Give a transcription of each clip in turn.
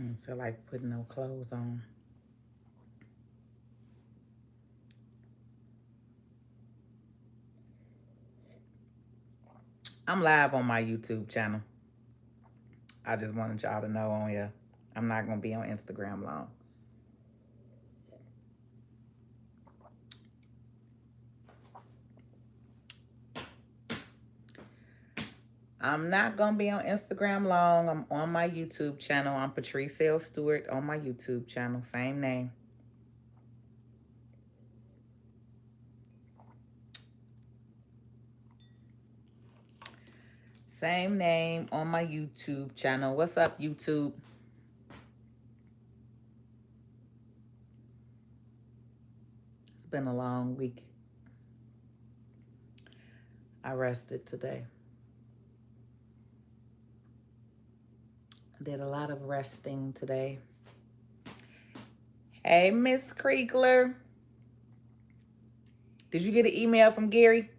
I don't feel like putting no clothes on. I'm live on my YouTube channel. I just wanted y'all to know on here. I'm not going to be on Instagram long. I'm not going to be on Instagram long. I'm on my YouTube channel. I'm PATRICE L Stewart on my YouTube channel. Same name. Same name on my YouTube channel. What's up, YouTube? It's been a long week. I rested today. I did a lot of resting today. Hey, Miss Kriegler. Did you get an email from Gary?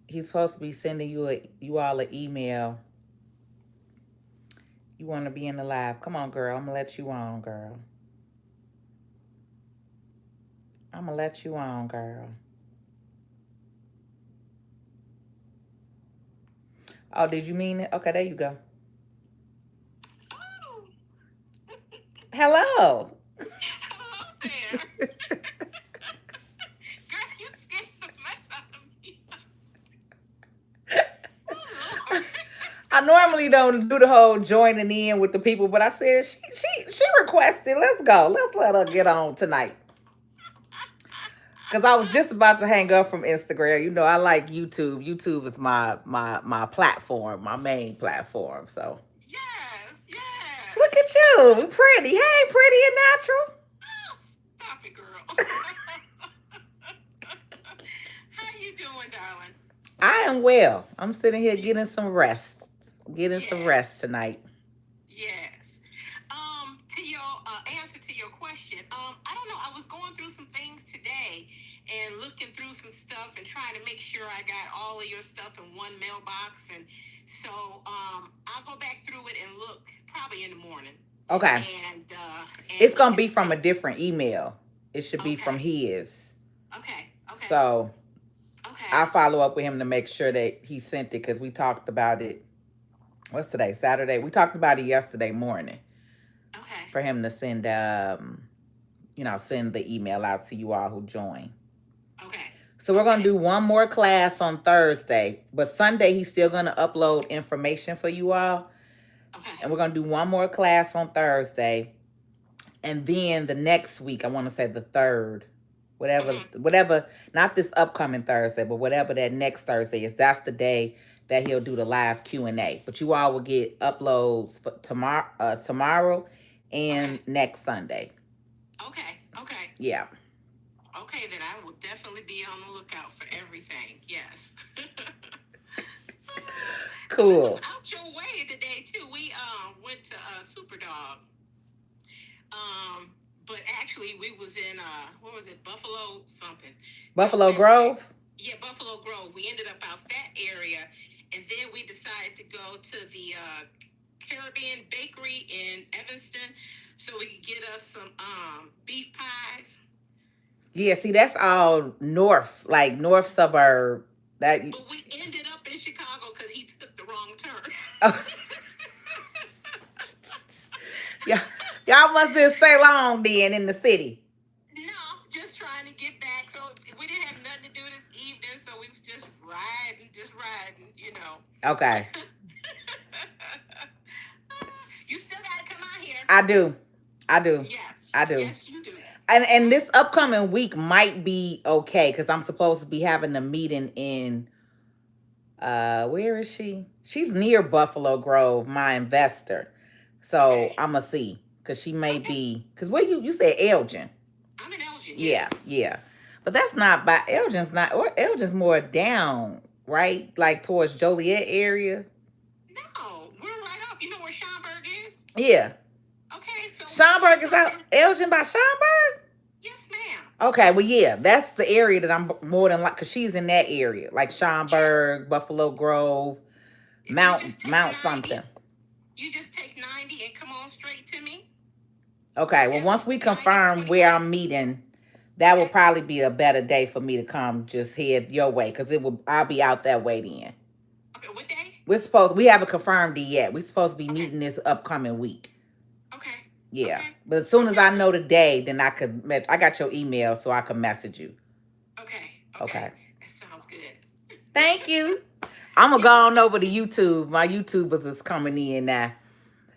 He's supposed to be sending you all an email. You want to be in the live. Come on, girl. I'm going to let you on, girl. I'm going to let you on, girl. Oh, did you mean it? Okay, there you go. Oh. Hello. Hello there. Girl, you scared the mess out of me. Oh, Lord. I normally don't do the whole joining in with the people, but I said she requested. Let's go. Let's let her get on tonight. Because I was just about to hang up from Instagram. You know, I like YouTube. YouTube is my platform, my main platform. So Yes, yes. look at you. We pretty. Hey, pretty and natural. Oh, stop it, girl. How you doing, darling? I am well. I'm sitting here getting some rest. Getting some Yes, rest tonight. yes. To your answer to your question, I don't know. I was going through some things today and looking through some stuff and trying to make sure I got all of your stuff in one mailbox, and so I'll go back through it and look probably in the morning, Okay. and It's look gonna and be from a see. different email. It should be from Okay, his. okay, okay, So okay, I'll follow up with him to make sure that he sent it because we talked about it. What's today? Saturday. We talked about it yesterday morning okay, for him to send the email out to you all who join. okay, So we're gonna okay, do one more class on Thursday, but Sunday he's still gonna upload information for you all, okay. and we're gonna do one more class on Thursday, and then the next week I want to say the third, Mhm. whatever, not this upcoming Thursday, but whatever that next Thursday is. That's the day that he'll do the live Q&A. But you all will get uploads for tomorrow Okay, and next Sunday. okay, okay, Yeah. okay. Then I will definitely be on the lookout for everything. Yes. So we was Cool. out your way today too. We went to Superdog. Um, but actually we was in what was it, Buffalo something, out Buffalo that way. Grove. Yeah, Buffalo Grove. We ended up out that area, and then we decided to go to the Caribbean Bakery in Evanston, so we could get us some beef pies. Yeah, see, that's all north, like north suburb. That But we ended up in Chicago because he took the wrong turn. oh, yeah, y'all must didn't stay long then in the city. No, just trying to get back. So we didn't have nothing to do this evening, so we was just riding, you know. Okay, You still gotta come out here. I do, I do, Yes, I do. yes, you do. And this upcoming week might be okay because I'm supposed to be having a meeting in where is she? She's near Buffalo Grove, my investor. So Okay, I'ma see. Cause she may okay. be cause where you said Elgin. I'm in Elgin. Yeah, Yes. yeah. But that's not by Elgin's not or Elgin's more down, right? Like towards Joliet area. No, we're right off. You know where Schaumburg is? Yeah. Okay, so we Schaumburg is right out there. Elgin by Schaumburg? Yes, ma'am. Okay, well yeah, that's the area that I'm more than like cause she's in that area. Like Yeah. Schaumburg, Buffalo Grove, If you just take Mount something. 90, You just take 90 and come on straight to me. Okay, well, Okay. once we 90 confirm where 21. I'm meeting, that will Okay. probably be a better day for me to come just head your way because I'll be out that way then. Okay. What day? We haven't confirmed it yet. We're supposed to be Okay. meeting this upcoming week. Okay. Yeah. Okay. But as soon as Okay. I know the day, then I got your email so I can message you. Okay. Okay. Okay. That sounds good. Thank you. I'm gonna You're go on welcome. over to YouTube. My YouTubers is coming in now.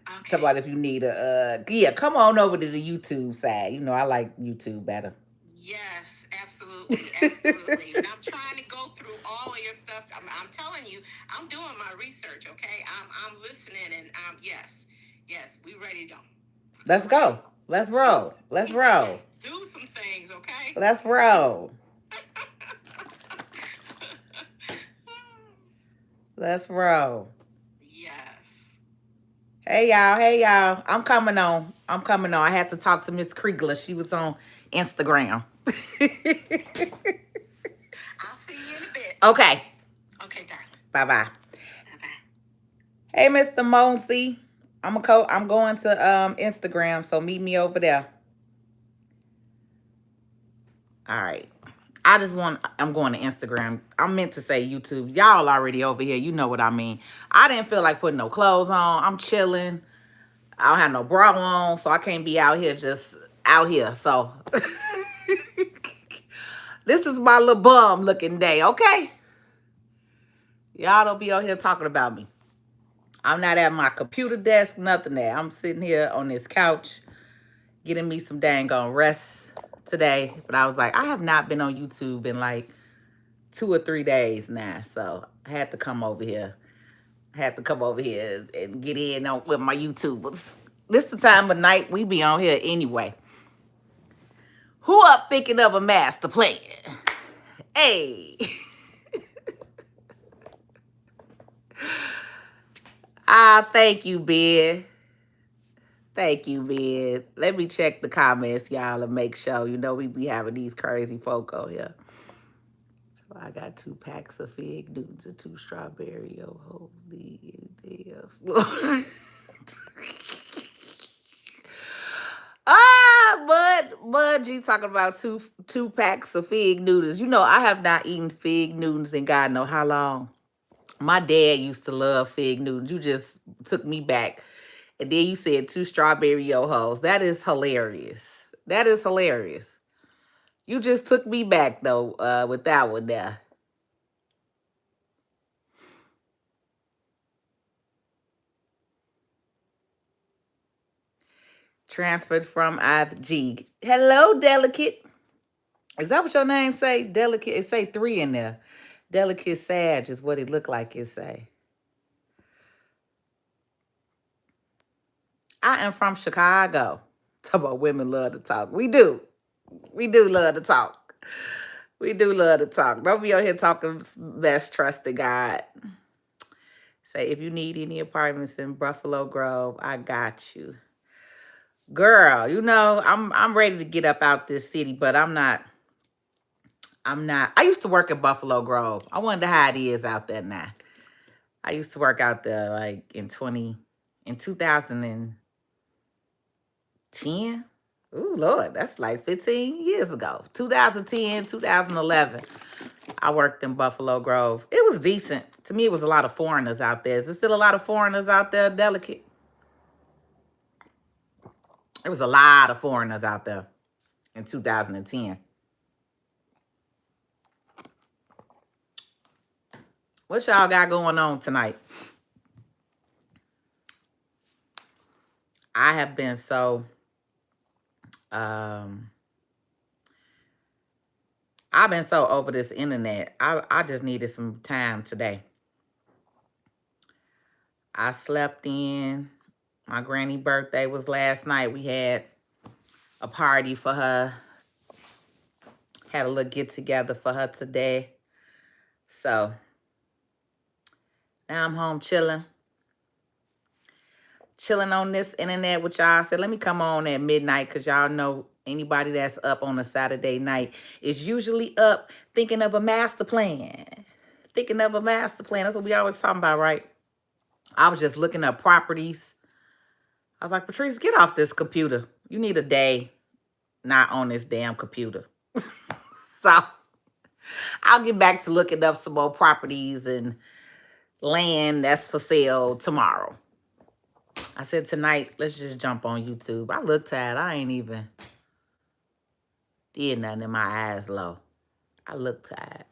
Talk Okay. about if you need yeah, come on over to the YouTube side. You know, I like YouTube better. Yes, absolutely, absolutely. And I'm trying to go through all of your stuff. I'm telling you, I'm doing my research. Okay, I'm listening, and yes, yes, we ready to go. Let's We ready. go. Let's Do roll. Let's roll. let's do some things. Okay. Let's roll. Let's roll. Yes. Hey y'all, hey y'all. I'm coming on. I'm coming on. I had to talk to Miss Kriegler. She was on Instagram. I'll see you in a bit. Okay. Okay, darling. Bye bye. Bye bye. Hey, Mr. Monsey. I'm going to Instagram, so meet me over there. All right. I'm going to Instagram. I meant to say YouTube. Y'all already over here. You know what I mean. I didn't feel like putting no clothes on. I'm chilling. I don't have no bra on, so I can't be out here just out here. So this is my little bum looking day, okay? Y'all don't be out here talking about me. I'm not at my computer desk, nothing there. I'm sitting here on this couch getting me some dang on rest today. But I was like, I have not been on YouTube in like 2 or 3 days now. So I had to come over here. I had to come over here and get in on with my YouTubers. This the time of night we be on here anyway. Who up thinking of a master plan? Hey. Thank you, Ben. Thank you, Ben. Let me check the comments, y'all, and make sure. You know we be having these crazy folk on here. So I got 2 packs of fig Newtons and 2 strawberry. Oh, holy anything else. Bud G talking about two packs of fig noodles. You know, I have not eaten fig noodles in God know how long. My dad used to love fig noodles. You just took me back. And then you said 2 strawberry yo-hos. That is hilarious. That is hilarious. You just took me back though, with that one there. Transferred from IG. Hello, Delicate. Is that what your name say? Delicate. It say 3 in there. Delicate Sag is what it look like it say. I am from Chicago. Talk about women love to talk. We do. We do love to talk. We do love to talk. Don't be out here talking less trusted God. Say if you need any apartments in Buffalo Grove, I got you. Girl, you know, I'm ready to get up out this city, but I'm not. I used to work at Buffalo Grove. I wonder how it is out there now. I used to work out there like in 2010. Ooh, Lord, that's like 15 years ago. 2010, 2011. I worked in Buffalo Grove. It was decent. To me, it was a lot of foreigners out there. Is there still a lot of foreigners out there, Delicate? There was a lot of foreigners out there in 2010. What y'all got going on tonight? I have been so um I've been so over this internet. I just needed some time today. I slept in. My granny birthday was last night. We had a party for her. Had a little get together for her today. So now I'm home chilling. Chilling on this internet with y'all. I said, let me come on at midnight because y'all know anybody that's up on a Saturday night is usually up thinking of a master plan. Thinking of a master plan. That's what we always talking about, right? I was just looking up properties. I was like, Patrice, get off this computer. You need a day not on this damn computer. So I'll get back to looking up some more properties and land that's for sale tomorrow. I said tonight, let's just jump on YouTube. I look tired. I ain't even did nothing in my eyes low. I look tired.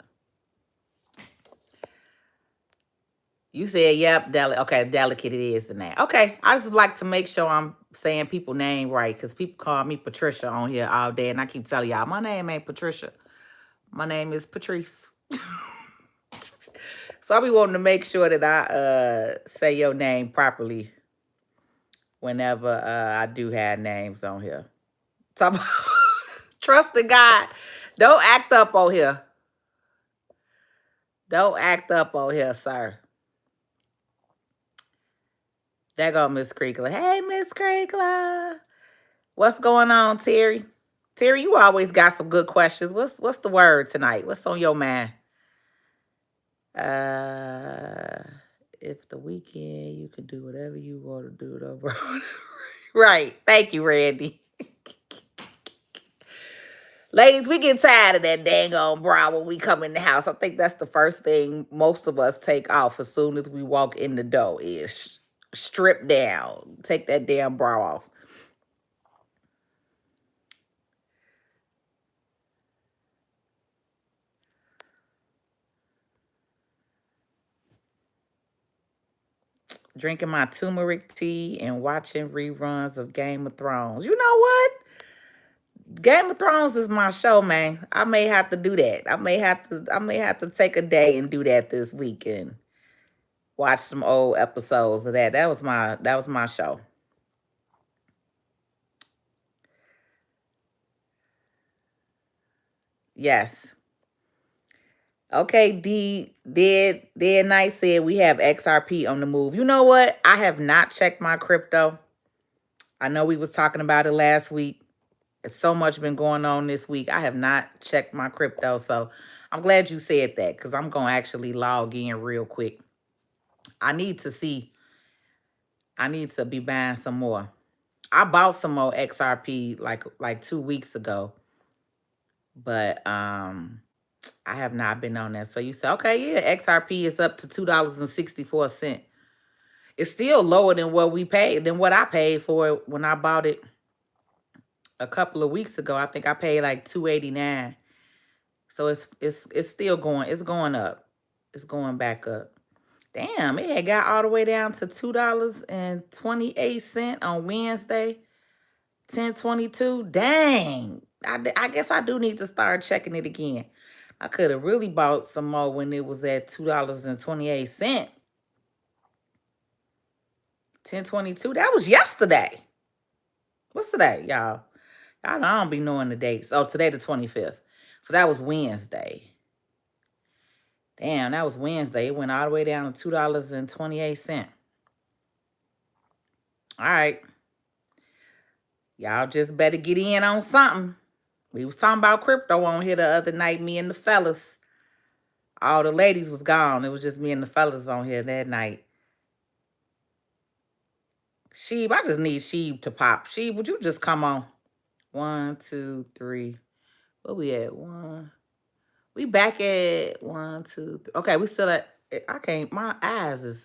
You said, yep, okay, delicate it is the name. Okay, I just like to make sure I'm saying people name right because people call me Patricia on here all day and I keep telling y'all, my name ain't Patricia. My name is Patrice. So I'll be wanting to make sure that I say your name properly whenever I do have names on here. So trust in God. Don't act up on here. Don't act up on here, sir. There go Miss Creekler. Hey, Miss Creekler. What's going on, Terry? Terry, you always got some good questions. What's the word tonight? What's on your mind? Uh, if the weekend you can do whatever you want to do, though, bro. Right. Thank you, Randy. Ladies, we get tired of that dang on bra when we come in the house. I think that's the first thing most of us take off as soon as we walk in the door is strip down. Take that damn bra off. Drinking my turmeric tea and watching reruns of Game of Thrones. You know what? Game of Thrones is my show, man. I may have to do that. I may have to take a day and do that this weekend. Watch some old episodes of that. That was my show. Yes. Okay, Dead Knight said we have XRP on the move. You know what? I have not checked my crypto. I know we was talking about it last week. It's so much been going on this week. I have not checked my crypto. So I'm glad you said that because I'm going to actually log in real quick. I need to see. I need to be buying some more. I bought some more XRP like 2 weeks ago, but I have not been on that. So you say, okay, yeah, XRP is up to $2.64. It's still lower than what we paid, than what I paid for it when I bought it a couple of weeks ago. I think I paid like $2.89. So it's still going, it's going up. It's going back up. Damn, it had got all the way down to $2.28 on Wednesday, 10/22. Dang. I guess I do need to start checking it again. I could have really bought some more when it was at $2.28. 10/22. That was yesterday. What's today, y'all? Y'all know I don't be knowing the dates. Oh, today the 25th. So that was Wednesday. Damn, that was Wednesday. It went all the way down to $2.28. All right. Y'all just better get in on something. We was talking about crypto on here the other night, me and the fellas. All the ladies was gone. It was just me and the fellas on here that night. Sheeb, I just need Sheeb to pop. Sheeb, would you just come on? 1, 2, 3. Where we at? One. We back at 1, 2, 3. Okay, we still at, I can't, my eyes is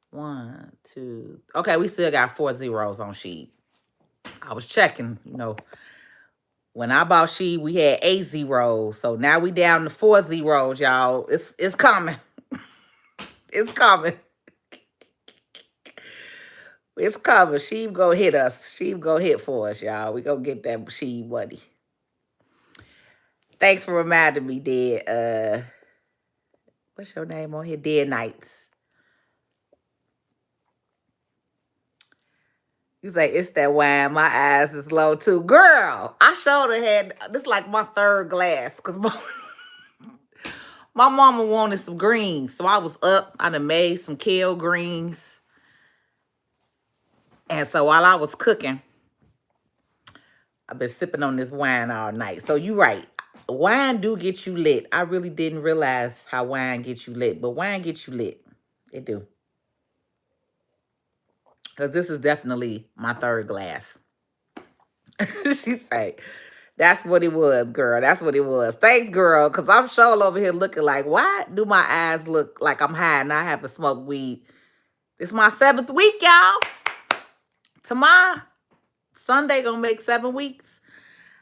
1, 2. Okay, we still got 4 zeros on Sheeb. I was checking, when I bought Sheeb, we had 8 zeros. So now we down to 4 zeros, y'all. It's coming. It's coming. It's coming. Sheeb go hit us. Sheeb go hit for us, y'all. We gonna get that Sheeb money. Thanks for reminding me, Dead. What's your name on here? Dead Nights. You say, it's that wine. My eyes is low, too. Girl, I showed her had, this like my third glass. Because my mama wanted some greens. So I was up. I done made some kale greens. And so while I was cooking, I've been sipping on this wine all night. So you right. Wine do get you lit. I really didn't realize how wine gets you lit. But wine gets you lit. It do. Because this is definitely my third glass. She say, that's what it was, girl. That's what it was. Thanks, girl. Because I'm sure over here looking like, why do my eyes look like I'm high and I haven't smoked weed? It's my 7th week, y'all. Tomorrow, Sunday, gonna make 7 weeks.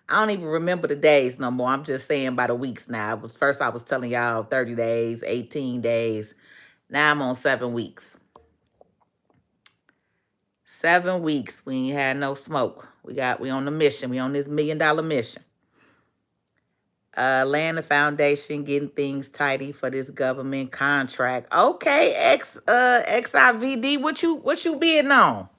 I don't even remember the days no more. I'm just saying by the weeks now. First I was telling y'all 30 days, 18 days. Now I'm on 7 weeks. 7 weeks. We ain't had no smoke. We on the mission. We on this $1 million mission. Laying the foundation, getting things tidy for this government contract. Okay, XIVD, what you bidding on?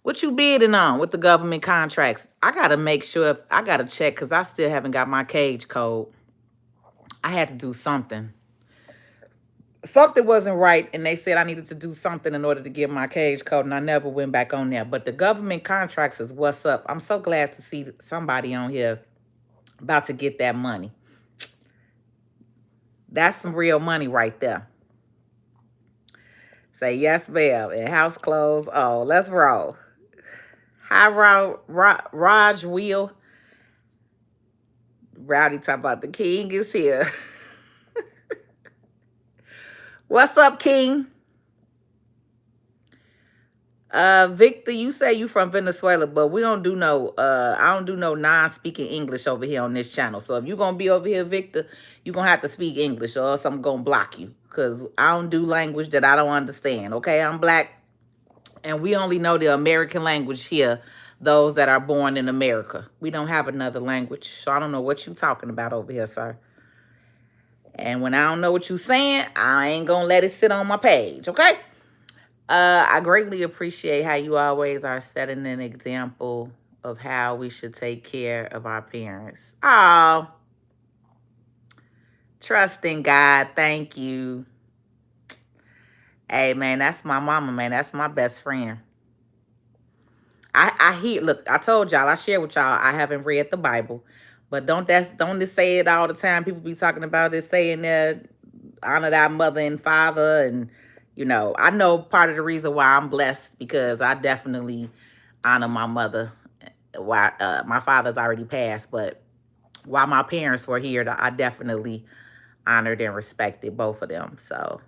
What you bidding on with the government contracts? I gotta make sure I gotta check because I still haven't got my cage code. I had to do something. Something wasn't right, and they said I needed to do something in order to get my cage code, and I never went back on there. But the government contracts is what's up. I'm so glad to see somebody on here about to get that money. That's some real money right there. Say yes, ma'am. And house clothes. Oh, let's roll. Hi, Raj Wheel. Rowdy talk about the king is here. What's up, King? Victor, you say you from Venezuela, but we don't do no I don't do no non-speaking English over here on this channel. So if you're gonna be over here, Victor, you're gonna have to speak English or else I'm gonna block you. Cause I don't do language that I don't understand. Okay, I'm black and we only know the American language here, those that are born in America. We don't have another language. So I don't know what you talking about over here, sir. And when I don't know what you saying, I ain't gonna let it sit on my page, okay? I greatly appreciate how you always are setting an example of how we should take care of our parents. Oh, trust in God. Thank you. Hey, man, that's my mama, man. That's my best friend. I hear, look, I told y'all, I share with y'all, I haven't read the Bible. But don't just say it all the time. People be talking about it, saying that honor thy mother and father. And, I know part of the reason why I'm blessed because I definitely honor my mother. Why my father's already passed, but while my parents were here, I definitely honored and respected both of them. So,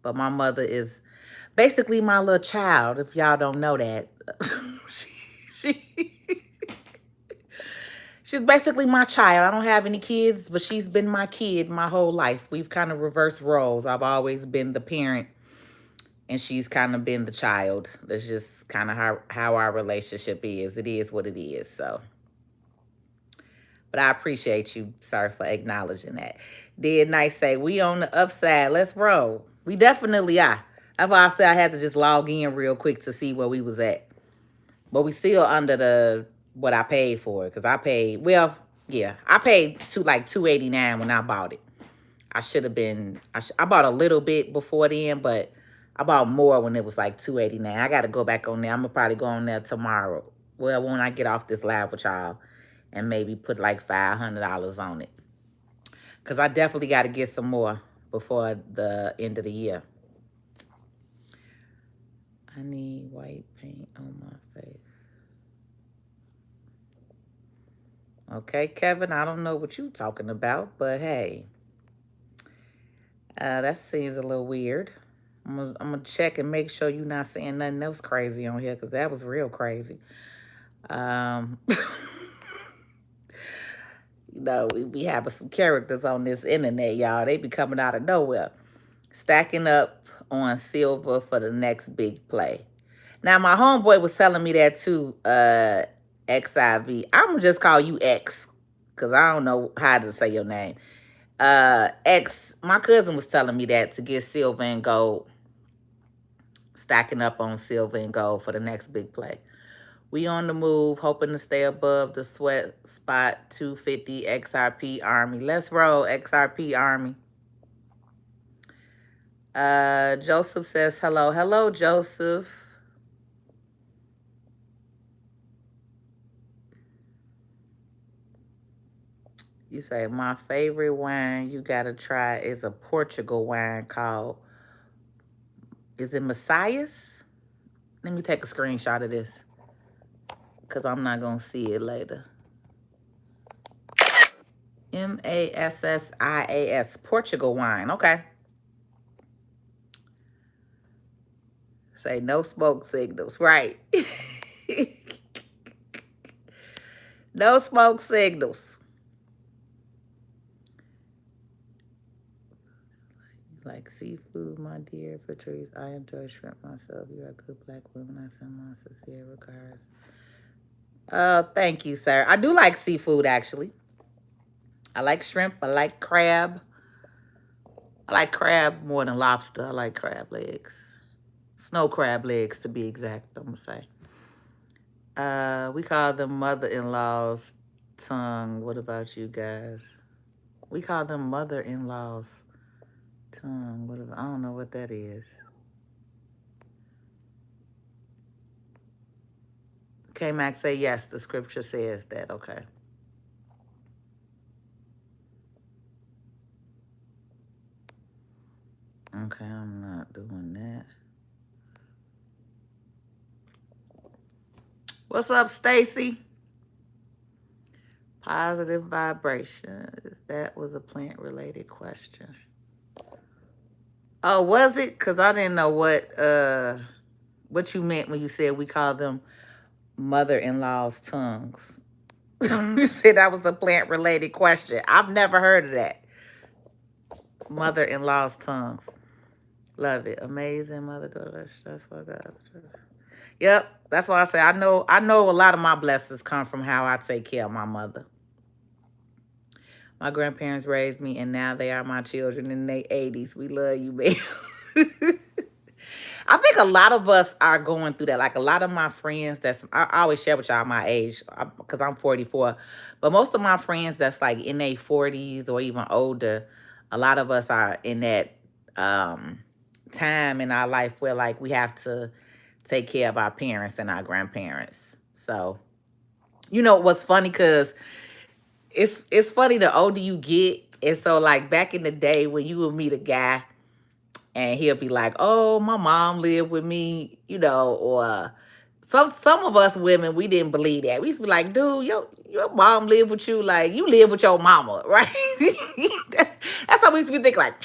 but my mother is basically my little child, if y'all don't know that. she she's basically my child. I don't have any kids, but she's been my kid my whole life. We've kind of reversed roles. I've always been the parent, and she's kind of been the child. That's just kind of how our relationship is. It is what it is. So, but I appreciate you, sir, for acknowledging that. Did Nice say, we on the upside. Let's roll. We definitely are. That's why I said I had to just log in real quick to see where we was at. But we still under the what I paid for it. Because I paid, well, yeah, I paid like $289 when I bought it. I should have been, I bought a little bit before then, but I bought more when it was like $289. I got to go back on there. I'm going to probably go on there tomorrow. Well, when I get off this live with y'all and maybe put like $500 on it. Because I definitely got to get some more before the end of the year. I need white paint on my face. Okay, Kevin, I don't know what you talking about, but hey. That seems a little weird. I'm gonna check and make sure you're not saying nothing else crazy on here, because that was real crazy. We be having some characters on this internet, y'all. They be coming out of nowhere. Stacking up on silver for the next big play. Now, my homeboy was telling me that too, XIV. I'm going to just call you X, because I don't know how to say your name. X, my cousin was telling me that to get silver and gold. Stacking up on silver and gold for the next big play. We on the move, hoping to stay above the sweat spot 250 XRP Army. Let's roll, XRP Army. Joseph says hello. Hello, Joseph. You say, my favorite wine you got to try is a Portugal wine called, is it Messiah's? Let me take a screenshot of this because I'm not going to see it later. Massias, Portugal wine. Okay. Say no smoke signals. Right. No smoke signals. Like seafood, my dear Patrice. I enjoy shrimp myself. You're a good black woman. I send my sincere regards. Thank you, sir. I do like seafood, actually. I like shrimp. I like crab. I like crab more than lobster. I like crab legs. Snow crab legs, to be exact, I'm going to say. We call them mother-in-law's tongue. What about you guys? We call them mother-in-law's tongue. I don't know what that is. Okay, Max, say yes. The scripture says that. Okay. Okay, I'm not doing that. What's up, Stacy? Positive vibrations. That was a plant-related question. Oh, was it? Because I didn't know what you meant when you said we call them mother-in-law's tongues. You said that was a plant-related question. I've never heard of that. Mother-in-law's tongues. Love it. Amazing mother-daughter. That's what God. Yep. That's why I say I know a lot of my blessings come from how I take care of my mother. My grandparents raised me, and now they are my children in their 80s. We love you, babe. I think a lot of us are going through that. Like a lot of my friends I always share with y'all my age because I'm 44. But most of my friends that's like in their 40s or even older, a lot of us are in that time in our life where like we have to take care of our parents and our grandparents. So, you know what's funny, because it's funny the older you get. And so like back in the day when you would meet a guy and he'll be like, oh, my mom lived with me, you know, or some of us women, we didn't believe that. We used to be like, dude, your mom lived with you, like you live with your mama, right? That's how we used to be thinking, like,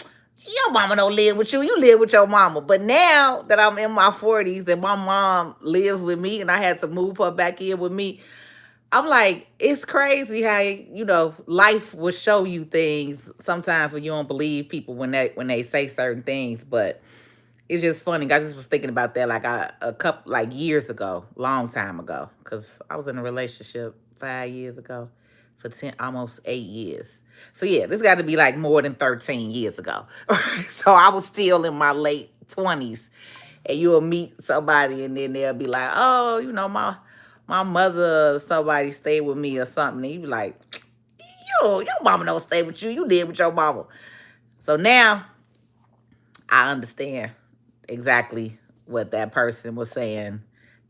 your mama don't live with you, you live with your mama. But now that I'm in my 40s and my mom lives with me and I had to move her back in with me, I'm like, it's crazy how, you know, life will show you things sometimes when you don't believe people when they say certain things. But it's just funny. I just was thinking about that like a couple like years ago, long time ago, because I was in a relationship 5 years ago for almost 8 years. So yeah, this got to be like more than 13 years ago. So I was still in my late 20s, and you'll meet somebody and then they'll be like, oh, you know, my mother or somebody stayed with me or something. And you be like, your mama don't stay with you. You live with your mama. So now I understand exactly what that person was saying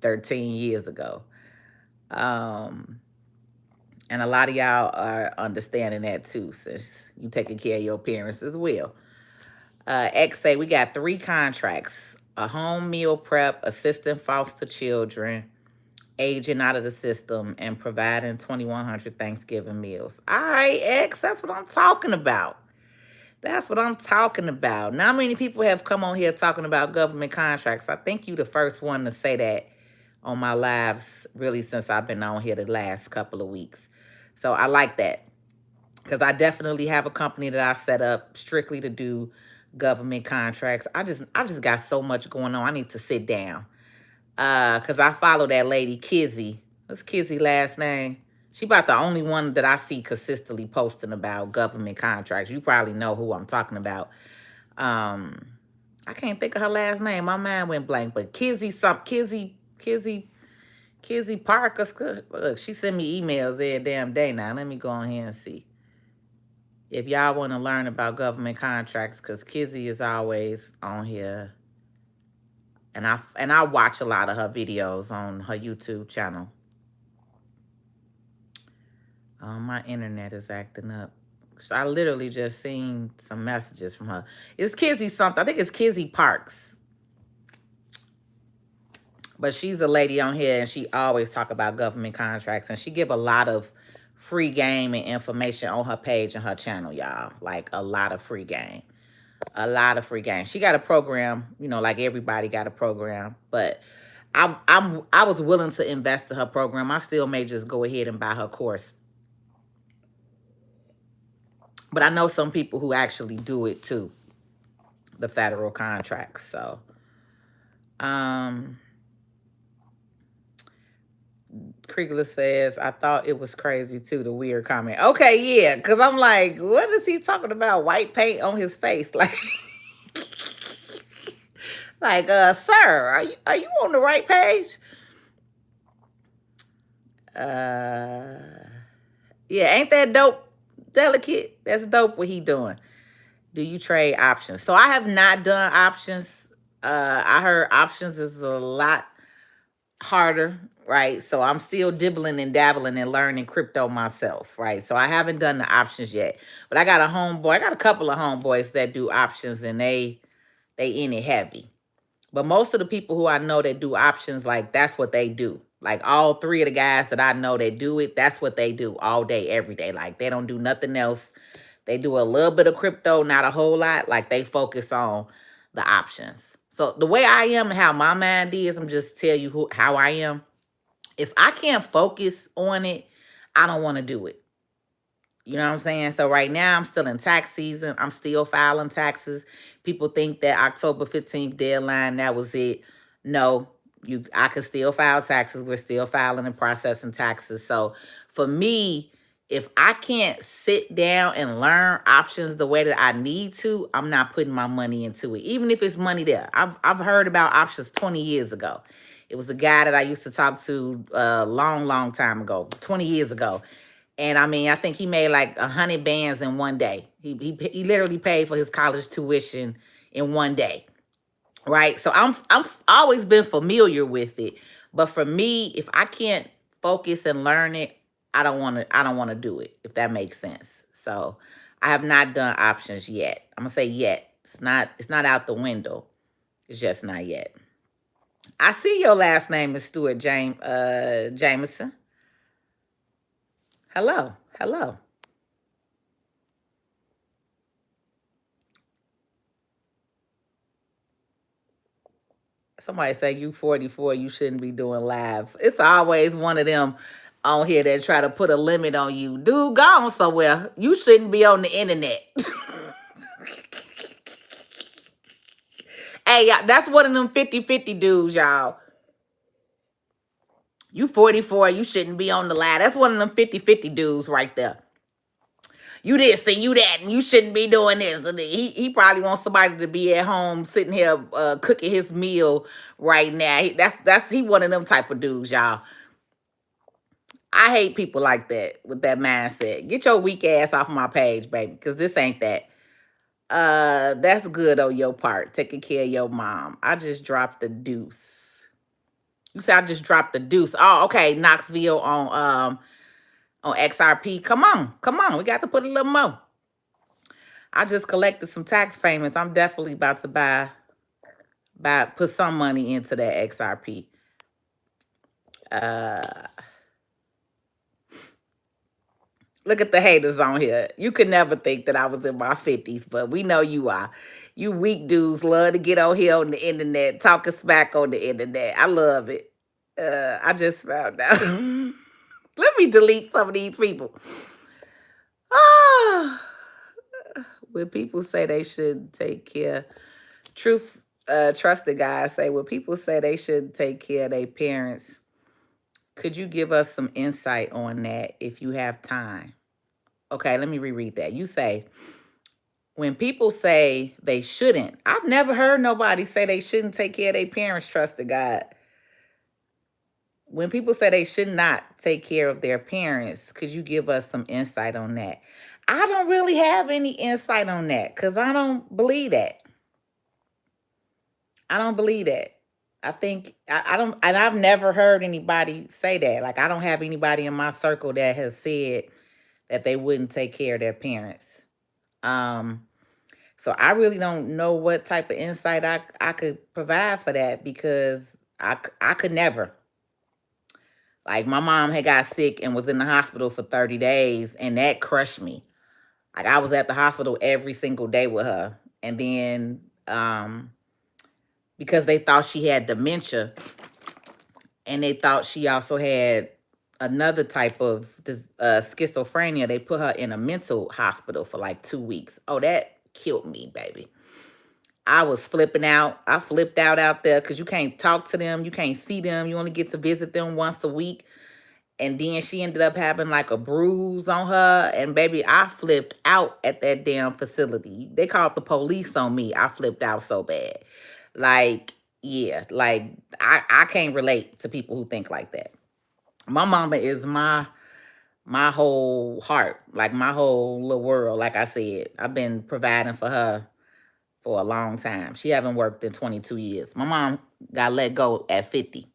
13 years ago. And a lot of y'all are understanding that too, since you taking care of your parents as well. X say we got 3 contracts: a home meal prep, assisting foster children, aging out of the system, and providing 2,100 Thanksgiving meals. All right, X, that's what I'm talking about. That's what I'm talking about. Not many people have come on here talking about government contracts. I think you the first one to say that on my lives, really, since I've been on here the last couple of weeks. So I like that, because I definitely have a company that I set up strictly to do government contracts. I just got so much going on. I need to sit down. Because I follow that lady, Kizzy. What's Kizzy last name? She about the only one that I see consistently posting about government contracts. You probably know who I'm talking about. I can't think of her last name. My mind went blank. But Kizzy Parker. Look, she send me emails every damn day now. Let me go on here and see if y'all want to learn about government contracts, because Kizzy is always on here. And I watch a lot of her videos on her YouTube channel. My internet is acting up. So I literally just seen some messages from her. It's Kizzy something. I think it's Kizzy Parks. But she's a lady on here, and she always talk about government contracts, and she give a lot of free game and information on her page and her channel, y'all. Like a lot of free game. A lot of free game. She got a program, like everybody got a program, but I was willing to invest in her program. I still may just go ahead and buy her course. But I know some people who actually do it too, the federal contracts. So um Kriegler says, I thought it was crazy too, the weird comment. Okay, yeah, because I'm like, what is he talking about? White paint on his face? Sir, are you on the right page? Uh yeah, ain't that dope? Delicate. That's dope what he doing. Do you trade options? So I have not done options. I heard options is a lot harder, right? So I'm still dibbling and dabbling and learning crypto myself, right? So I haven't done the options yet. But I got a homeboy, I got a couple of homeboys that do options, and they in it heavy. But most of the people who I know that do options, like that's what they do. Like all three of the guys that I know that do it, that's what they do all day, every day. Like they don't do nothing else. They do a little bit of crypto, not a whole lot. Like they focus on the options. So the way I am and how my mind is, I'm just tell you how I am. If I can't focus on it, I don't want to do it. You know what I'm saying? So right now I'm still in tax season. I'm still filing taxes. People think that October 15th deadline, that was it. No, I can still file taxes. We're still filing and processing taxes. So for me, if I can't sit down and learn options the way that I need to, I'm not putting my money into it. Even if it's money there. I've heard about options 20 years ago. It was a guy that I used to talk to a long, long time ago, 20 years ago. And I mean, I think he made like 100 bands in one day. He literally paid for his college tuition in one day, right? So I'm always been familiar with it, but for me, if I can't focus and learn it, I don't want to do it. If that makes sense. So I have not done options yet. I'm gonna say yet. It's not out the window. It's just not yet. I see your last name is Stewart Jameson. Hello, hello. Somebody say you 44, you shouldn't be doing live. It's always one of them on here that try to put a limit on you. Dude, go on somewhere. You shouldn't be on the internet. Hey, y'all, that's one of them 50-50 dudes, y'all. You 44, you shouldn't be on the live. That's one of them 50-50 dudes right there. You this and you that, and you shouldn't be doing this. And he probably wants somebody to be at home sitting here cooking his meal right now. He one of them type of dudes, y'all. I hate people like that with that mindset. Get your weak ass off my page, baby, because this ain't that. That's good on your part, taking care of your mom. I just dropped the deuce. You say I just dropped the deuce. Oh, okay, Knoxville on XRP. Come on, come on. We got to put a little more. I just collected some tax payments. I'm definitely about to put some money into that XRP. Uh Look at the haters on here. You could never think that I was in my 50s, but we know you are. You weak dudes love to get on here on the internet, talking smack on the internet. I love it. I just found out. Let me delete some of these people. Ah, when people say they should take care, truth, trusted guys say, when people say they should take care of their parents, could you give us some insight on that if you have time? Okay, let me reread that. You say, when people say they shouldn't, I've never heard nobody say they shouldn't take care of their parents, trust to God. When people say they should not take care of their parents, could you give us some insight on that? I don't really have any insight on that because I don't believe that. I don't believe that. I think I don't, and I've never heard anybody say that. Like I don't have anybody in my circle that has said that they wouldn't take care of their parents. Um, So I really don't know what type of insight I could provide for that because I could never. Like my mom had got sick and was in the hospital for 30 days and that crushed me. Like I was at the hospital every single day with her. And then because they thought she had dementia and they thought she also had another type of schizophrenia, they put her in a mental hospital for like 2 weeks. Oh, that killed me, baby. I was flipping out. I flipped out there because you can't talk to them. You can't see them. You only get to visit them once a week. And then she ended up having like a bruise on her. And baby, I flipped out at that damn facility. They called the police on me. I flipped out so bad. Like, yeah, like I can't relate to people who think like that. My mama is my whole heart, like my whole little world. Like I said, I've been providing for her for a long time. She haven't worked in 22 years. My mom got let go at 50.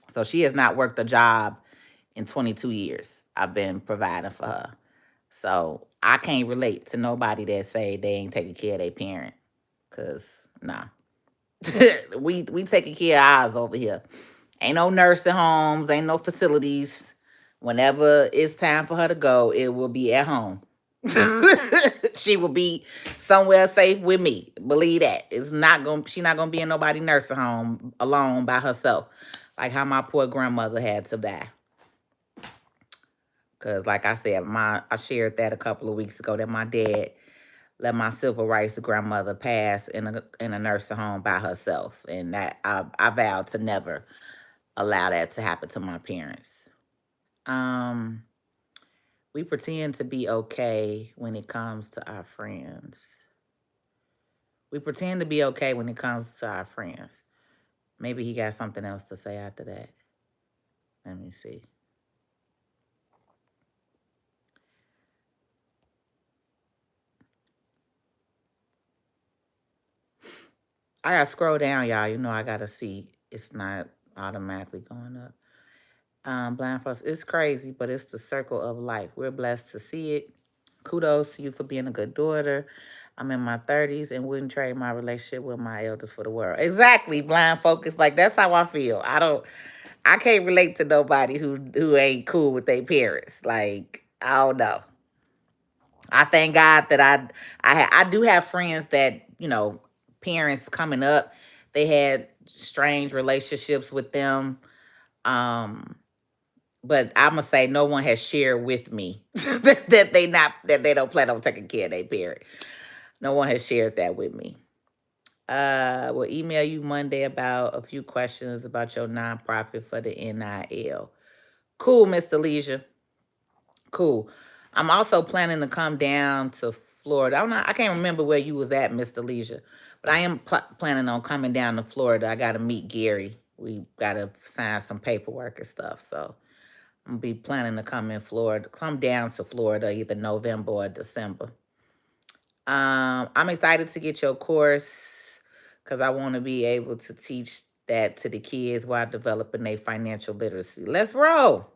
So she has not worked a job in 22 years. I've been providing for her. So I can't relate to nobody that say they ain't taking care of their parent. Cause nah. we taking care of ours over here. Ain't no nursing homes, ain't no facilities. Whenever it's time for her to go, it will be at home. She will be somewhere safe with me. Believe that. It's not gonna she not gonna be in nobody nursing home alone by herself. Like how my poor grandmother had to die. Cause like I said, I shared that a couple of weeks ago that my dad let my civil rights grandmother pass in a nursing home by herself. And that I vowed to never allow that to happen to my parents. Um, we pretend to be okay when it comes to our friends. We pretend to be okay when it comes to our friends. Maybe he got something else to say after that. Let me see. I gotta scroll down, y'all. You know I gotta see. It's not automatically going up. Blind folks, it's crazy, but it's the circle of life. We're blessed to see it. Kudos to you for being a good daughter. I'm in my 30s and wouldn't trade my relationship with my elders for the world. Exactly, blind focus. Like that's how I feel. I can't relate to nobody who ain't cool with their parents. Like, I don't know. I thank God that I do have friends that, parents coming up, they had strange relationships with them. Um, but I'm gonna say no one has shared with me that they don't plan on taking care of their parent. No one has shared that with me. We'll email you Monday about a few questions about your nonprofit for the NIL. Cool, Mr. Leisure. Cool. I'm also planning to come down to Florida. I can't remember where you was at, Mr. Leisure, but I am planning on coming down to Florida. I got to meet Gary. We got to sign some paperwork and stuff. So I'm gonna be planning to come down to Florida either November or December. I'm excited to get your course because I want to be able to teach that to the kids while developing their financial literacy. Let's roll.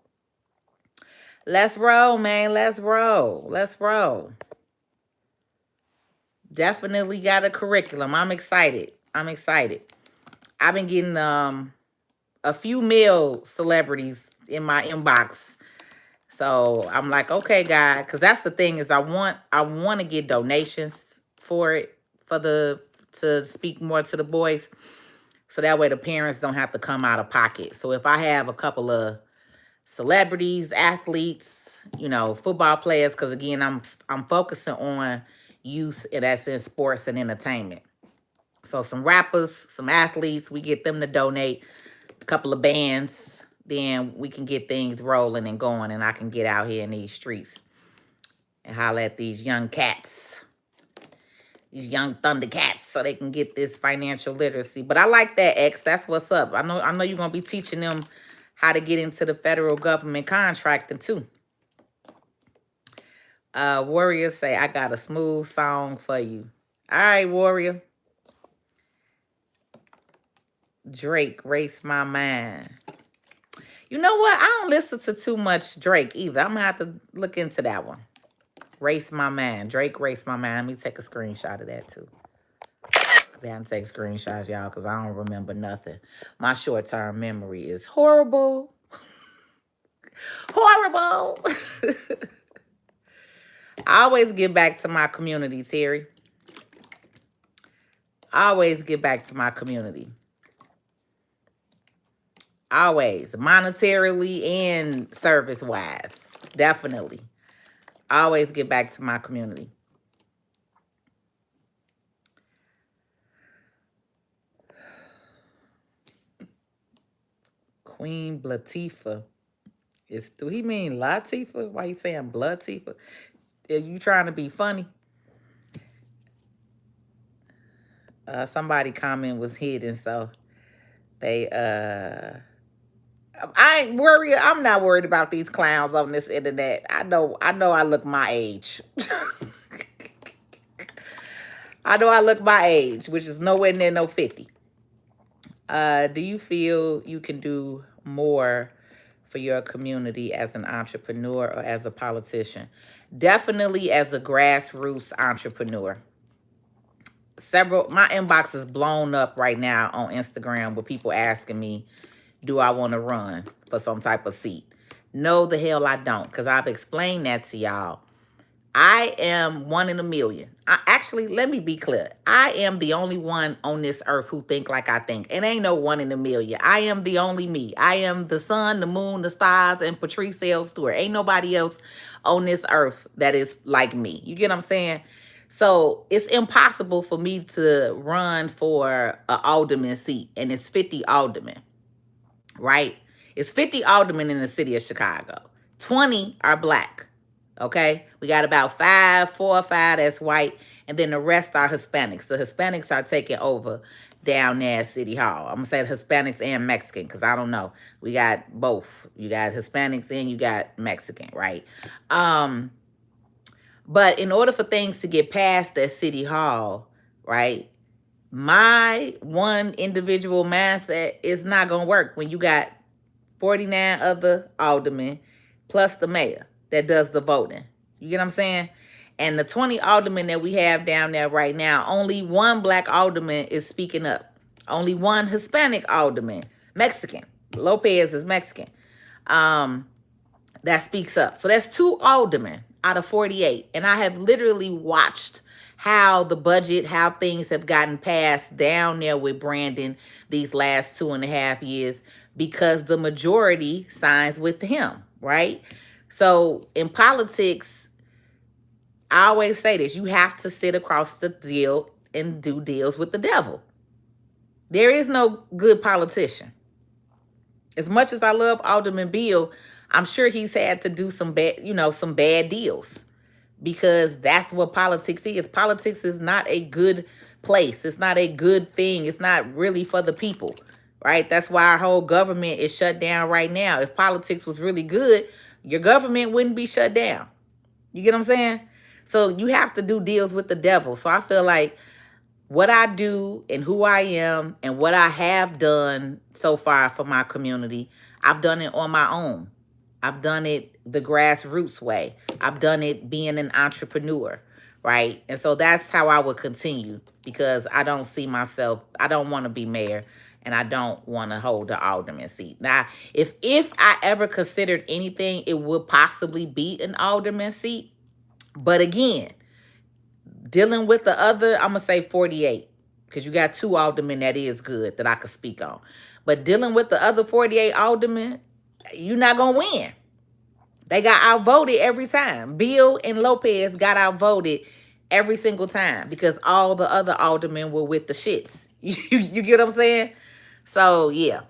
Let's roll, man. Let's roll. Let's roll. Definitely got a curriculum. I'm excited. I'm excited. I've been getting a few male celebrities in my inbox. So I'm like, okay, God, because that's the thing is I want to get donations for it to speak more to the boys. So that way the parents don't have to come out of pocket. So if I have a couple of celebrities, athletes, football players, because again, I'm focusing on youth and that's in sports and entertainment. So some rappers, some athletes, we get them to donate a couple of bands, then we can get things rolling and going and I can get out here in these streets and holler at these young cats, these young Thundercats, so they can get this financial literacy. But I like that, X. That's what's up. I know you're gonna be teaching them how to get into the federal government contracting too. Warrior say, I got a smooth song for you. All right, Warrior. Drake, Race My Mind. You know what? I don't listen to too much Drake either. I'm going to have to look into that one. Race My Mind. Drake, Race My Mind. Let me take a screenshot of that too. I have to take screenshots, y'all, because I don't remember nothing. My short-term memory is horrible. Horrible. I always get back to my community, Terry. I always get back to my community. Always. Monetarily and service-wise. Definitely. I always get back to my community. Queen Latifah. Do he mean Latifah? Why you saying Blood Tifa? Are you trying to be funny? Somebody comment was hidden, so they I ain't worried. I'm not worried about these clowns on this internet. I look my age. I know I look my age, which is nowhere near no 50. Do you feel you can do more for your community as an entrepreneur or as a politician? Definitely as a grassroots entrepreneur. My inbox is blown up right now on Instagram with people asking me, do I want to run for some type of seat? No, the hell I don't, because I've explained that to y'all. I am one in a million. Actually, let me be clear. I am the only one on this earth who think like I think. It ain't no one in a million. I am the only me. I am the sun, the moon, the stars, and PATRICE L. Stewart. Ain't nobody else on this earth that is like me. You get what I'm saying? So it's impossible for me to run for an alderman seat, and it's 50 aldermen, right? It's 50 aldermen in the city of Chicago. 20 are black. Okay, we got about 4 or 5 that's white, and then the rest are Hispanics. The Hispanics are taking over down there at City Hall. I'm gonna say Hispanics and Mexican, because I don't know. We got both. You got Hispanics and you got Mexican, right? But in order for things to get past that City Hall, right, my one individual mindset is not gonna work when you got 49 other aldermen plus the mayor that does the voting. You get what I'm saying? And the 20 aldermen that we have down there right now, only one black alderman is speaking up. Only one Hispanic alderman, Mexican. Lopez is Mexican. That speaks up. So that's 2 aldermen out of 48. And I have literally watched how the budget, how things have gotten passed down there with Brandon these last 2.5 years, because the majority signs with him, right? So in politics, I always say this, you have to sit across the deal and do deals with the devil. There is no good politician. As much as I love Alderman Bill, I'm sure he's had to do some bad deals, because that's what politics is. Politics is not a good place. It's not a good thing. It's not really for the people, right? That's why our whole government is shut down right now. If politics was really good, your government wouldn't be shut down. You get what I'm saying? So you have to do deals with the devil. So I feel like what I do and who I am and what I have done so far for my community, I've done it on my own. I've done it the grassroots way. I've done it being an entrepreneur, right? And so that's how I would continue, because I don't see myself, I don't want to be mayor, and I don't want to hold the alderman seat. Now, if I ever considered anything, it would possibly be an alderman seat. But again, dealing with the other, I'm going to say 48, because you got 2 aldermen that is good that I could speak on. But dealing with the other 48 aldermen, you're not going to win. They got outvoted every time. Bill and Lopez got outvoted every single time, because all the other aldermen were with the shits. You get what I'm saying? So, yeah,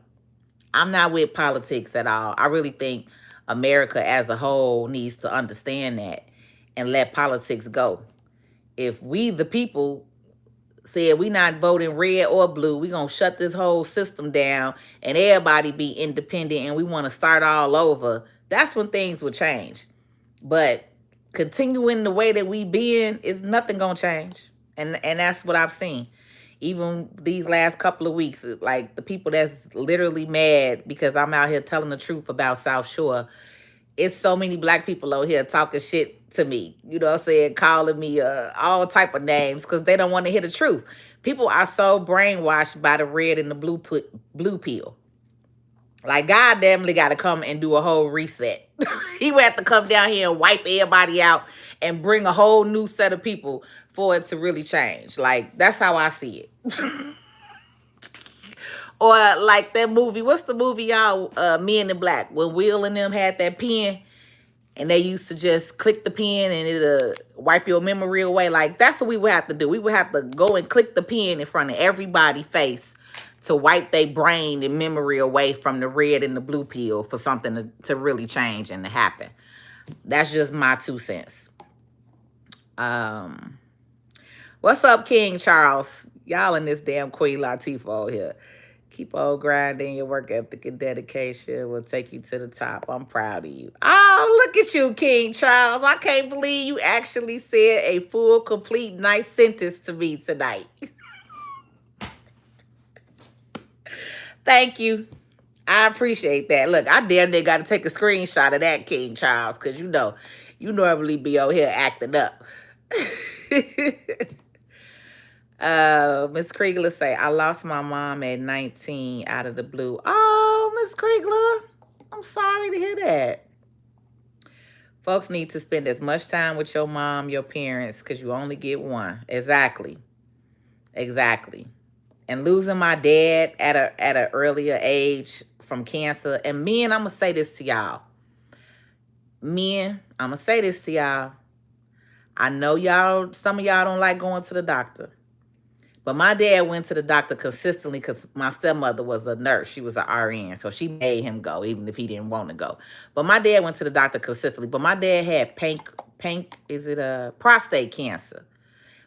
I'm not with politics at all. I really think America as a whole needs to understand that and let politics go. If we, the people, said we not voting red or blue, we going to shut this whole system down and everybody be independent and we want to start all over, that's when things will change. But continuing the way that we been, is nothing going to change. And that's what I've seen. Even these last couple of weeks, like the people that's literally mad because I'm out here telling the truth about South Shore, it's so many black people out here talking shit to me, you know what I'm saying, calling me all type of names because they don't want to hear the truth. People are so brainwashed by the red and the blue pill. Like, God damnly got to come and do a whole reset. He would have to come down here and wipe everybody out and bring a whole new set of people for it to really change. Like, that's how I see it. Or like that movie. What's the movie, y'all? Men in Black. When Will and them had that pen and they used to just click the pen and it'll wipe your memory away. Like, that's what we would have to do. We would have to go and click the pen in front of everybody's face to wipe their brain and memory away from the red and the blue pill for something to really change and to happen. That's just my 2 cents. What's up, King Charles? Y'all in this damn Queen Latifah here. Keep on grinding. Your work ethic and dedication will take you to the top. I'm proud of you. Oh, look at you, King Charles. I can't believe you actually said a full, complete, nice sentence to me tonight. Thank you. I appreciate that. Look, I damn near got to take a screenshot of that, King Charles, because you normally be over here acting up. Miss Kriegler say, I lost my mom at 19 out of the blue. Oh, Miss Kriegler, I'm sorry to hear that. Folks need to spend as much time with your mom, your parents, because you only get one. Exactly. And losing my dad at an earlier age from cancer. And men, I'm going to say this to y'all. I know y'all, some of y'all don't like going to the doctor. But my dad went to the doctor consistently because my stepmother was a nurse. She was an RN, so she made him go, even if he didn't want to go. But my dad went to the doctor consistently. But my dad had prostate cancer,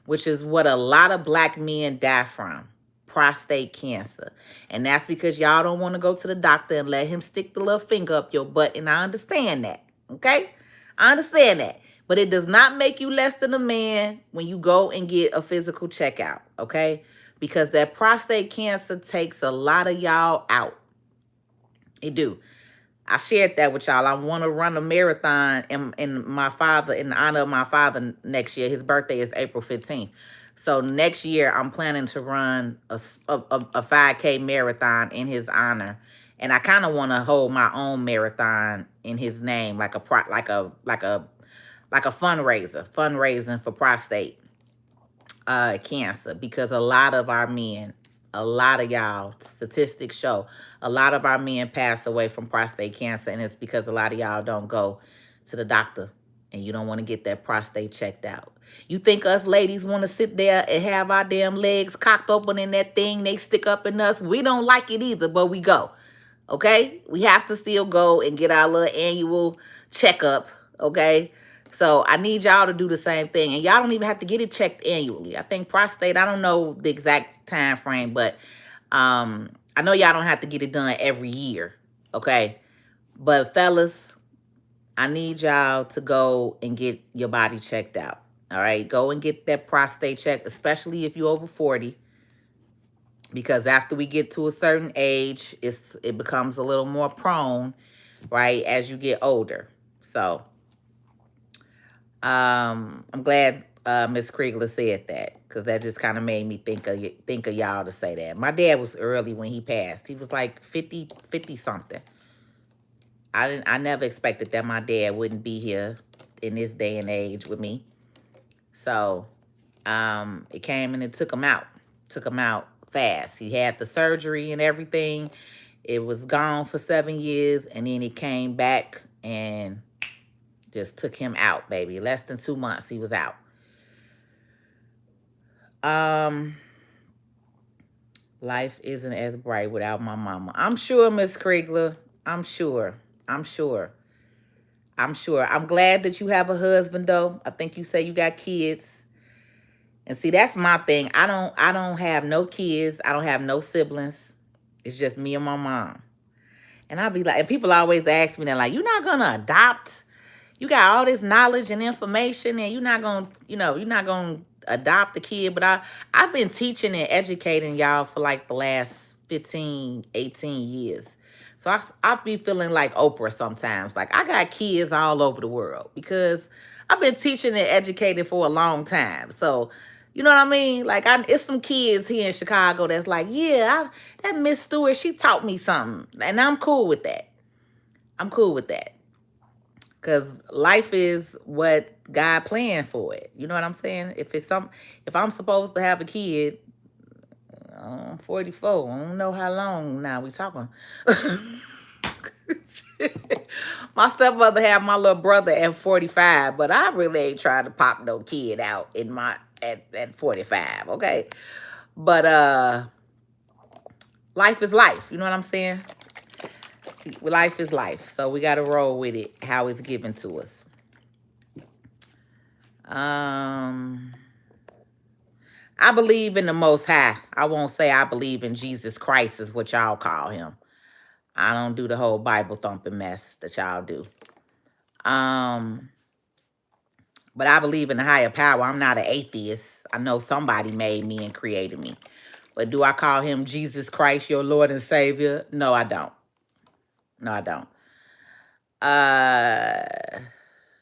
which is what a lot of black men die from, prostate cancer. And that's because y'all don't want to go to the doctor and let him stick the little finger up your butt, and I understand that, okay? I understand that. But it does not make you less than a man when you go and get a physical checkout, okay? Because that prostate cancer takes a lot of y'all out. It do. I shared that with y'all. I want to run a marathon in honor of my father next year. His birthday is April 15th. So next year, I'm planning to run a 5K marathon in his honor. And I kind of want to hold my own marathon in his name, like a fundraising for prostate cancer, because a lot of our men, a lot of y'all, statistics show, a lot of our men pass away from prostate cancer, and it's because a lot of y'all don't go to the doctor and you don't want to get that prostate checked out. You think us ladies want to sit there and have our damn legs cocked open in that thing they stick up in us? We don't like it either, but we go. Okay? We have to still go and get our little annual checkup, okay? So I need y'all to do the same thing. And y'all don't even have to get it checked annually. I think prostate, I don't know the exact time frame, but I know y'all don't have to get it done every year, okay? But fellas, I need y'all to go and get your body checked out, all right? Go and get that prostate checked, especially if you're over 40. Because after we get to a certain age, it becomes a little more prone, right, as you get older. So I'm glad Miss Kriegler said that, because that just kind of made me think of y'all to say that. My dad was early when he passed. He was like 50 something. I never expected that my dad wouldn't be here in this day and age with me. So it came and it took him out. Fast. He had the surgery and everything. It was gone for 7 years, and then it came back and just took him out, baby. Less than 2 months, he was out. Life isn't as bright without my mama. I'm sure, Miss Kriegler. I'm sure. I'm glad that you have a husband, though. I think you say you got kids. And see, that's my thing. I don't have no kids. I don't have no siblings. It's just me and my mom. And I'll be like, and people always ask me, they're like, you're not gonna adopt? You got all this knowledge and information, and you're not gonna adopt the kid. But I've been teaching and educating y'all for like the last 15, 18 years. So I be feeling like Oprah sometimes. Like, I got kids all over the world because I've been teaching and educating for a long time. So, You know what I mean? Like, it's some kids here in Chicago that's like, yeah, that Miss Stewart, she taught me something, and I'm cool with that. I'm cool with that because life is what God planned for it. You know what I'm saying? If I'm supposed to have a kid, I'm 44. I don't know how long now we talking. My stepmother had my little brother at 45, but I really ain't trying to pop no kid out in my at 45, okay? But life is life, you know what I'm saying? Life is life. So we gotta roll with it, how it's given to us. I believe in the Most High. I won't say I believe in Jesus Christ is what y'all call him. I don't do the whole Bible thumping mess that y'all do. But I believe in a higher power. I'm not an atheist. I know somebody made me and created me. But do I call him Jesus Christ, your Lord and Savior? No, I don't. No, I don't.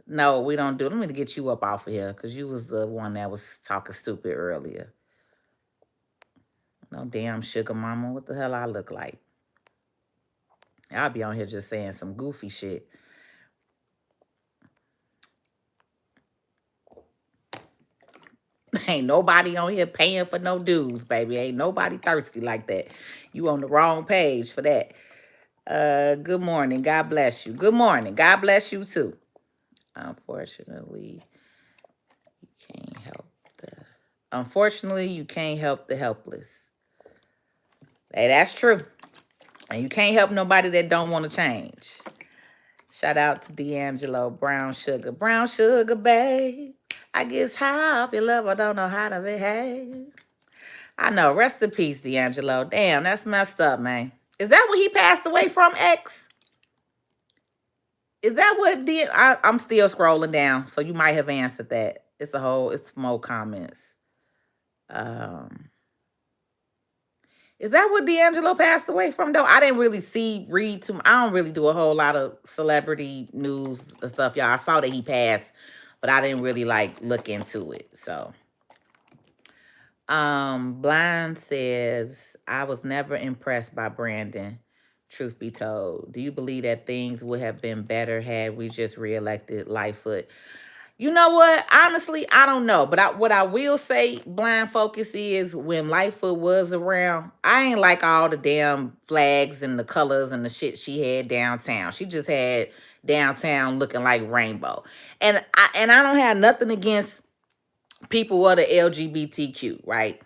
No, we don't do it. Let me get you up off of here because you was the one that was talking stupid earlier. No damn sugar mama. What the hell I look like? I'll be on here just saying some goofy shit. Ain't nobody on here paying for no dues, baby. Ain't nobody thirsty like that. You on the wrong page for that. Good morning. God bless you. Good morning. God bless you too. Unfortunately, you can't help the helpless. Hey, that's true. And you can't help nobody that don't want to change. Shout out to D'Angelo, Brown Sugar, babe. I guess how if you love, I don't know how to behave. I know. Rest in peace, D'Angelo. Damn, that's messed up, man. Is that what he passed away from, X? Is that what did? I'm still scrolling down, so you might have answered that. It's more comments. Is that what D'Angelo passed away from, though? I didn't really I don't really do a whole lot of celebrity news and stuff, y'all. I saw that he passed, but I didn't really, like, look into it, so. Blind says, I was never impressed by Brandon, truth be told. Do you believe that things would have been better had we just reelected Lightfoot? You know what? Honestly, I don't know. But what I will say, Blind Focus, is when Lightfoot was around, I ain't like all the damn flags and the colors and the shit she had downtown. She just had downtown looking like rainbow. And I don't have nothing against people of the LGBTQ, right?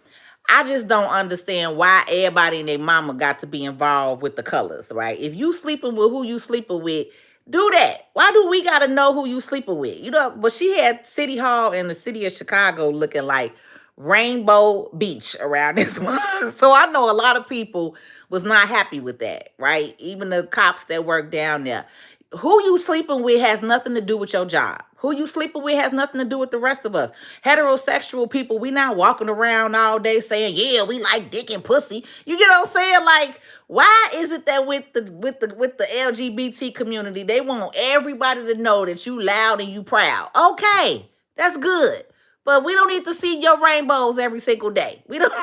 I just don't understand why everybody and their mama got to be involved with the colors, right? If you sleeping with who you sleeping with, do that. Why do we got to know who you sleeping with? You know, but she had City Hall in the city of Chicago looking like Rainbow Beach around this one. So I know a lot of people was not happy with that, right? Even the cops that work down there. Who you sleeping with has nothing to do with your job. Who you sleeping with has nothing to do with the rest of us. Heterosexual people, we not walking around all day saying, yeah, we like dick and pussy. You get what I'm saying? Like, why is it that with the LGBT community, they want everybody to know that you loud and you proud? Okay, that's good. But we don't need to see your rainbows every single day. We don't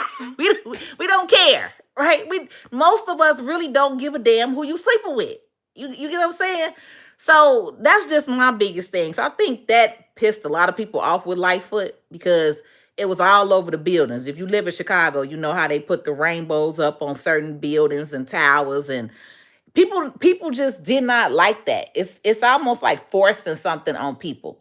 we don't care, right? Most of us really don't give a damn who you sleeping with. You get what I'm saying? So that's just my biggest thing. So I think that pissed a lot of people off with Lightfoot because it was all over the buildings. If you live in Chicago, you know how they put the rainbows up on certain buildings and towers, and people just did not like that. It's almost like forcing something on people.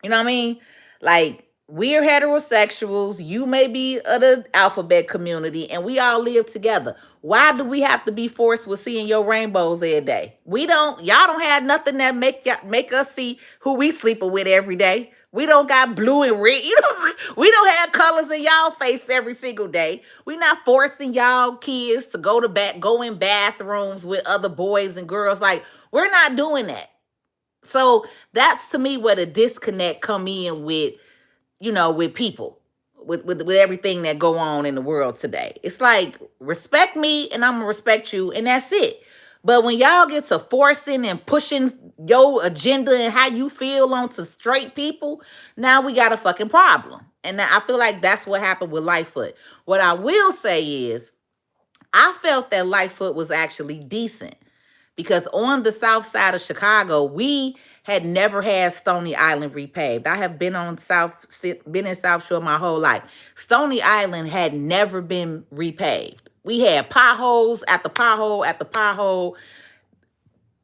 You know what I mean? Like, we're heterosexuals. You may be of the alphabet community, and we all live together. Why do we have to be forced with seeing your rainbows every day? We don't. Y'all don't have nothing that make us see who we sleeping with every day. We don't got blue and red. You know, we don't have colors in y'all face every single day. We not forcing y'all kids to go in bathrooms with other boys and girls. Like, we're not doing that. So that's to me where the disconnect come in with, with people, with everything that go on in the world today. It's like, respect me and I'm gonna respect you, and that's it. But when y'all get to forcing and pushing your agenda and how you feel onto straight people, now we got a fucking problem. And I feel like that's what happened with Lightfoot. What I will say is, I felt that Lightfoot was actually decent because on the south side of Chicago, we had never had Stony Island repaved. I have been in South Shore my whole life. Stony Island had never been repaved. We had potholes after pothole after pothole.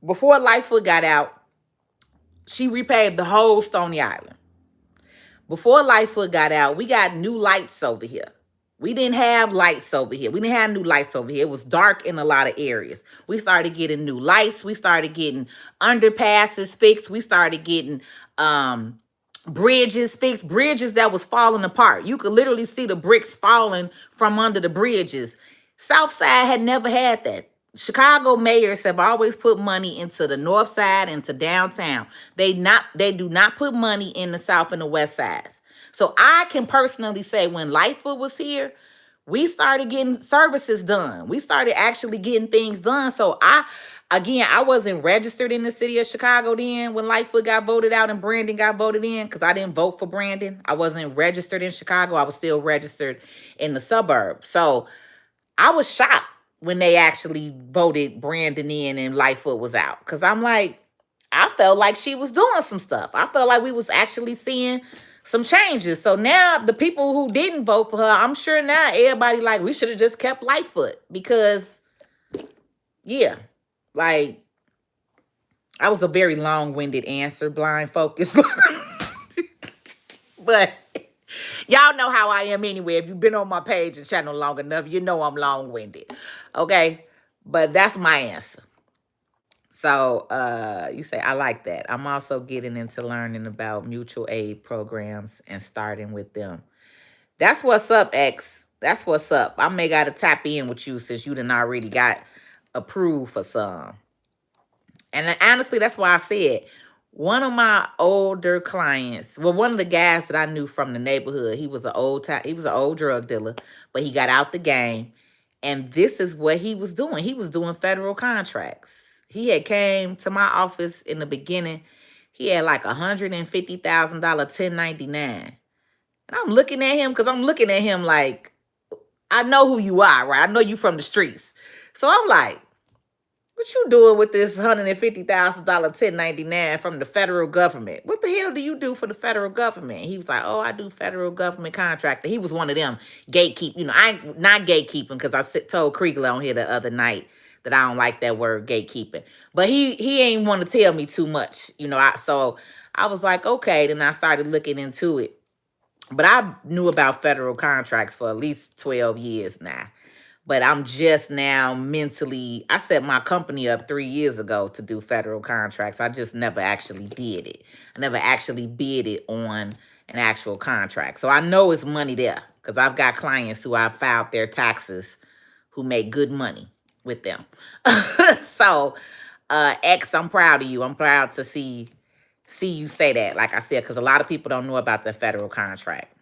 Before Lightfoot got out, she repaved the whole Stony Island. Before Lightfoot got out, we got new lights over here. We didn't have lights over here. We didn't have new lights over here. It was dark in a lot of areas. We started getting new lights. We started getting underpasses fixed. We started getting bridges fixed, bridges that was falling apart. You could literally see the bricks falling from under the bridges. Southside had never had that. Chicago mayors have always put money into the north side, into downtown. They do not put money in the south and the west sides. So I can personally say when Lightfoot was here, we started getting services done. We started actually getting things done. So I wasn't registered in the city of Chicago then when Lightfoot got voted out and Brandon got voted in because I didn't vote for Brandon. I wasn't registered in Chicago. I was still registered in the suburbs. So I was shocked when they actually voted Brandon in and Lightfoot was out. Because I'm like, I felt like she was doing some stuff. I felt like we was actually seeing some changes. So now the people who didn't vote for her, I'm sure now everybody like, we should have just kept Lightfoot. Because, yeah, like, I was a very long-winded answer, blind focus. But y'all know how I am anyway. If you've been on my page and channel long enough, you know I'm long-winded. Okay? But that's my answer. So you say, I like that. I'm also getting into learning about mutual aid programs and starting with them. That's what's up, X. That's what's up. I may got to tap in with you since you done already got approved for some. And honestly, that's why I said one of my older clients, well, one of the guys that I knew from the neighborhood, he was an old drug dealer, but he got out the game. And this is what he was doing. He was doing federal contracts. He had came to my office in the beginning. He had like $150,000 1099. And I'm looking at him because I'm looking at him like, I know who you are, right? I know you from the streets. So I'm like, what you doing with this $150,000 1099 from the federal government? What the hell do you do for the federal government? He was like, oh, I do federal government contractor. He was one of them gatekeep. You know, I ain't not gatekeeping because told Kriegler on here the other night that I don't like that word gatekeeping. But he ain't want to tell me too much. You know, so I was like, okay. Then I started looking into it. But I knew about federal contracts for at least 12 years now. But I'm just now mentally, I set my company up 3 years ago to do federal contracts. I just never actually did it. I never actually bid it on an actual contract. So I know it's money there because I've got clients who I've filed their taxes who make good money with them. So, X, I'm proud of you. I'm proud to see you say that, like I said, because a lot of people don't know about the federal contract.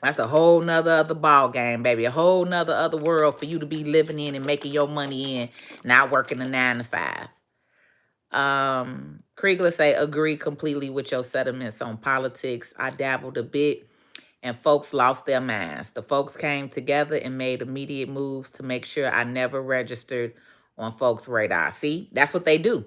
That's a whole nother other ball game, baby. A whole nother other world for you to be living in and making your money in, not working a 9 to 5. Kriegler say, agree completely with your sentiments on politics. I dabbled a bit and folks lost their minds. The folks came together and made immediate moves to make sure I never registered on folks' radar. See, that's what they do.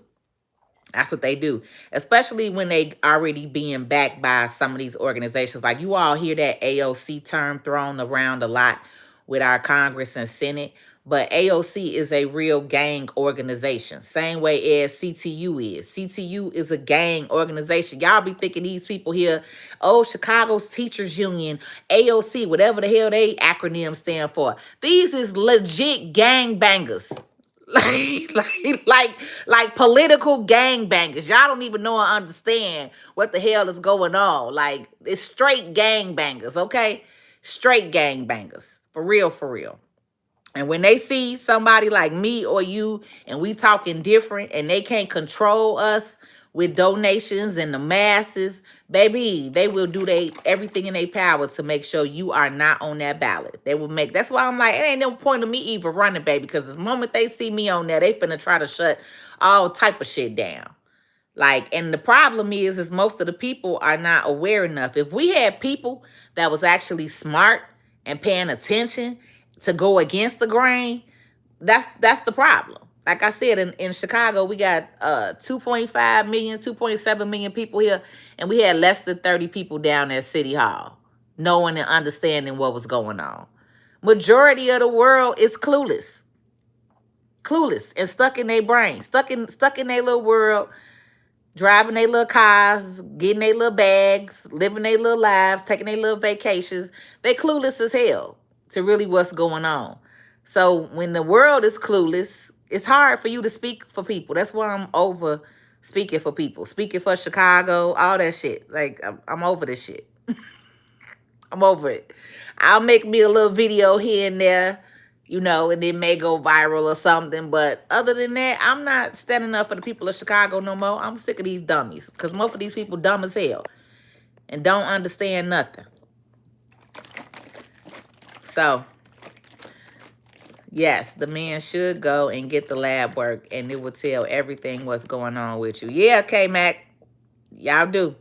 That's what they do, especially when they already being backed by some of these organizations. Like you all hear that AOC term thrown around a lot with our Congress and Senate, but AOC is a real gang organization, same way as CTU is. CTU is a gang organization. Y'all be thinking these people here, oh, Chicago's Teachers Union, AOC, whatever the hell they acronym stand for. These is legit gang bangers. like political gangbangers. Y'all don't even know or understand what the hell is going on. Like, it's straight gangbangers, okay? Straight gangbangers. For real, for real. And when they see somebody like me or you and we talking different and they can't control us with donations and the masses, baby, they will do everything in their power to make sure you are not on that ballot. They will make, that's why I'm like, it ain't no point of me even running, baby, because the moment they see me on there, they finna try to shut all type of shit down. Like, and the problem is most of the people are not aware enough. If we had people that was actually smart and paying attention to go against the grain, that's the problem. Like I said, in Chicago, we got 2.5 million, 2.7 million people here, and we had less than 30 people down at City Hall, knowing and understanding what was going on. Majority of the world is clueless. Clueless and stuck in their brain, stuck in their little world, driving their little cars, getting their little bags, living their little lives, taking their little vacations. They clueless as hell to really what's going on. So when the world is clueless, it's hard for you to speak for people. That's why I'm over speaking for people, speaking for Chicago, all that shit. Like, I'm over this shit. I'm over it. I'll make me a little video here and there, and it may go viral or something. But other than that, I'm not standing up for the people of Chicago no more. I'm sick of these dummies because most of these people dumb as hell and don't understand nothing. So, yes, the man should go and get the lab work, and it will tell everything what's going on with you. Yeah, K-Mac, y'all do.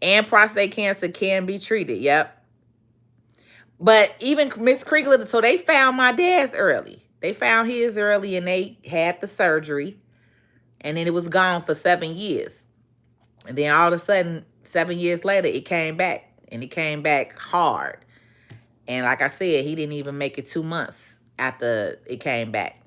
And prostate cancer can be treated. Yep. But even Miss Kriegler, so they found my dad's early. They found his early, and they had the surgery, and then it was gone for 7 years. And then all of a sudden, 7 years later, it came back, and it came back hard. And like I said, he didn't even make it 2 months after it came back.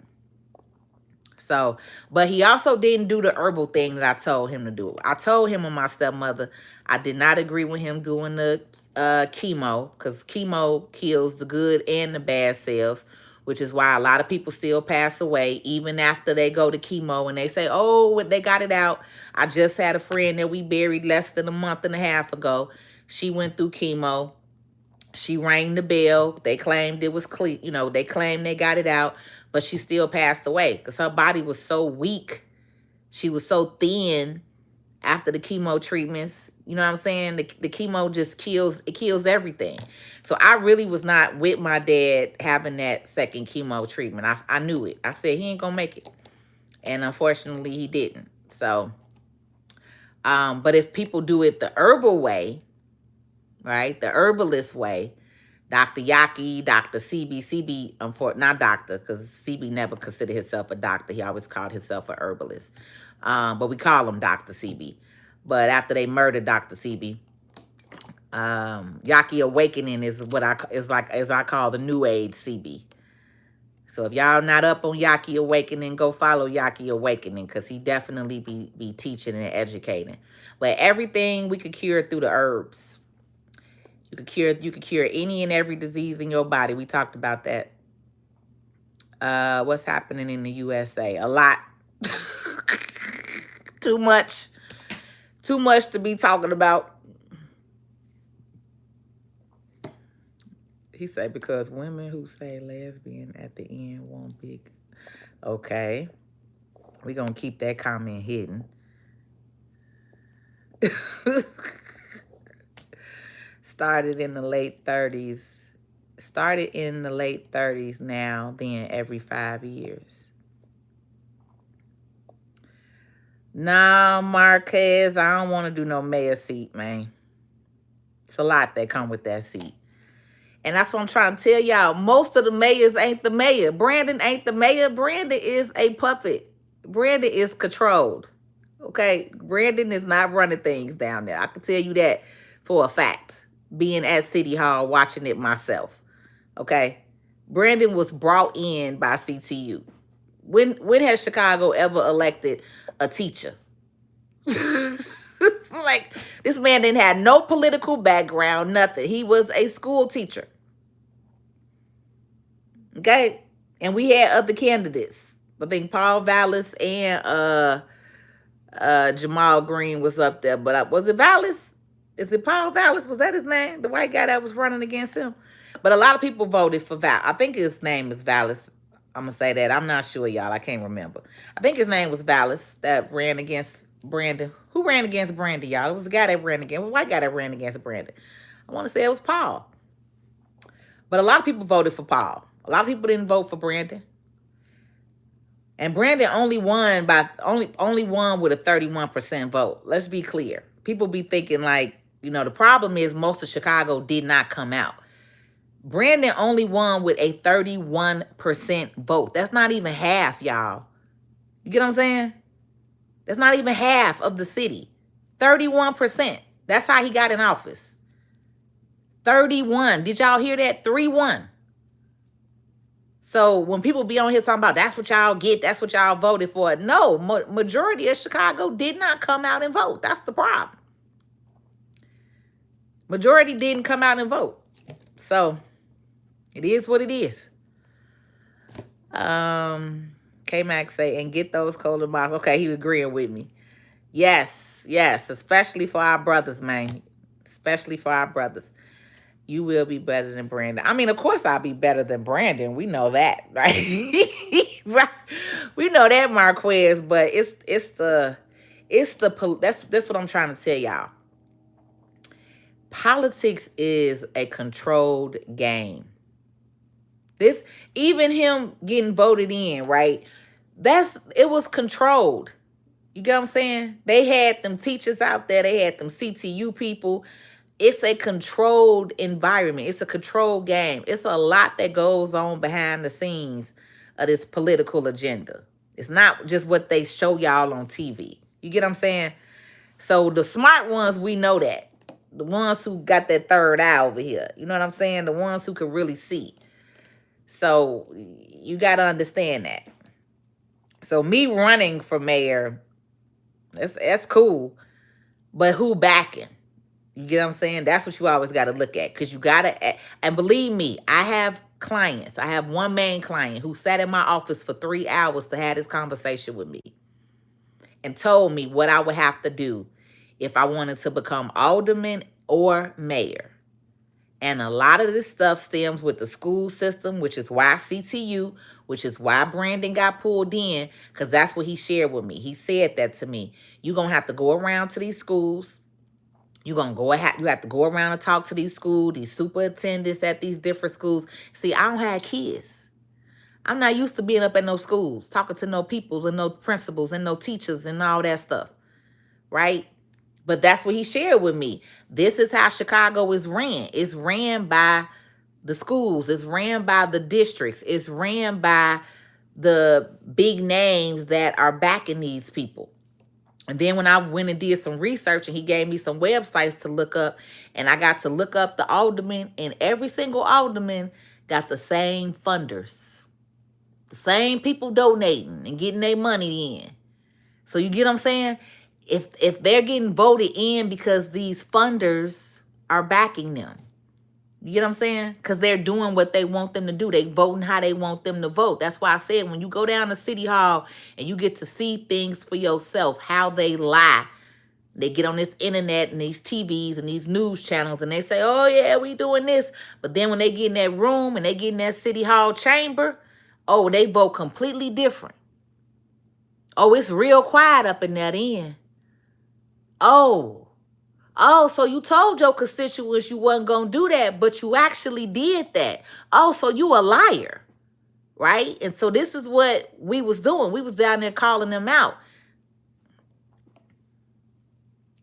So, but he also didn't do the herbal thing that I told him to do. I told him and my stepmother, I did not agree with him doing the chemo, because chemo kills the good and the bad cells, which is why a lot of people still pass away even after they go to chemo and they say, oh, they got it out. I just had a friend that we buried less than a month and a half ago. She went through chemo. She rang the bell. They claimed it was clean. They claimed they got it out, but she still passed away because her body was so weak. She was so thin after the chemo treatments. You know what I'm saying? The chemo just kills everything. So I really was not with my dad having that second chemo treatment. I knew it. I said he ain't gonna make it. And unfortunately he didn't. So, but if people do it the herbal way, right? The herbalist way, Dr. Yaki, Dr. CB, not doctor, because CB never considered himself a doctor. He always called himself a herbalist. But we call him Dr. CB. But after they murdered Dr. CB, Yaki Awakening is what I call the New Age CB. So if y'all not up on Yaki Awakening, go follow Yaki Awakening, because he definitely be teaching and educating. But everything we could cure through the herbs. You could cure any and every disease in your body. We talked about that. What's happening in the USA? A lot. Too much to be talking about. He said because women who say lesbian at the end won't be. Okay. We're going to keep that comment hidden. Started in the late 30s. Now, then every 5 years. No, Marquez, I don't want to do no mayor seat, man. It's a lot that come with that seat. And that's what I'm trying to tell y'all. Most of the mayors ain't the mayor. Brandon ain't the mayor. Brandon is a puppet. Brandon is controlled. Okay? Brandon is not running things down there. I can tell you that for a fact. Being at City Hall, watching it myself. Okay? Brandon was brought in by CTU. When has Chicago ever elected a teacher? Like, this man didn't have no political background, nothing. He was a school teacher. Okay? And we had other candidates. I think Paul Vallis and Jamal Green was up there. But was it Vallis? Is it Paul Vallis? Was that his name? The white guy that was running against him? But a lot of people voted for Val. I think his name is Vallis. I'm going to say that. I'm not sure, y'all. I can't remember. I think his name was Vallis that ran against Brandon. Who ran against Brandon, y'all? It was the guy that ran against, the white guy that ran against Brandon. I want to say it was Paul. But a lot of people voted for Paul. A lot of people didn't vote for Brandon. And Brandon only won with a 31% vote. Let's be clear. People be thinking like, the problem is most of Chicago did not come out. Brandon only won with a 31% vote. That's not even half, y'all. You get what I'm saying? That's not even half of the city. 31%. That's how he got in office. 31. Did y'all hear that? 3-1. So when people be on here talking about that's what y'all get, that's what y'all voted for. No, majority of Chicago did not come out and vote. That's the problem. Majority didn't come out and vote. So it is what it is. K-Max say, and get those cola bottles. Okay, he agreeing with me. Yes, especially for our brothers, man. Especially for our brothers. You will be better than Brandon. I mean, of course I'll be better than Brandon. We know that, right? Right. We know that, Marquez, but that's what I'm trying to tell y'all. Politics is a controlled game. This, even him getting voted in, right? It was controlled. You get what I'm saying? They had them teachers out there. They had them CTU people. It's a controlled environment. It's a controlled game. It's a lot that goes on behind the scenes of this political agenda. It's not just what they show y'all on TV. You get what I'm saying? So the smart ones, we know that. The ones who got that third eye over here. You know what I'm saying? The ones who can really see. So you got to understand that. So me running for mayor, that's cool. But who backing? You get what I'm saying? That's what you always got to look at. Because you got to, and believe me, I have clients. I have one main client who sat in my office for 3 hours to have this conversation with me and told me what I would have to do if I wanted to become alderman or mayor. And a lot of this stuff stems with the school system, which is why CTU, which is why Brandon got pulled in, because that's what he shared with me. He said that to me. You're going to have to go around to these schools. You have to go around and talk to these schools, these superintendents at these different schools. See, I don't have kids. I'm not used to being up at no schools, talking to no peoples and no principals and no teachers and all that stuff, right? But that's what he shared with me. This is how Chicago is ran. It's ran by the schools. It's ran by the districts. It's ran by the big names that are backing these people. And then when I went and did some research and he gave me some websites to look up, and I got to look up the alderman, and every single alderman got the same funders. The same people donating and getting their money in. So you get what I'm saying? If they're getting voted in because these funders are backing them. You get what I'm saying? Because they're doing what they want them to do. They voting how they want them to vote. That's why I said when you go down to City Hall and you get to see things for yourself, how they lie. They get on this internet and these TVs and these news channels and they say, oh, yeah, we doing this. But then when they get in that room and they get in that City Hall chamber, oh, they vote completely different. Oh, it's real quiet up in that end. Oh, so you told your constituents you wasn't going to do that, but you actually did that. Oh, so you a liar, right? And so this is what we was doing. We was down there calling them out.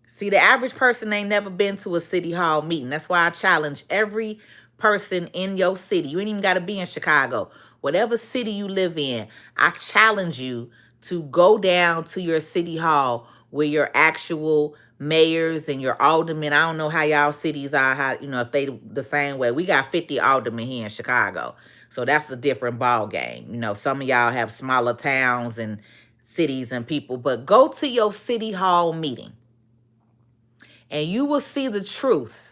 See, the average person ain't never been to a city hall meeting. That's why I challenge every person in your city. You ain't even got to be in Chicago. Whatever city you live in, I challenge you to go down to your city hall where your actual mayors and your aldermen, I don't know how y'all cities are, if they the same way. We got 50 aldermen here in Chicago. So that's a different ball game. Some of y'all have smaller towns and cities and people, but go to your city hall meeting and you will see the truth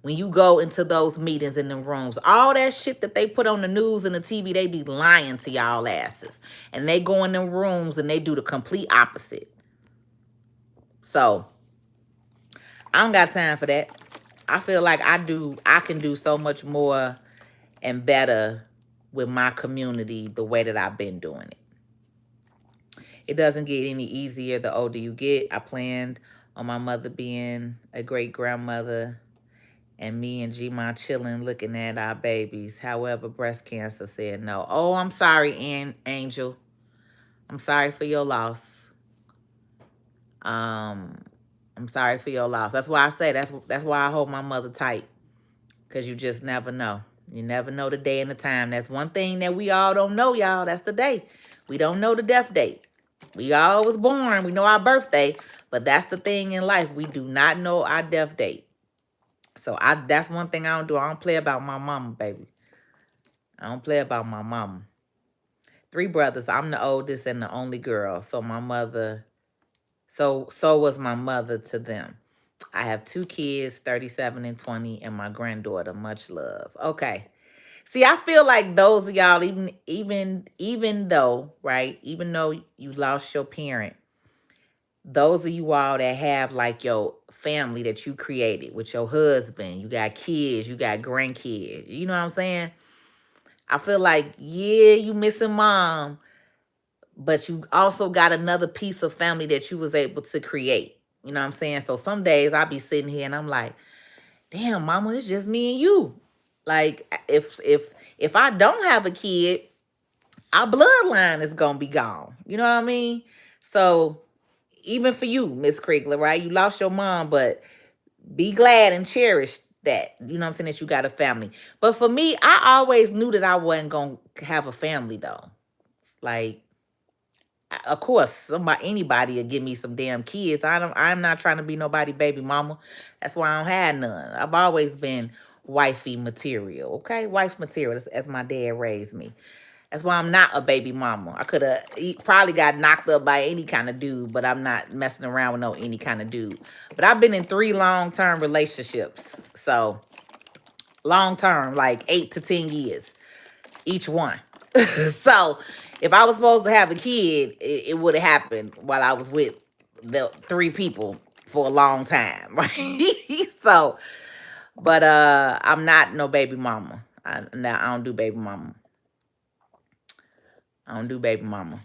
when you go into those meetings in the rooms. All that shit that they put on the news and the TV, they be lying to y'all asses. And they go in them rooms and they do the complete opposite. So I don't got time for that. I feel like I can do so much more and better with my community the way that I've been doing it. It doesn't get any easier the older you get. I planned on my mother being a great grandmother and me and G-Ma chilling looking at our babies. However, breast cancer said no. Oh, I'm sorry, Angel. I'm sorry for your loss. Um, I'm sorry for your loss. That's why I say that's why I hold my mother tight. Cause you just never know. You never know the day and the time. That's one thing that we all don't know, y'all. That's the day. We don't know the death date. We all was born. We know our birthday. But that's the thing in life. We do not know our death date. So that's one thing I don't do. I don't play about my mama, baby. I don't play about my mama. 3 brothers. I'm the oldest and the only girl. So my mother, so was my mother to them. I have 2 kids, 37 and 20, and my granddaughter. Much love. Okay. See, I feel like those of y'all, even though, right, even though you lost your parent, those of you all that have like your family that you created with your husband, you got kids, you got grandkids, you know what I'm saying? I feel like, yeah, you missing mom, but you also got another piece of family that you was able to create. You know what I'm saying? So some days I be sitting here and I'm like, damn, mama, it's just me and you. Like if I don't have a kid, our bloodline is gonna be gone. You know what I mean? So even for you, Miss Kriegler, right? You lost your mom, but be glad and cherish that. You know what I'm saying? That you got a family. But for me, I always knew that I wasn't gonna have a family though. Like, of course, anybody will give me some damn kids. I'm not trying to be nobody baby mama. That's why I don't have none. I've always been wifey material, okay? Wife material, as my dad raised me. That's why I'm not a baby mama. I could have probably got knocked up by any kind of dude, but I'm not messing around with no any kind of dude. But I've been in 3 long-term relationships. So, long-term, like 8 to 10 years, each one. So, if I was supposed to have a kid, it would have happened while I was with the 3 people for a long time, right? So, but I'm not no baby mama. I don't do baby mama. I don't do baby mama.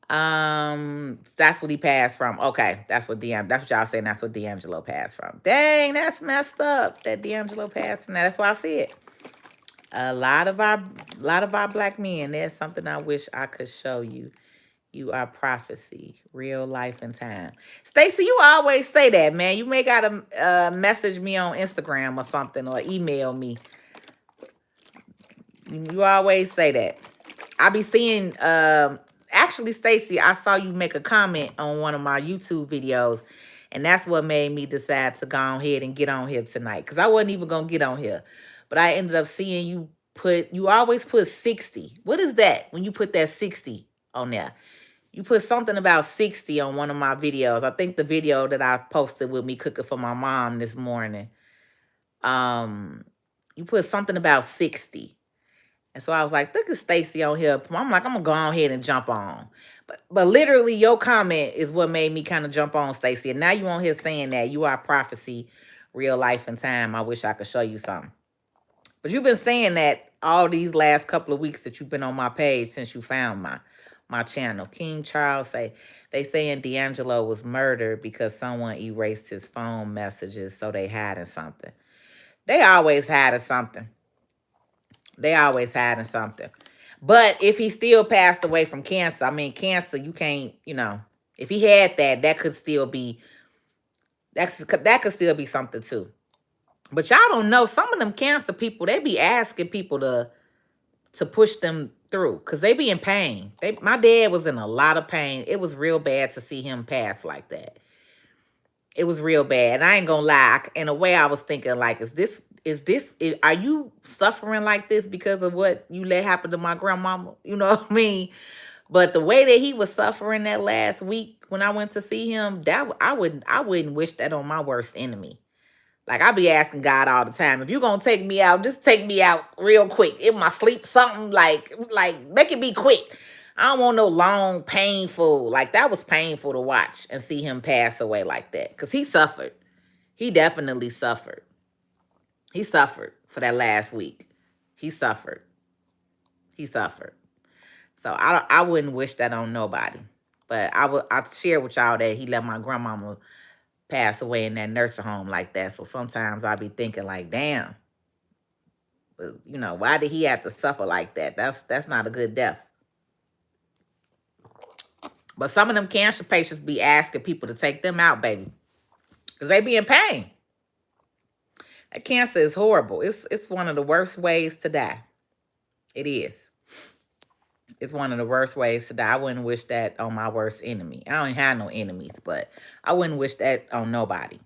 That's what he passed from. Okay, that's what y'all saying. That's what D'Angelo passed from. Dang, that's messed up. That D'Angelo passed from that. That's why I see it. A lot of our black men. There's something I wish I could show you. You are prophecy, real life and time. Stacey, you always say that, man. You may gotta message me on Instagram or something or email me. You always say that. I be seeing actually, Stacey, I saw you make a comment on one of my YouTube videos, and that's what made me decide to go ahead and get on here tonight. Because I wasn't even gonna get on here. But I ended up seeing you always put 60. What is that when you put that 60 on there? You put something about 60 on one of my videos. I think the video that I posted with me cooking for my mom this morning. You put something about 60. And so I was like, look at Stacey on here. I'm like, I'm gonna go on ahead and jump on. But literally your comment is what made me kind of jump on, Stacey. And now you on here saying that you are prophecy, real life and time. I wish I could show you something. But you've been saying that all these last couple of weeks that you've been on my page since you found my channel. King Charles they saying D'Angelo was murdered because someone erased his phone messages, so they hiding something. They always hiding something. They always hiding something. But if he still passed away from cancer, I mean, cancer, you can't, if he had that could still be, that could still be something too. But y'all don't know, some of them cancer people, they be asking people to push them through because they be in pain. My dad was in a lot of pain. It was real bad to see him pass like that. It was real bad. And I ain't gonna lie. In a way, I was thinking, like, are you suffering like this because of what you let happen to my grandmama? You know what I mean? But the way that he was suffering that last week when I went to see him, I wouldn't wish that on my worst enemy. Like, I be asking God all the time, if you're gonna take me out, just take me out real quick. In my sleep, something like make it be quick. I don't want no long, painful. Like, that was painful to watch and see him pass away like that. Because he suffered. He definitely suffered. He suffered for that last week. He suffered. He suffered. So I wouldn't wish that on nobody. But I share with y'all that he let my grandmama pass away in that nursing home like that. So sometimes I be thinking like, damn, why did he have to suffer like that? That's not a good death. But some of them cancer patients be asking people to take them out, baby, because they be in pain. That cancer is horrible. It's one of the worst ways to die. It is. It's one of the worst ways to die. I wouldn't wish that on my worst enemy. I don't have no enemies, but I wouldn't wish that on nobody.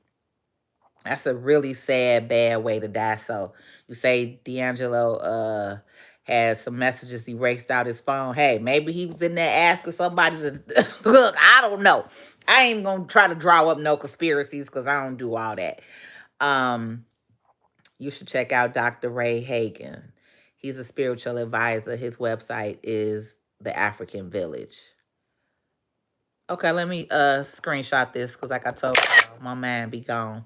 That's a really sad, bad way to die. So you say D'Angelo has some messages erased out his phone. Hey, maybe he was in there asking somebody to look. I don't know. I ain't gonna try to draw up no conspiracies because I don't do all that. You should check out Dr. Ray Hagan. He's a spiritual advisor. His website is The African Village. Okay, let me screenshot this because like I told you, my man be gone.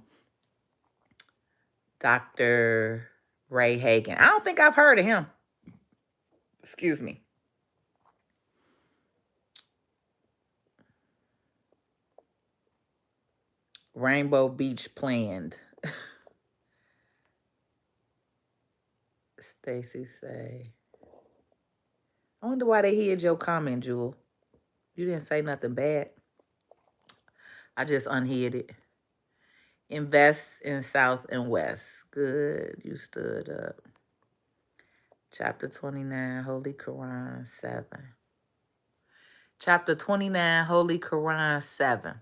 Dr. Ray Hagan. I don't think I've heard of him. Excuse me. Rainbow Beach planned. Stacy say. I wonder why they hid your comment, Jewel. You didn't say nothing bad. I just unhid it. Invest in South and West. Good. You stood up. Chapter 29, Holy Quran 7. Chapter 29, Holy Quran 7.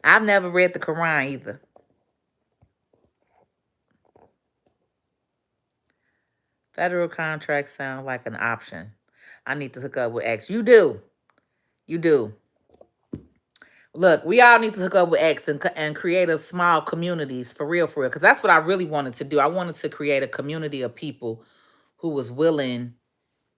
I've never read the Quran either. Federal contracts sound like an option. I need to hook up with X. You do. You do. Look, we all need to hook up with X and create a small communities for real, because that's what I really wanted to do. I wanted to create a community of people who was willing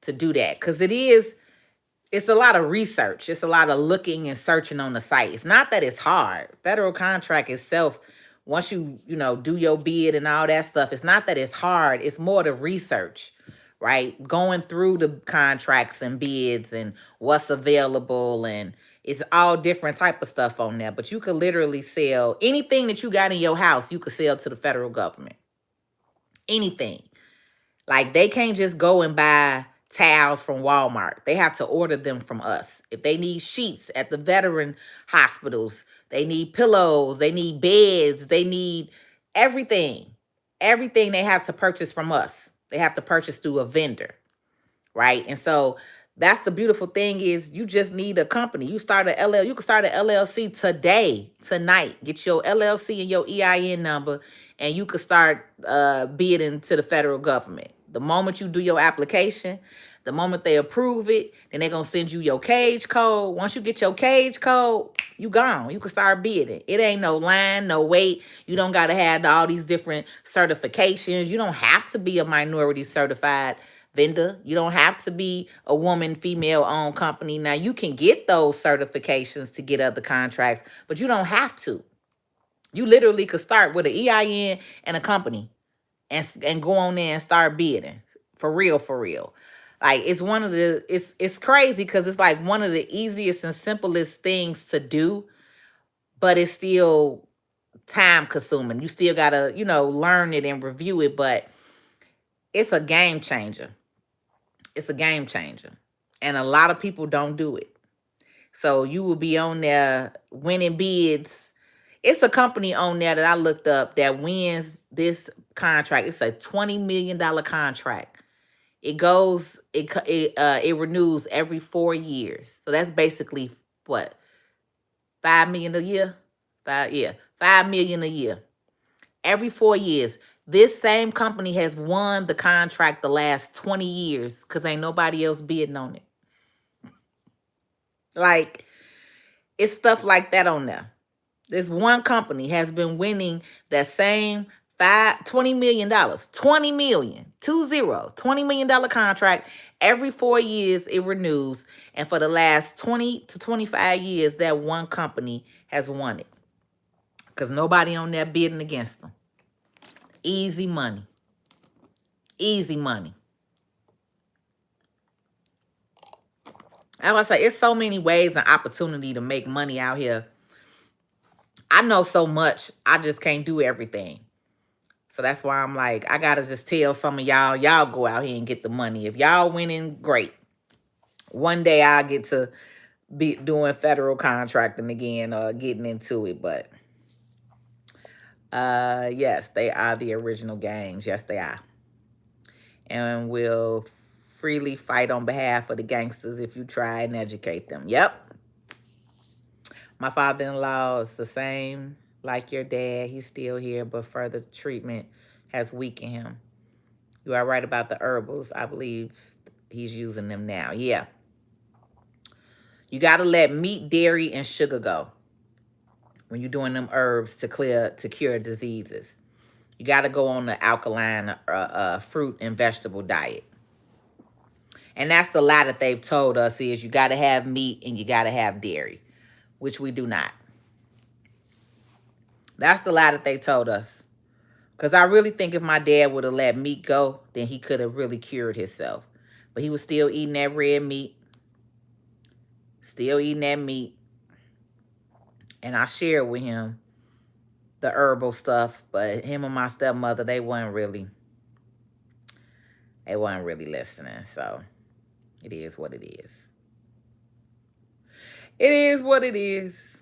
to do that, because it's a lot of research. It's a lot of looking and searching on the site. It's not that it's hard. Federal contract itself, once you do your bid and all that stuff, it's not that it's hard. It's more the research, right? Going through the contracts and bids and what's available, and it's all different type of stuff on there. But you could literally sell anything that you got in your house, you could sell to the federal government. Anything. Like, they can't just go and buy towels from Walmart. They have to order them from us. If they need sheets at the veteran hospitals, they need pillows, they need beds, they need everything. Everything they have to purchase from us. They have to purchase through a vendor, right? And so that's the beautiful thing is you just need a company. You can start an LLC today, tonight. Get your LLC and your EIN number, and you can start bidding to the federal government. The moment you do your application, the moment they approve it, then they're going to send you your cage code. Once you get your cage code, you gone. You can start bidding. It ain't no line, no wait. You don't got to have all these different certifications. You don't have to be a minority certified vendor. You don't have to be a woman, female-owned company. Now, you can get those certifications to get other contracts, but you don't have to. You literally could start with an EIN and a company and go on there and start bidding. For real, for real. Like, it's it's crazy because it's like one of the easiest and simplest things to do, but it's still time consuming. You still gotta, learn it and review it, but it's a game changer. It's a game changer. And a lot of people don't do it. So you will be on there winning bids. It's a company on there that I looked up that wins this contract. It's a $20 million contract. It renews every 4 years. So that's basically what? $5 million a year? $5 million a year. Every 4 years. This same company has won the contract the last 20 years because ain't nobody else bidding on it. Like, it's stuff like that on there. This one company has been winning that same $20 million, $20 million, $20 million contract. Every 4 years it renews. And for the last 20 to 25 years, that one company has won it. Because nobody on there bidding against them. Easy money. Easy money. I was say, it's so many ways and opportunity to make money out here. I know so much. I just can't do everything. So that's why I'm like, I got to just tell some of y'all go out here and get the money. If y'all winning, great. One day I'll get to be doing federal contracting again or getting into it. But yes, they are the original gangs. Yes, they are. And will freely fight on behalf of the gangsters if you try and educate them. Yep. My father-in-law is the same like your dad. He's still here, but further treatment has weakened him. You are right about the herbals. I believe he's using them now. Yeah. You got to let meat, dairy, and sugar go when you're doing them herbs to cure diseases. You got to go on the alkaline fruit and vegetable diet. And that's the lie that they've told us is you got to have meat and you got to have dairy, which we do not. That's the lie that they told us. Because I really think if my dad would have let meat go, then he could have really cured himself. But he was still eating that red meat. Still eating that meat. And I shared with him the herbal stuff. But him and my stepmother, they weren't really listening. So it is what it is. It is what it is.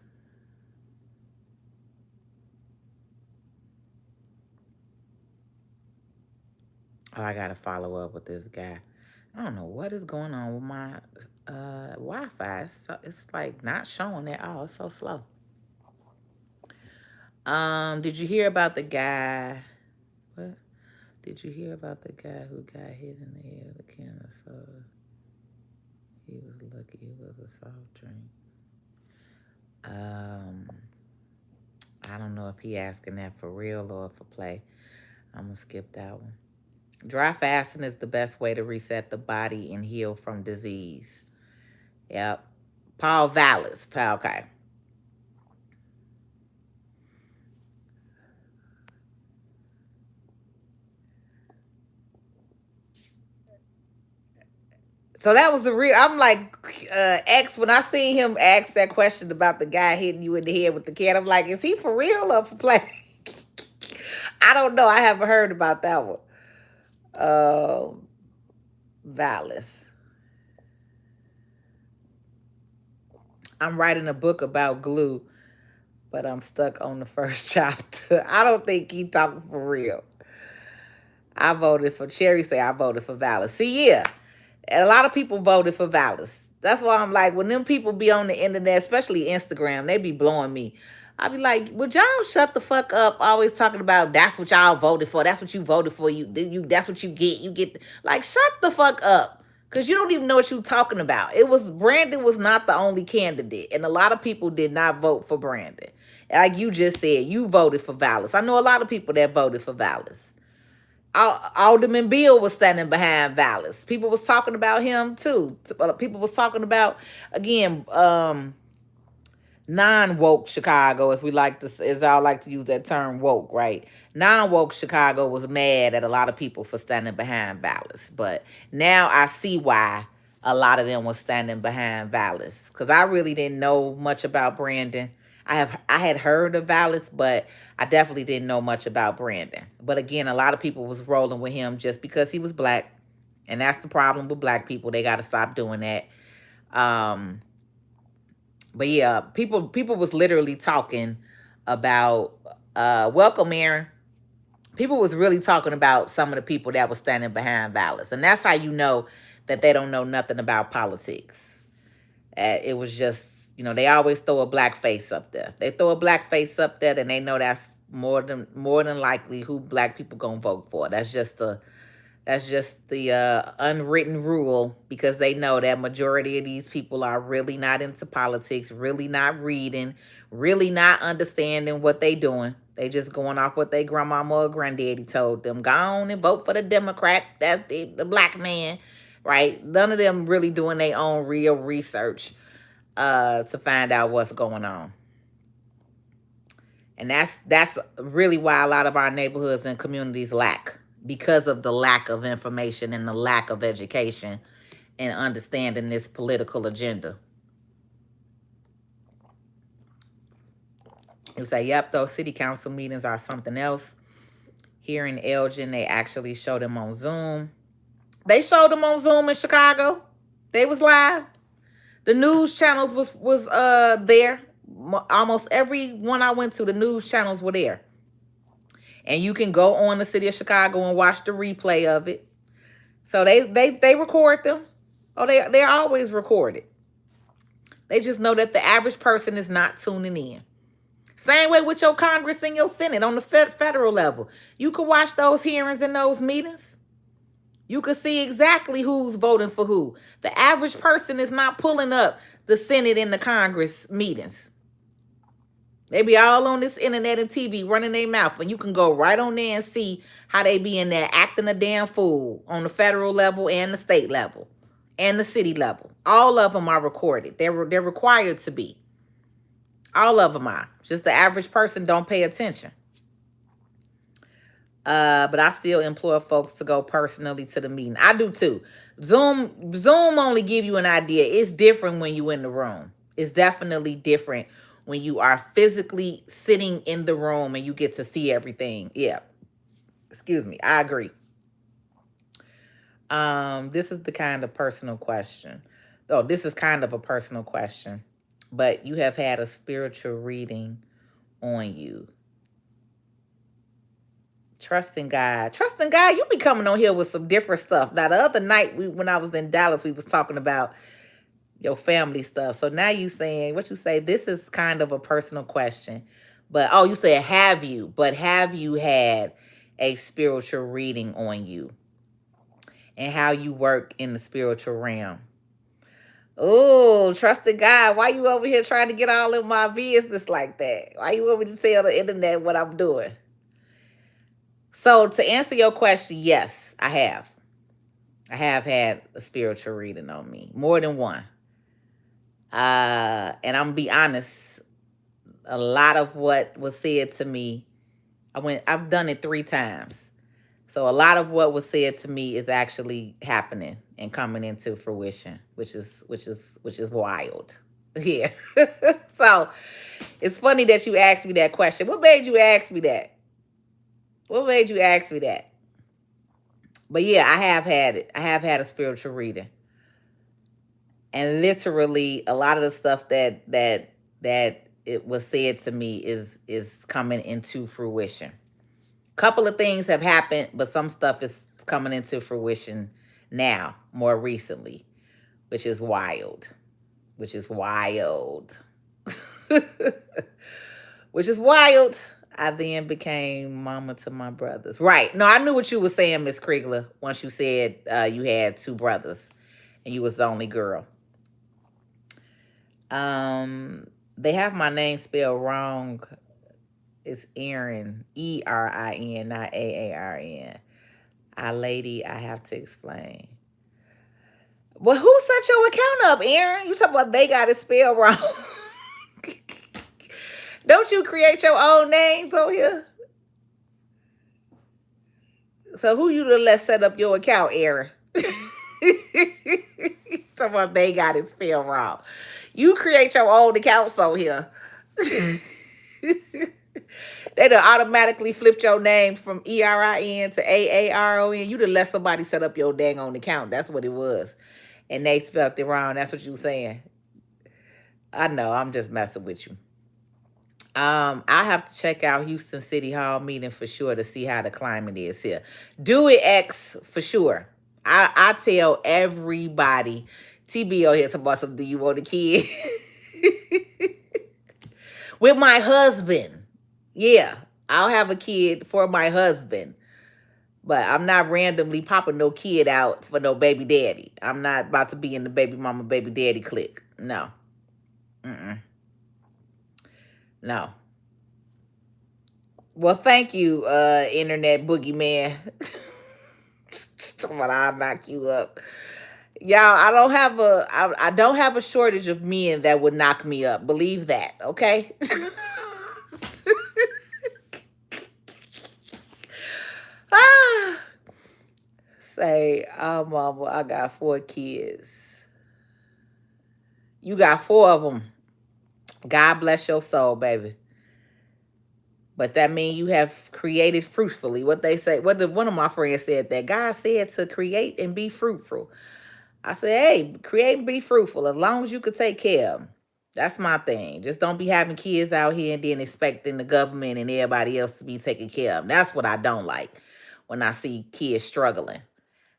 Oh, I got to follow up with this guy. I don't know what is going on with my Wi-Fi. It's like not showing at all. It's so slow. Did you hear about the guy? What? Did you hear about the guy who got hit in the head with a can of soda? He was lucky it was a soft drink. I don't know if he asking that for real or for play. I'm gonna skip that one. Dry fasting is the best way to reset the body and heal from disease. Yep. Paul Vallis. Okay. So that was the real. I'm like, X. When I seen him ask that question about the guy hitting you in the head with the can, I'm like, is he for real or for play? I don't know. I haven't heard about that one. Vallis. I'm writing a book about glue, but I'm stuck on the first chapter. I don't think he talking for real. I voted for Cherry. Say I voted for Vallis. See, yeah, and a lot of people voted for Vallis. That's why I'm like, when them people be on the internet, especially Instagram, they be blowing me. I be like, would y'all shut the fuck up? Always talking about that's what y'all voted for. That's what you voted for. You that's what you get. You get like shut the fuck up. Cause you don't even know what you're talking about. It was Brandon was not the only candidate. And a lot of people did not vote for Brandon. Like you just said, you voted for Vallis. I know a lot of people that voted for Vallis. Alderman Bill was standing behind Vallis. People was talking about him too. People was talking about again non-woke Chicago, as we like to, as I like to use that term, woke, right? Non-woke Chicago was mad at a lot of people for standing behind Vallis, but now I see why a lot of them was standing behind Vallis because I really didn't know much about Brandon. I had heard of Vallis, but I definitely didn't know much about Brandon. But again, a lot of people was rolling with him just because he was black, and that's the problem with black people. They got to stop doing that. But yeah, people was literally talking about welcome, Aaron. People was really talking about some of the people that was standing behind Vallis, and that's how you know that they don't know nothing about politics. It was just, they always throw a black face up there. They throw a black face up there, then they know that's more than likely who black people gonna vote for. That's just the unwritten rule because they know that majority of these people are really not into politics, really not reading, really not understanding what they doing. They just going off what they grandmama or granddaddy told them. Go on and vote for the Democrat, that's the black man, right? None of them really doing their own real research to find out what's going on. And that's really why a lot of our neighborhoods and communities lack, because of the lack of information and the lack of education and understanding this political agenda. You say, yep, those city council meetings are something else. Here in Elgin, they actually showed them on Zoom. They showed them on Zoom in Chicago. They was live. The news channels was there. Almost every one I went to, the news channels were there. And you can go on the city of Chicago and watch the replay of it. So they record them. Oh, they're always recorded. They just know that the average person is not tuning in. Same way with your Congress and your Senate on the federal level. You could watch those hearings and those meetings. You could see exactly who's voting for who. The average person is not pulling up the Senate and the Congress meetings. They be all on this internet and TV running their mouth, and you can go right on there and see how they be in there acting a damn fool on the federal level and the state level and the city level. All of them are recorded. They're required to be. All of them are. Just the average person don't pay attention. But I still implore folks to go personally to the meeting. I do too. Zoom only give you an idea. It's different when you in the room. It's definitely different when you are physically sitting in the room and you get to see everything. Yeah. Excuse me. I agree. This is the kind of personal question. Oh, this is kind of a personal question. But you have had a spiritual reading on you. Trusting God. Trusting God, you be coming on here with some different stuff. Now, the other night, when I was in Dallas, we was talking about your family stuff. So now you saying, what you say, this is kind of a personal question. But, oh, you said, have you? But have you had a spiritual reading on you? And how you work in the spiritual realm? Oh, trusting God. Why you over here trying to get all in my business like that? Why you want me to tell the internet what I'm doing? So to answer your question, yes, I have. I have had a spiritual reading on me, more than one. And I'm gonna be honest, a lot of what was said to me, I've done it 3 times. So a lot of what was said to me is actually happening and coming into fruition, which is wild. Yeah. So it's funny that you asked me that question. What made you ask me that? What made you ask me that? But yeah, I have had it. I have had a spiritual reading. And literally a lot of the stuff that it was said to me is coming into fruition. Couple of things have happened, but some stuff is coming into fruition now, more recently, which is wild. Which is wild. Which is wild. I then became mama to my brothers. Right. No, I knew what you were saying, Miss Kriegler, once you said you had 2 brothers and you was the only girl. They have my name spelled wrong. It's Erin, Erin, not Aarn. Lady, I have to explain. Well, who set your account up, Erin? You talking about they got it spelled wrong? Don't you create your own names on here? So who you to let set up your account, Erin? Talking about they got it spelled wrong. You create your own accounts on here. They done automatically flipped your name from Erin to Aaron. You done let somebody set up your dang on account. That's what it was. And they spelled it wrong. That's what you saying. I know. I'm just messing with you. I have to check out Houston City Hall meeting for sure to see how the climate is here. Do it X for sure. I tell everybody. TBO here talking about some, do you want a kid? With my husband. Yeah, I'll have a kid for my husband. But I'm not randomly popping no kid out for no baby daddy. I'm not about to be in the baby mama, baby daddy clique. No. No. Well, thank you, internet boogeyman. I'll knock you up. Y'all, I don't have a shortage of men that would knock me up. Believe that, okay? Say, mama, I got 4 kids. You got 4 of them. God bless your soul, baby. But that means you have created fruitfully. What they say, one of my friends said that God said to create and be fruitful. I said, hey, create and be fruitful as long as you could take care of them. That's my thing. Just don't be having kids out here and then expecting the government and everybody else to be taken care of. That's what I don't like when I see kids struggling.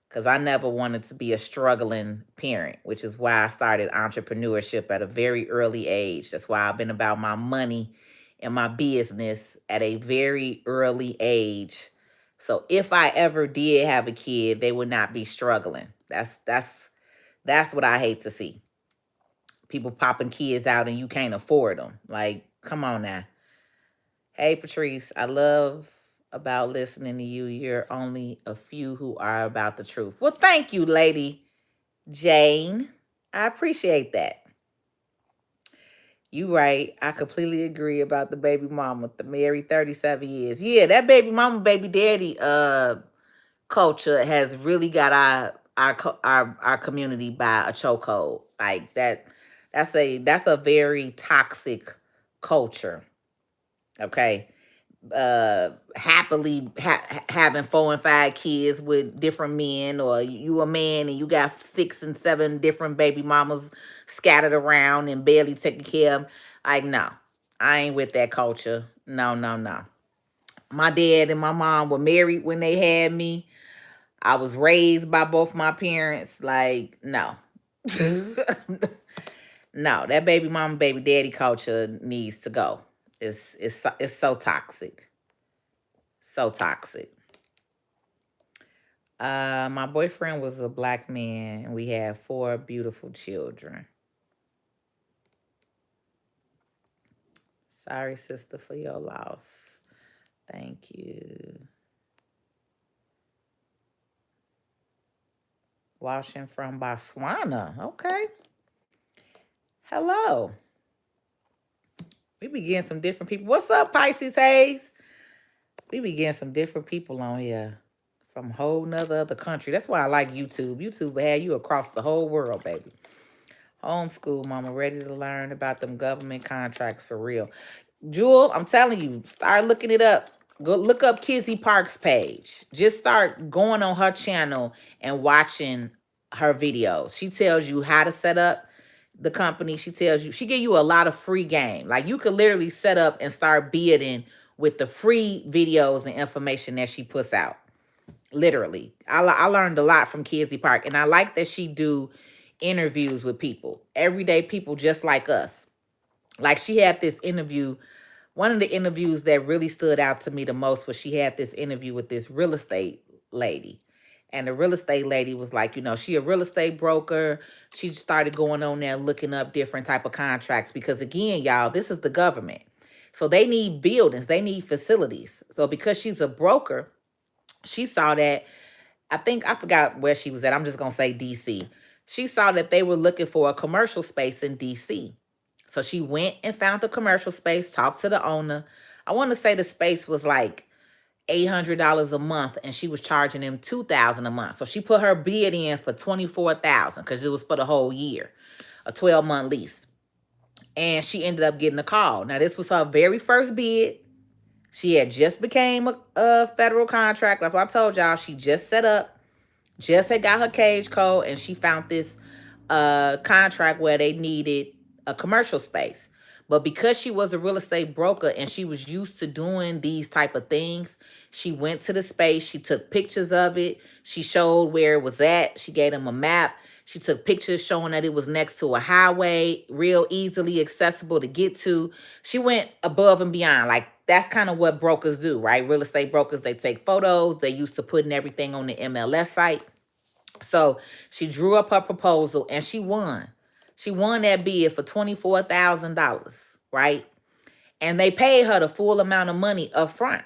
Because I never wanted to be a struggling parent, which is why I started entrepreneurship at a very early age. That's why I've been about my money and my business at a very early age. So if I ever did have a kid, they would not be struggling. That's what I hate to see. People popping kids out and you can't afford them. Like, come on now. Hey, Patrice, I love about listening to you. You're only a few who are about the truth. Well, thank you, Lady Jane. I appreciate that. You right. I completely agree about the baby mama, the married 37 years. Yeah, that baby mama, baby daddy culture has really got our community by a chokehold. Like that's a very toxic culture. Okay. Happily having 4 and 5 kids with different men, or you a man and you got 6 and 7 different baby mamas scattered around and barely taking care of 'em. Like, no, I ain't with that culture. No, no, no. My dad and my mom were married when they had me. I was raised by both my parents. Like, no. No, that baby mama, baby daddy culture needs to go. It's so toxic. So toxic. My boyfriend was a black man, and we had 4 beautiful children. Sorry, sister, for your loss. Thank you. Watching from Botswana. Okay. Hello. We be getting some different people. What's up, Pisces Hayes? We be getting some different people on here from a whole nother other country. That's why I like YouTube. YouTube will have you across the whole world, baby. Homeschool mama, ready to learn about them government contracts for real. Jewel, I'm telling you, start looking it up. Go look up Kizzy Park's page. Just start going on her channel and watching her videos. She tells you how to set up the company. She tells you, she give you a lot of free game. Like, you could literally set up and start bidding with the free videos and information that she puts out. Literally. I learned a lot from Kizzy Park, and I like that she do interviews with people, everyday people just like us. Like, she had this interview. One of the interviews that really stood out to me the most was she had this interview with this real estate lady. And the real estate lady was like, she a real estate broker. She started going on there looking up different type of contracts because, again, y'all, this is the government. So they need buildings. They need facilities. So because she's a broker, she saw that, I forgot where she was at. I'm just going to say DC. She saw that they were looking for a commercial space in DC. So she went and found a commercial space, talked to the owner. I want to say the space was like $800 a month, and she was charging him $2,000 a month. So she put her bid in for $24,000 because it was for the whole year, a 12-month lease. And she ended up getting a call. Now, this was her very first bid. She had just became a federal contractor. That's what I told y'all. She just set up, just had got her cage code, and she found this contract where they needed a commercial space. But because she was a real estate broker and she was used to doing these type of things, she went to the space. She took pictures of it. She showed where it was at. She gave them a map. She took pictures showing that it was next to a highway, real easily accessible to get to. She went above and beyond. Like, that's kind of what brokers do, right? Real estate brokers, they take photos. They used to putting everything on the MLS site. So she drew up her proposal and she won. She won that bid for $24,000, right? And they paid her the full amount of money up front.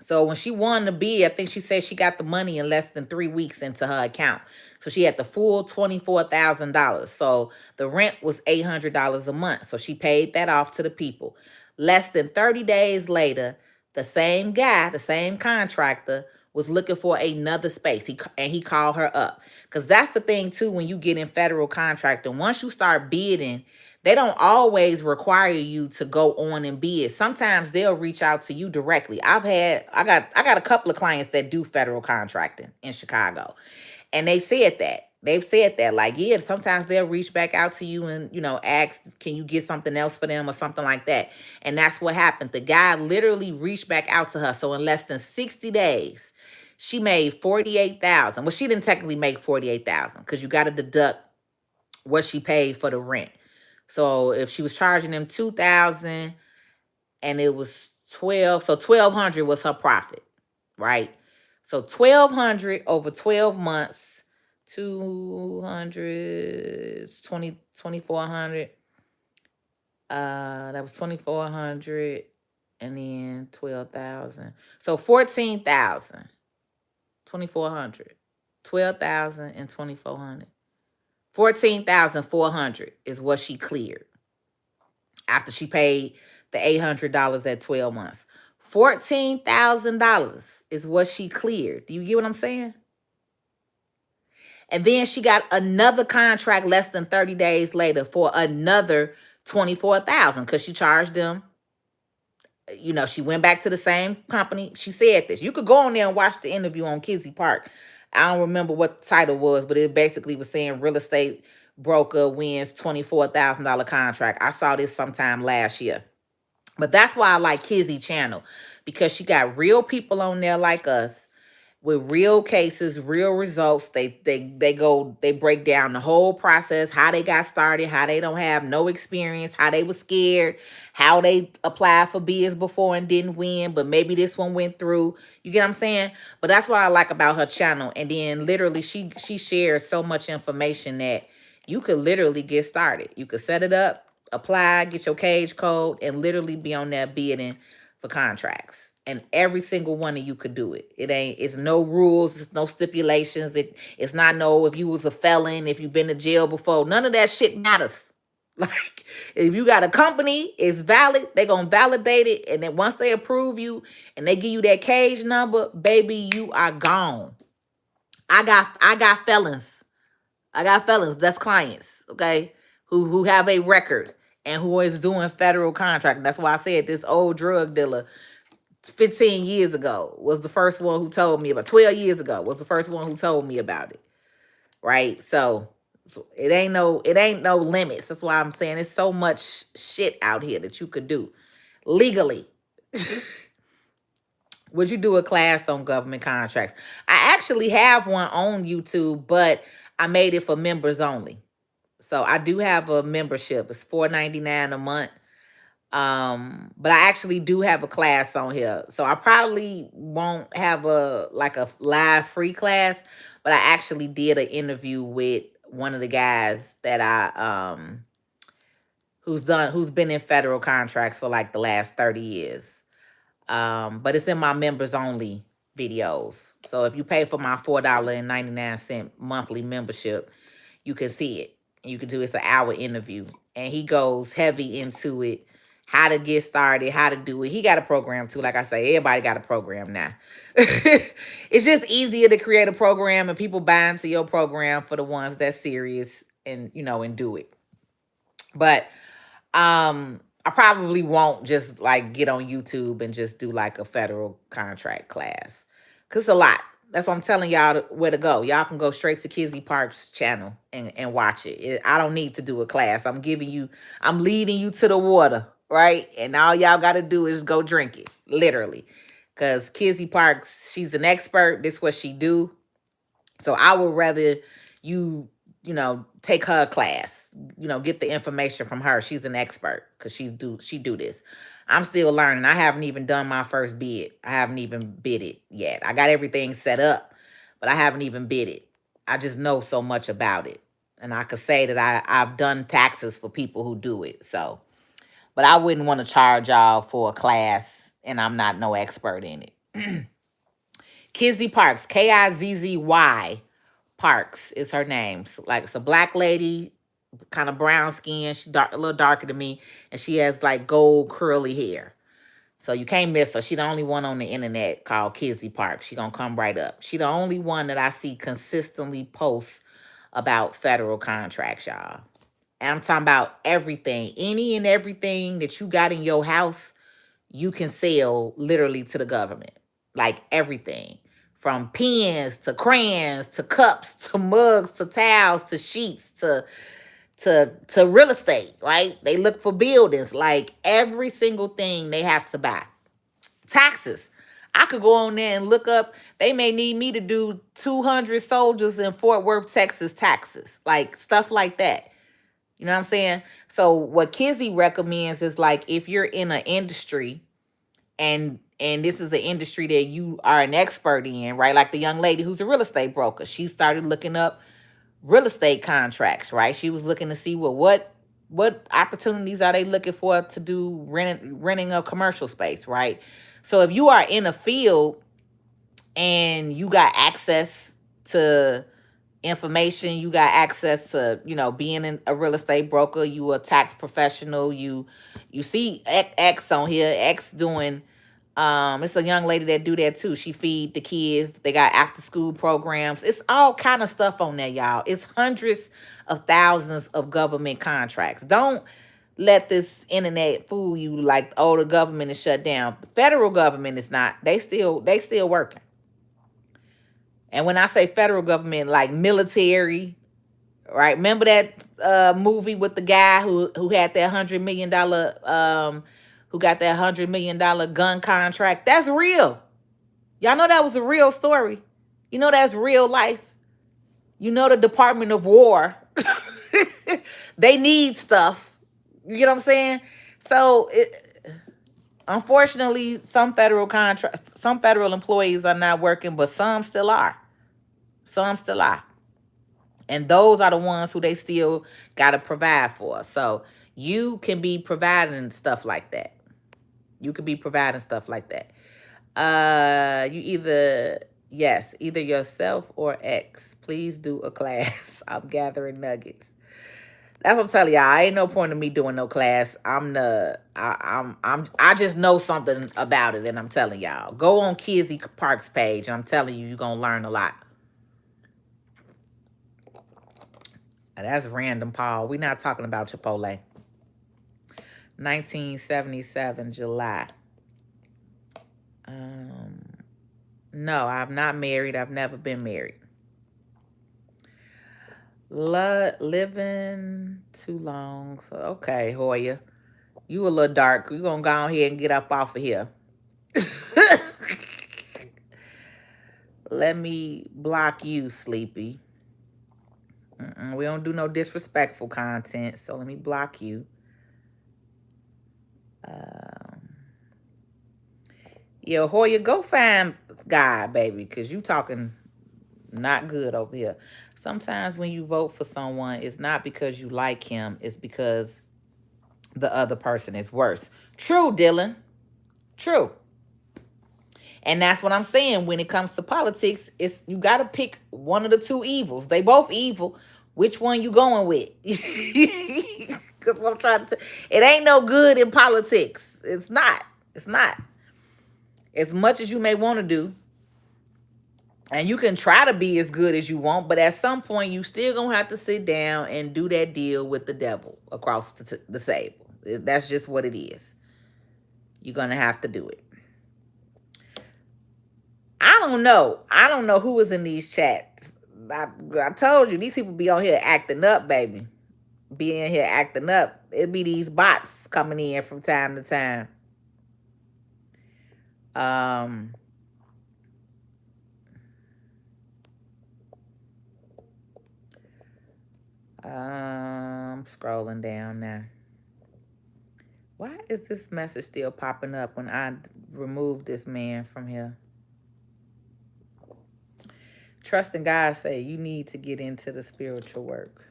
So when she won the bid, I think she said she got the money in less than 3 weeks into her account. So she had the full $24,000. So the rent was $800 a month. So she paid that off to the people. Less than 30 days later, the same guy, the same contractor, was looking for another space. He called her up. Because that's the thing, too, when you get in federal contracting. Once you start bidding, they don't always require you to go on and bid. Sometimes they'll reach out to you directly. I got a couple of clients that do federal contracting in Chicago. And they said that. They've said that, like, yeah, sometimes they'll reach back out to you and, ask, can you get something else for them or something like that. And that's what happened. The guy literally reached back out to her. So in less than 60 days, she made 48,000. Well, she didn't technically make 48,000 because you got to deduct what she paid for the rent. So if she was charging them 2,000 and it was 12, so 1,200 was her profit, right? So 1,200 over 12 months, 200, 2,400. That was 2,400 and then 12,000. So 14,000, 2,400, 12,000 and 2,400. 14,400 is what she cleared after she paid the $800 at 12 months. $14,000 is what she cleared. Do you get what I'm saying? And then she got another contract less than 30 days later for another 24,000 because she charged them. She went back to the same company. She said this. You could go on there and watch the interview on Kizzy Park. I don't remember what the title was, but it basically was saying real estate broker wins $24,000 contract. I saw this sometime last year. But that's why I like Kizzy channel, because she got real people on there like us with real cases, real results. They break down the whole process, how they got started, how they don't have no experience, how they were scared, how they applied for bids before and didn't win, but maybe this one went through. You get what I'm saying? But that's what I like about her channel. And then literally she shares so much information that you could literally get started. You could set it up, apply, get your cage code, and literally be on there bidding for contracts. And every single one of you could do it. It's no rules, it's no stipulations. It's not no if you was a felon, if you've been to jail before. None of that shit matters. Like, if you got a company, it's valid, they're gonna validate it. And then once they approve you and they give you that cage number, baby, you are gone. I got felons. I got felons, that's clients, okay, who have a record and who is doing federal contract. That's why I said this old drug dealer 15 years ago was the first one who told me about 12 years ago was the first one who told me about it. Right? So it ain't no limits. That's why I'm saying there's so much shit out here that you could do legally. Would you do a class on government contracts? I actually have one on YouTube, but I made it for members only. So I do have a membership. It's $4.99 a month. But I actually do have a class on here. So I probably won't have a live free class, but I actually did an interview with one of the guys that who's been in federal contracts for like the last 30 years. But it's in my members only videos. So if you pay for my $4.99 monthly membership, you can see it. You can do it's an hour interview. And he goes heavy into it, how to get started, how to do it. He got a program too. Like I say, everybody got a program now. It's just easier to create a program and people buy into your program for the ones that's serious and, and do it. But I probably won't just like get on YouTube and just do like a federal contract class. Cause it's a lot. That's why I'm telling y'all where to go. Y'all can go straight to Kizzy Park's channel and watch it. I don't need to do a class. I'm leading you to the water, right? And all y'all got to do is go drink it, literally. Because Kizzy Parks, she's an expert. This is what she do. So I would rather you, take her class, get the information from her. She's an expert because she do this. I'm still learning. I haven't even done my first bid. I haven't even bid it yet. I got everything set up, but I haven't even bid it. I just know so much about it. And I could say that I've done taxes for people who do it. So, but I wouldn't want to charge y'all for a class and I'm not no expert in it. Kizzy Parks, Kizzy Parks is her name. So, like, it's a black lady, kind of brown skin. She's a little darker than me, and she has like gold curly hair. So you can't miss her. She the only one on the internet called Kizzy Parks. She gonna come right up. She the only one that I see consistently post about federal contracts, y'all. And I'm talking about everything. Any and everything that you got in your house, you can sell literally to the government. Like everything. from pens to crayons to cups to mugs to towels to sheets to real estate, right? They look for buildings, like every single thing they have to buy. Taxes. I could go on there and look up. They may need me to do 200 soldiers in Fort Worth, Texas taxes, like stuff like that. You know what I'm saying? So what Kizzy recommends is like if you're in an industry and this is an industry that you are an expert in, right? Like the young lady who's a real estate broker. She started looking up real estate contracts, right? She was looking to see what opportunities are they looking for to do renting a commercial space, right? So if you are in a field and you got access to information, you got access to, being a real estate broker, you a tax professional, you see X on here, X doing it's a young lady that do that too. She feed the kids. They got after school programs. It's all kind of stuff on there, y'all. It's hundreds of thousands of government contracts. Don't let this internet fool you like, oh, the government is shut down. The federal government is not. They still working. And when I say federal government, like military, right? Remember that movie with the guy who had that $100 million who got that $100 million gun contract? That's real. Y'all know that was a real story. You know that's real life. You know the Department of War. They need stuff. You know what I'm saying? So unfortunately, some federal employees are not working, but some still are. Some still are. And those are the ones who they still got to provide for. So you can be providing stuff like that. You could be providing stuff like that. Either yourself or X. Please do a class. I'm gathering nuggets. That's what I'm telling y'all. I ain't no point in me doing no class. I just know something about it, and I'm telling y'all. Go on Kizzy Park's page, and I'm telling you, you're gonna learn a lot. That's random, Paul. We're not talking about Chipotle. 1977, July. No, I'm not married. I've never been married. Living too long. So, okay, Hoya. You a little dark. You gonna go on here and get up off of here. Let me block you, Sleepy. We don't do no disrespectful content, so let me block you. Yeah, Hoya, go find God, baby, because you talking not good over here. Sometimes when you vote for someone, it's not because you like him, it's because the other person is worse. True, Dylan. True. And that's what I'm saying. When it comes to politics, it's you got to pick one of the two evils. They both evil. Which one you going with? Because what I'm trying to it ain't no good in politics. It's not. It's not. As much as you may want to do, and you can try to be as good as you want, but at some point you still gonna have to sit down and do that deal with the devil across the table. That's just what it is. You're gonna have to do it. I don't know. I don't know who is in these chats. I told you, these people be on here acting up, baby. Be in here acting up. It be these bots coming in from time to time. I'm scrolling down now. Why is this message still popping up when I remove this man from here? Trust in God say you need to get into the spiritual work.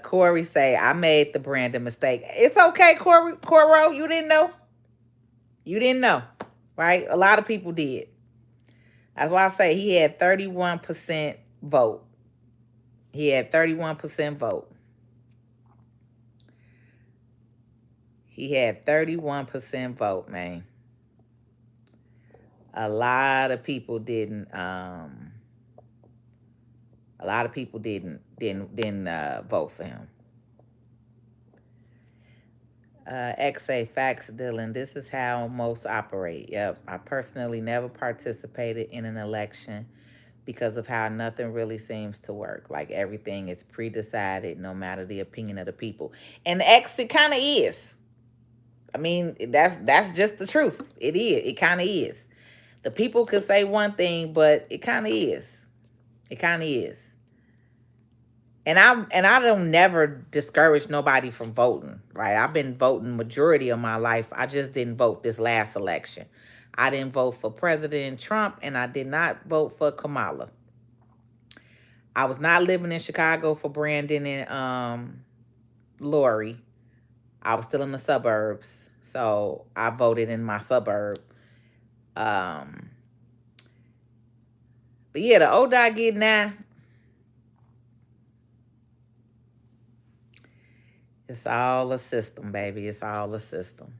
Corey say, I made the Brandon mistake. It's okay, Coro, you didn't know? You didn't know, right? A lot of people did. That's why I say he had 31% vote. He had 31% vote. He had 31% vote, man. A lot of people didn't vote for him. XA facts, Dylan. This is how most operate. Yep. I personally never participated in an election because of how nothing really seems to work. Like everything is pre-decided, no matter the opinion of the people. And X, it kind of is. I mean, that's just the truth. It is. It kind of is. The people could say one thing, but it kind of is. It kind of is. And I don't never discourage nobody from voting, right? I've been voting majority of my life. I just didn't vote this last election. I didn't vote for President Trump, and I did not vote for Kamala. I was not living in Chicago for Brandon and Lori. I was still in the suburbs, so I voted in my suburb. Um, but yeah, the older I get now, it's all a system, baby. It's all a system.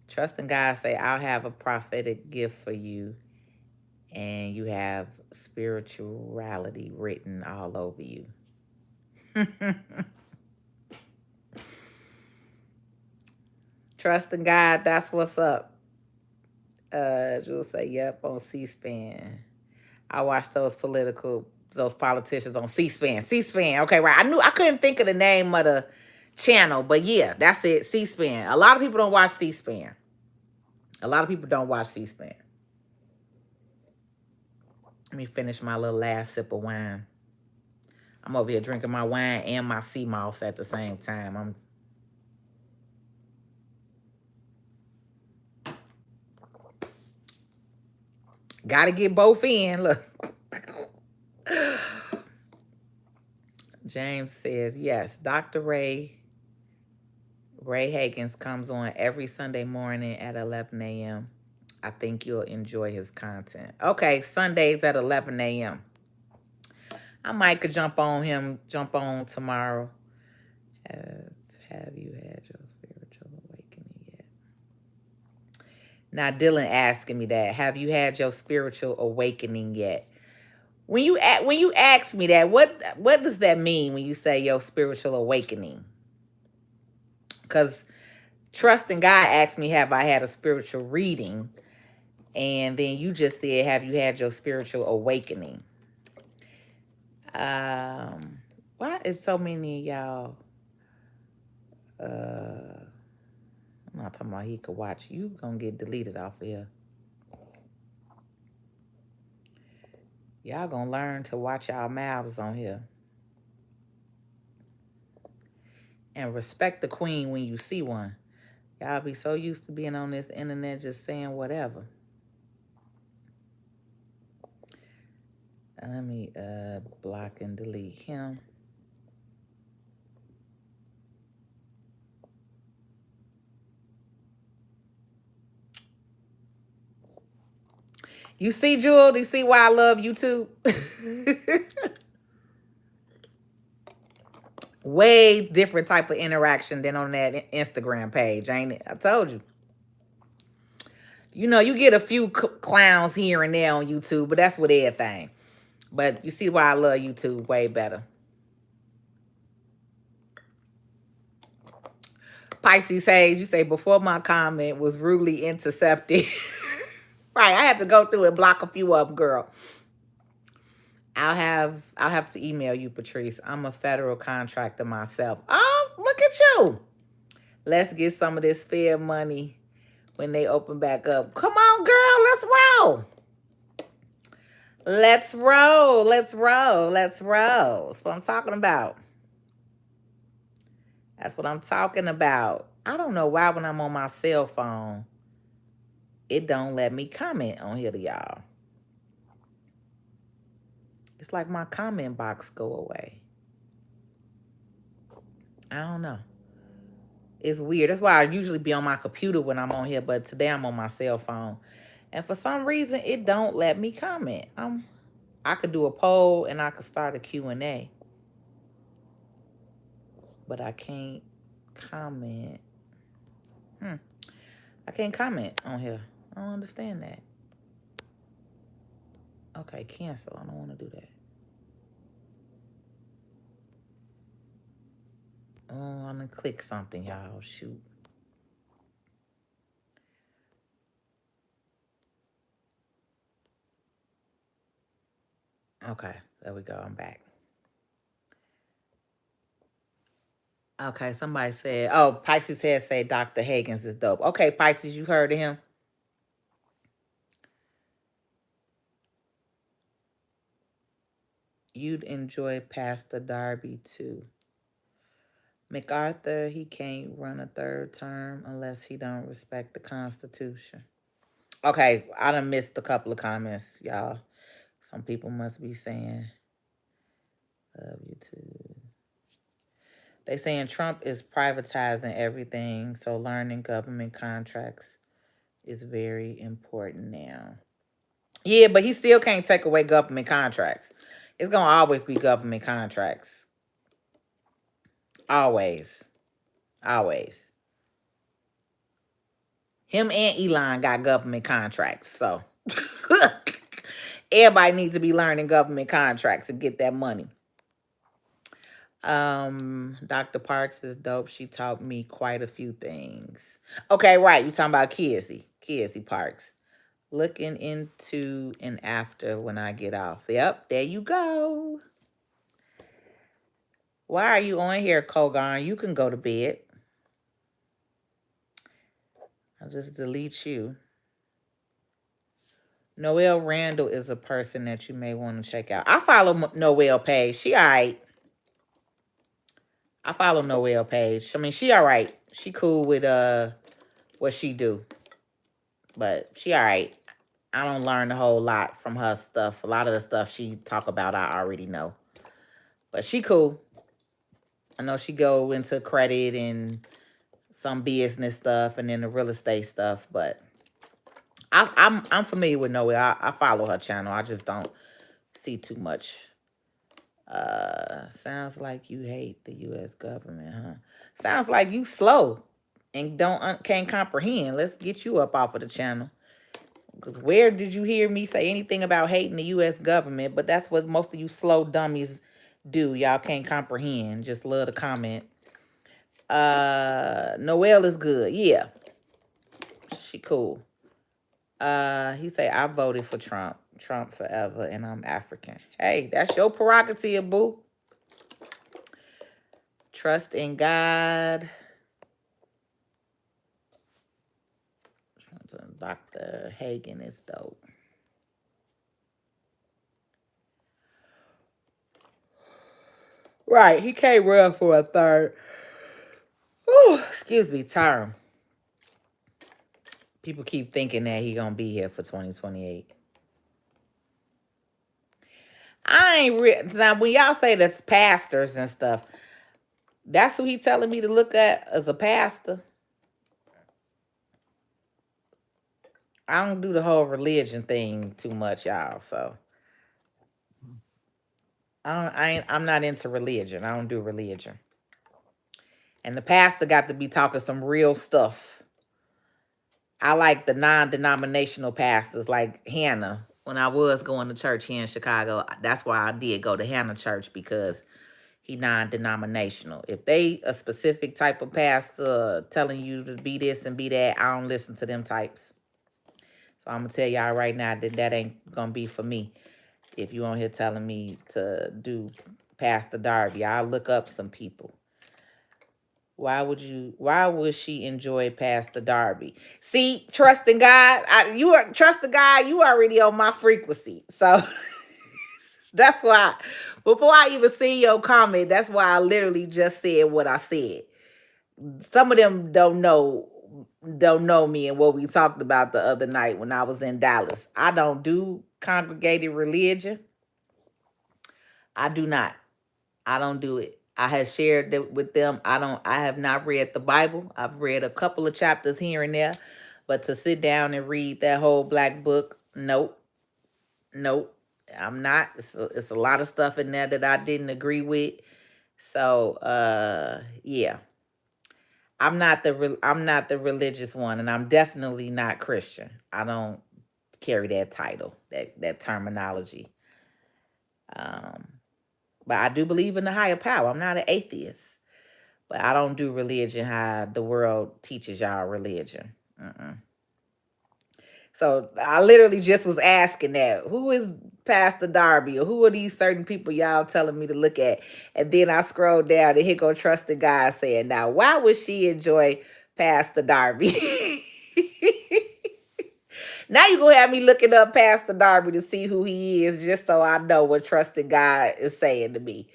Trust in God, say, I'll have a prophetic gift for you, and you have spirituality written all over you. Trust in God, that's what's up. Jules say, yep, on C-SPAN. I watched those politicians on C-SPAN. C-SPAN, okay, right. I couldn't think of the name of the channel, but yeah, that's it, C-SPAN. A lot of people don't watch C-SPAN. A lot of people don't watch C-SPAN. Let me finish my little last sip of wine. I'm over here drinking my wine and my sea moss at the same time. Gotta get both in. Look. James says, yes, Dr. Ray Hagins comes on every Sunday morning at 11 a.m. I think you'll enjoy his content. Okay, Sundays at 11 a.m. I might could jump on tomorrow. Have you had your spiritual awakening yet? Now, Dylan asking me that. Have you had your spiritual awakening yet? When you ask me that, what does that mean when you say your spiritual awakening? Because Trust in God asked me, have I had a spiritual reading? And then you just said, have you had your spiritual awakening? Why is so many of y'all? I'm not talking about he could watch. You gonna get deleted off of here. Y'all gonna learn to watch y'all mouths on here. And respect the queen when you see one. Y'all be so used to being on this internet just saying whatever. Let me block and delete him. You see, Jewel? Do you see why I love YouTube? Way different type of interaction than on that Instagram page, ain't it? I told you. You know, you get a few clowns here and there on YouTube, but that's with everything. But you see why I love YouTube way better. Pisces Hayes, you say, before my comment was rudely intercepted. Right, I had to go through and block a few of them, girl. I'll have to email you, Patrice. I'm a federal contractor myself. Oh, look at you. Let's get some of this fair money when they open back up. Come on, girl, let's roll. Let's roll. Let's roll. Let's roll. That's what I'm talking about. That's what I'm talking about. I don't know why when I'm on my cell phone, it don't let me comment on here to y'all. It's like my comment box go away. I don't know. It's weird. That's why I usually be on my computer when I'm on here, but today I'm on my cell phone. And for some reason, it don't let me comment. I could do a poll and I could start a Q&A. But I can't comment. I can't comment on here. I don't understand that. Okay, cancel. I don't want to do that. want to click something, y'all. Shoot. Okay, there we go. I'm back. Okay, somebody said, oh, Pisces head say Dr. Higgins is dope. Okay, Pisces, you heard of him? You'd enjoy Pastor Darby too. MacArthur, he can't run a third term unless he don't respect the Constitution. Okay, I done missed a couple of comments, y'all. Some people must be saying, love you too. They saying Trump is privatizing everything, so learning government contracts is very important now. Yeah, but he still can't take away government contracts. It's gonna always be government contracts. Always. Always. Him and Elon got government contracts, so everybody needs to be learning government contracts and get that money. Dr. Parks is dope. She taught me quite a few things. Okay, right. You talking about Kizzy Parks. Looking into and after when I get off. Yep, there you go. Why are you on here, Kogarn? You can go to bed. I'll just delete you. Noelle Randall is a person that you may want to check out. I follow Noelle Page. She all right. I follow Noelle Page. I mean, she all right. She cool with what she do. But she all right. I don't learn a whole lot from her stuff. A lot of the stuff she talk about, I already know. But she cool. I know she go into credit and some business stuff and then the real estate stuff. But I'm familiar with Noelle. I follow her channel. I just don't see too much. Sounds like you hate the U.S. government, huh? Sounds like you slow and can't comprehend. Let's get you up off of the channel. Because where did you hear me say anything about hating the U.S. government? But that's what most of you slow dummies do. Y'all can't comprehend. Just love to comment. Noelle is good. Yeah. She cool. He say, I voted for Trump. Trump forever, and I'm African. Hey, that's your prerogative, boo. Trust in God. Dr. Hagen is dope. Right, he can't run for a third. Ooh, excuse me, term. People keep thinking that he gonna be here for 2028. I ain't now when y'all say that's pastors and stuff. That's who he telling me to look at as a pastor. I don't do the whole religion thing too much, y'all. So I'm not into religion. I don't do religion. And the pastor got to be talking some real stuff. I like the non-denominational pastors like Hannah. When I was going to church here in Chicago, that's why I did go to Hannah Church, because he non-denominational. If they a specific type of pastor telling you to be this and be that, I don't listen to them types. So I'm going to tell y'all right now that ain't going to be for me. If you on here telling me to do Pastor Darby, I'll look up some people. Why would she enjoy Pastor Darby? See, trusting God, trusting God, you already on my frequency. So that's why, before I even see your comment, that's why I literally just said what I said. Some of them don't know me and what we talked about the other night when I was in Dallas. I don't do congregated religion. I do not. I don't do it. I have shared that with them. I have not read the Bible. I've read a couple of chapters here and there, but to sit down and read that whole black book, nope. Nope. I'm not. It's a lot of stuff in there that I didn't agree with. So, yeah. I'm not the religious one, and I'm definitely not Christian. I don't carry that title, that terminology. But I do believe in the higher power. I'm not an atheist. But I don't do religion how the world teaches y'all religion. Mm-mm. So I literally just was asking that. Who is Pastor Darby? Or who are these certain people y'all telling me to look at? And then I scrolled down and here go Trusted God saying, now, why would she enjoy Pastor Darby? Now you gonna have me looking up Pastor Darby to see who he is, just so I know what Trusted God is saying to me.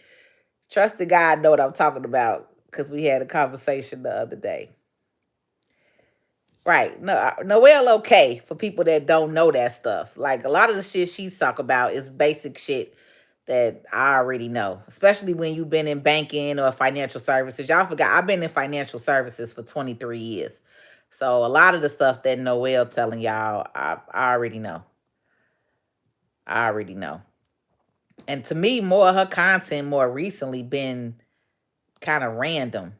Trusted God know what I'm talking about because we had a conversation the other day. Right. No, Noelle okay for people that don't know that stuff. Like a lot of the shit she's talk about is basic shit that I already know, especially when you've been in banking or financial services. Y'all forgot I've been in financial services for 23 years. So a lot of the stuff that Noelle telling y'all, I already know. I already know. And to me, more of her content more recently been kind of random.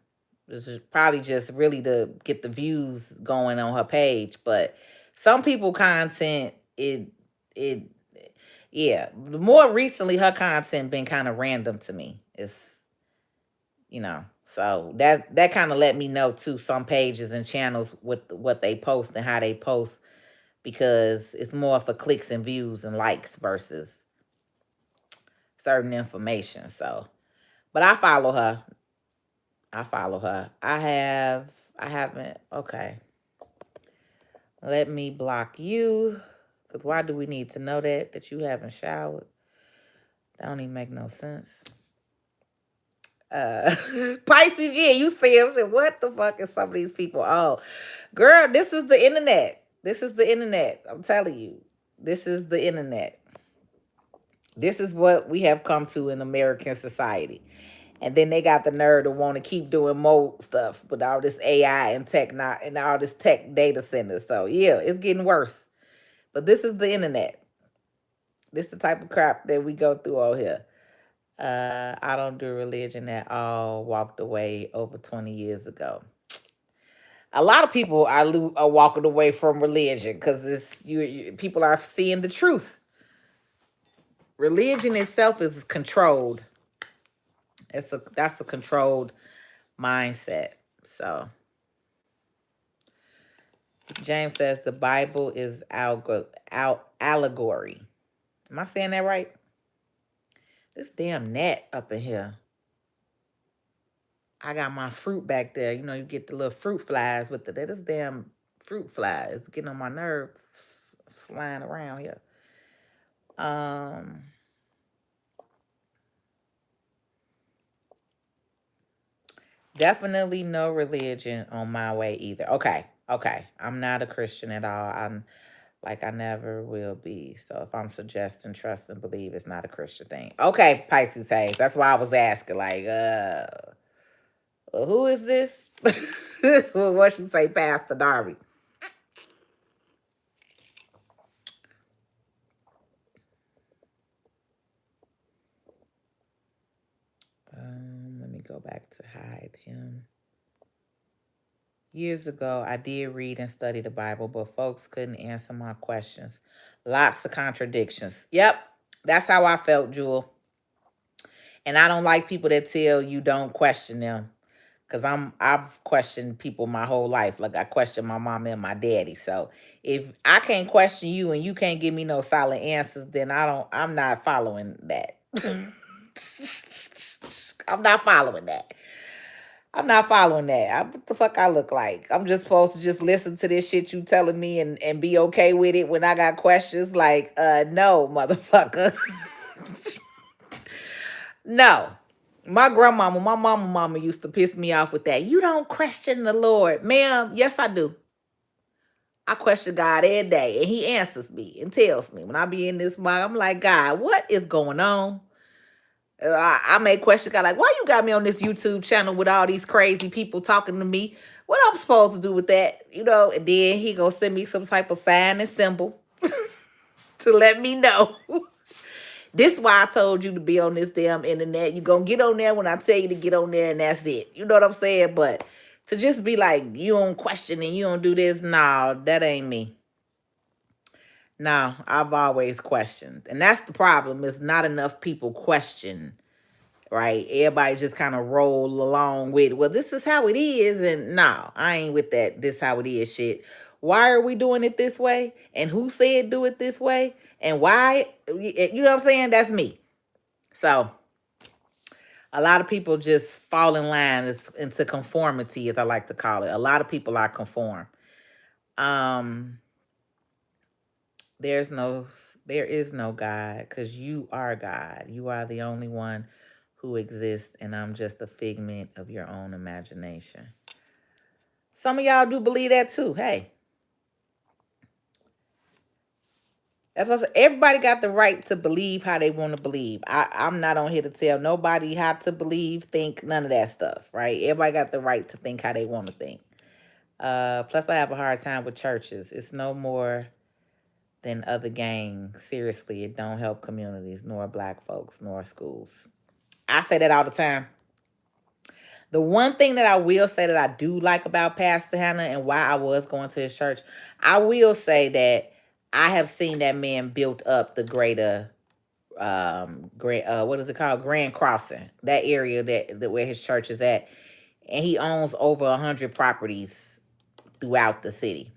This is probably just really to get the views going on her page. But some people content it yeah. More recently her content been kind of random to me. It's so that kind of let me know too some pages and channels with what they post and how they post because it's more for clicks and views and likes versus certain information. So but I follow her. I follow her. I haven't, okay. Let me block you. Because why do we need to know that you haven't showered? That don't even make no sense. Uh, Pisces, yeah, you see him. What the fuck is some of these people? Oh, girl, this is the internet. This is the internet. I'm telling you. This is the internet. This is what we have come to in American society. And then they got the nerve to want to keep doing more stuff with all this AI and tech and all this tech data centers. So yeah, it's getting worse. But this is the internet. This is the type of crap that we go through out here. I don't do religion at all. Walked away over 20 years ago. A lot of people are walking away from religion because people are seeing the truth. Religion itself is controlled. That's a controlled mindset. So James says the Bible is allegory. Am I saying that right? This damn net up in here. I got my fruit back there. You know, you get the little fruit flies with this damn fruit fly. It's getting on my nerves flying around here. Definitely no religion on my way either. Okay. I'm not a Christian at all. I never will be. So if I'm suggesting trust and believe, it's not a Christian thing. Okay, Pisces Hayes. That's why I was asking, who is this? What should say, Pastor Darby? Let me go back to hide him. Years ago, I did read and study the Bible, but folks couldn't answer my questions. Lots of contradictions. Yep, that's how I felt, Jewel. And I don't like people that tell you don't question them. Cause I've questioned people my whole life. Like I questioned my mom and my daddy. So if I can't question you and you can't give me no solid answers, then I'm not following that. I'm not following that. I'm not following that. What the fuck I look like? I'm just supposed to just listen to this shit you telling me and be okay with it when I got questions. Like, no, motherfucker. No. My mama used to piss me off with that. You don't question the Lord. Ma'am, yes, I do. I question God every day, and he answers me and tells me. When I be in this mug, I'm like, God, what is going on? I may question God, like, why you got me on this YouTube channel with all these crazy people talking to me? What I'm supposed to do with that? And then he gonna send me some type of sign and symbol to let me know. This is why I told you to be on this damn internet. You gonna get on there when I tell you to get on there, and that's it. You know what I'm saying? But to just be like, you don't question and you don't do this, no, that ain't me. No, I've always questioned. And that's the problem, is not enough people question right? Everybody just kind of roll along with, well, this is how it is. And no, I ain't with that. This how it is shit. Why are we doing it this way? And who said do it this way? And why? You know what I'm saying? That's me. So a lot of people just fall in line into conformity, as I like to call it. A lot of people are conform. Um, there's no, there is no God, because you are God. You are the only one who exists, and I'm just a figment of your own imagination. Some of y'all do believe that too. Hey, that's what I said. Everybody got the right to believe how they want to believe. I'm not on here to tell nobody how to believe, think, none of that stuff, right? Everybody got the right to think how they want to think. Plus, I have a hard time with churches. It's no more than other gangs. Seriously, it don't help communities, nor black folks, nor schools. I say that all the time. The one thing that I will say that I do like about Pastor Hannah and why I was going to his church, I will say that I have seen that man built up the greater what is it called, Grand Crossing, that area that where his church is at, and he owns over 100 properties throughout the city.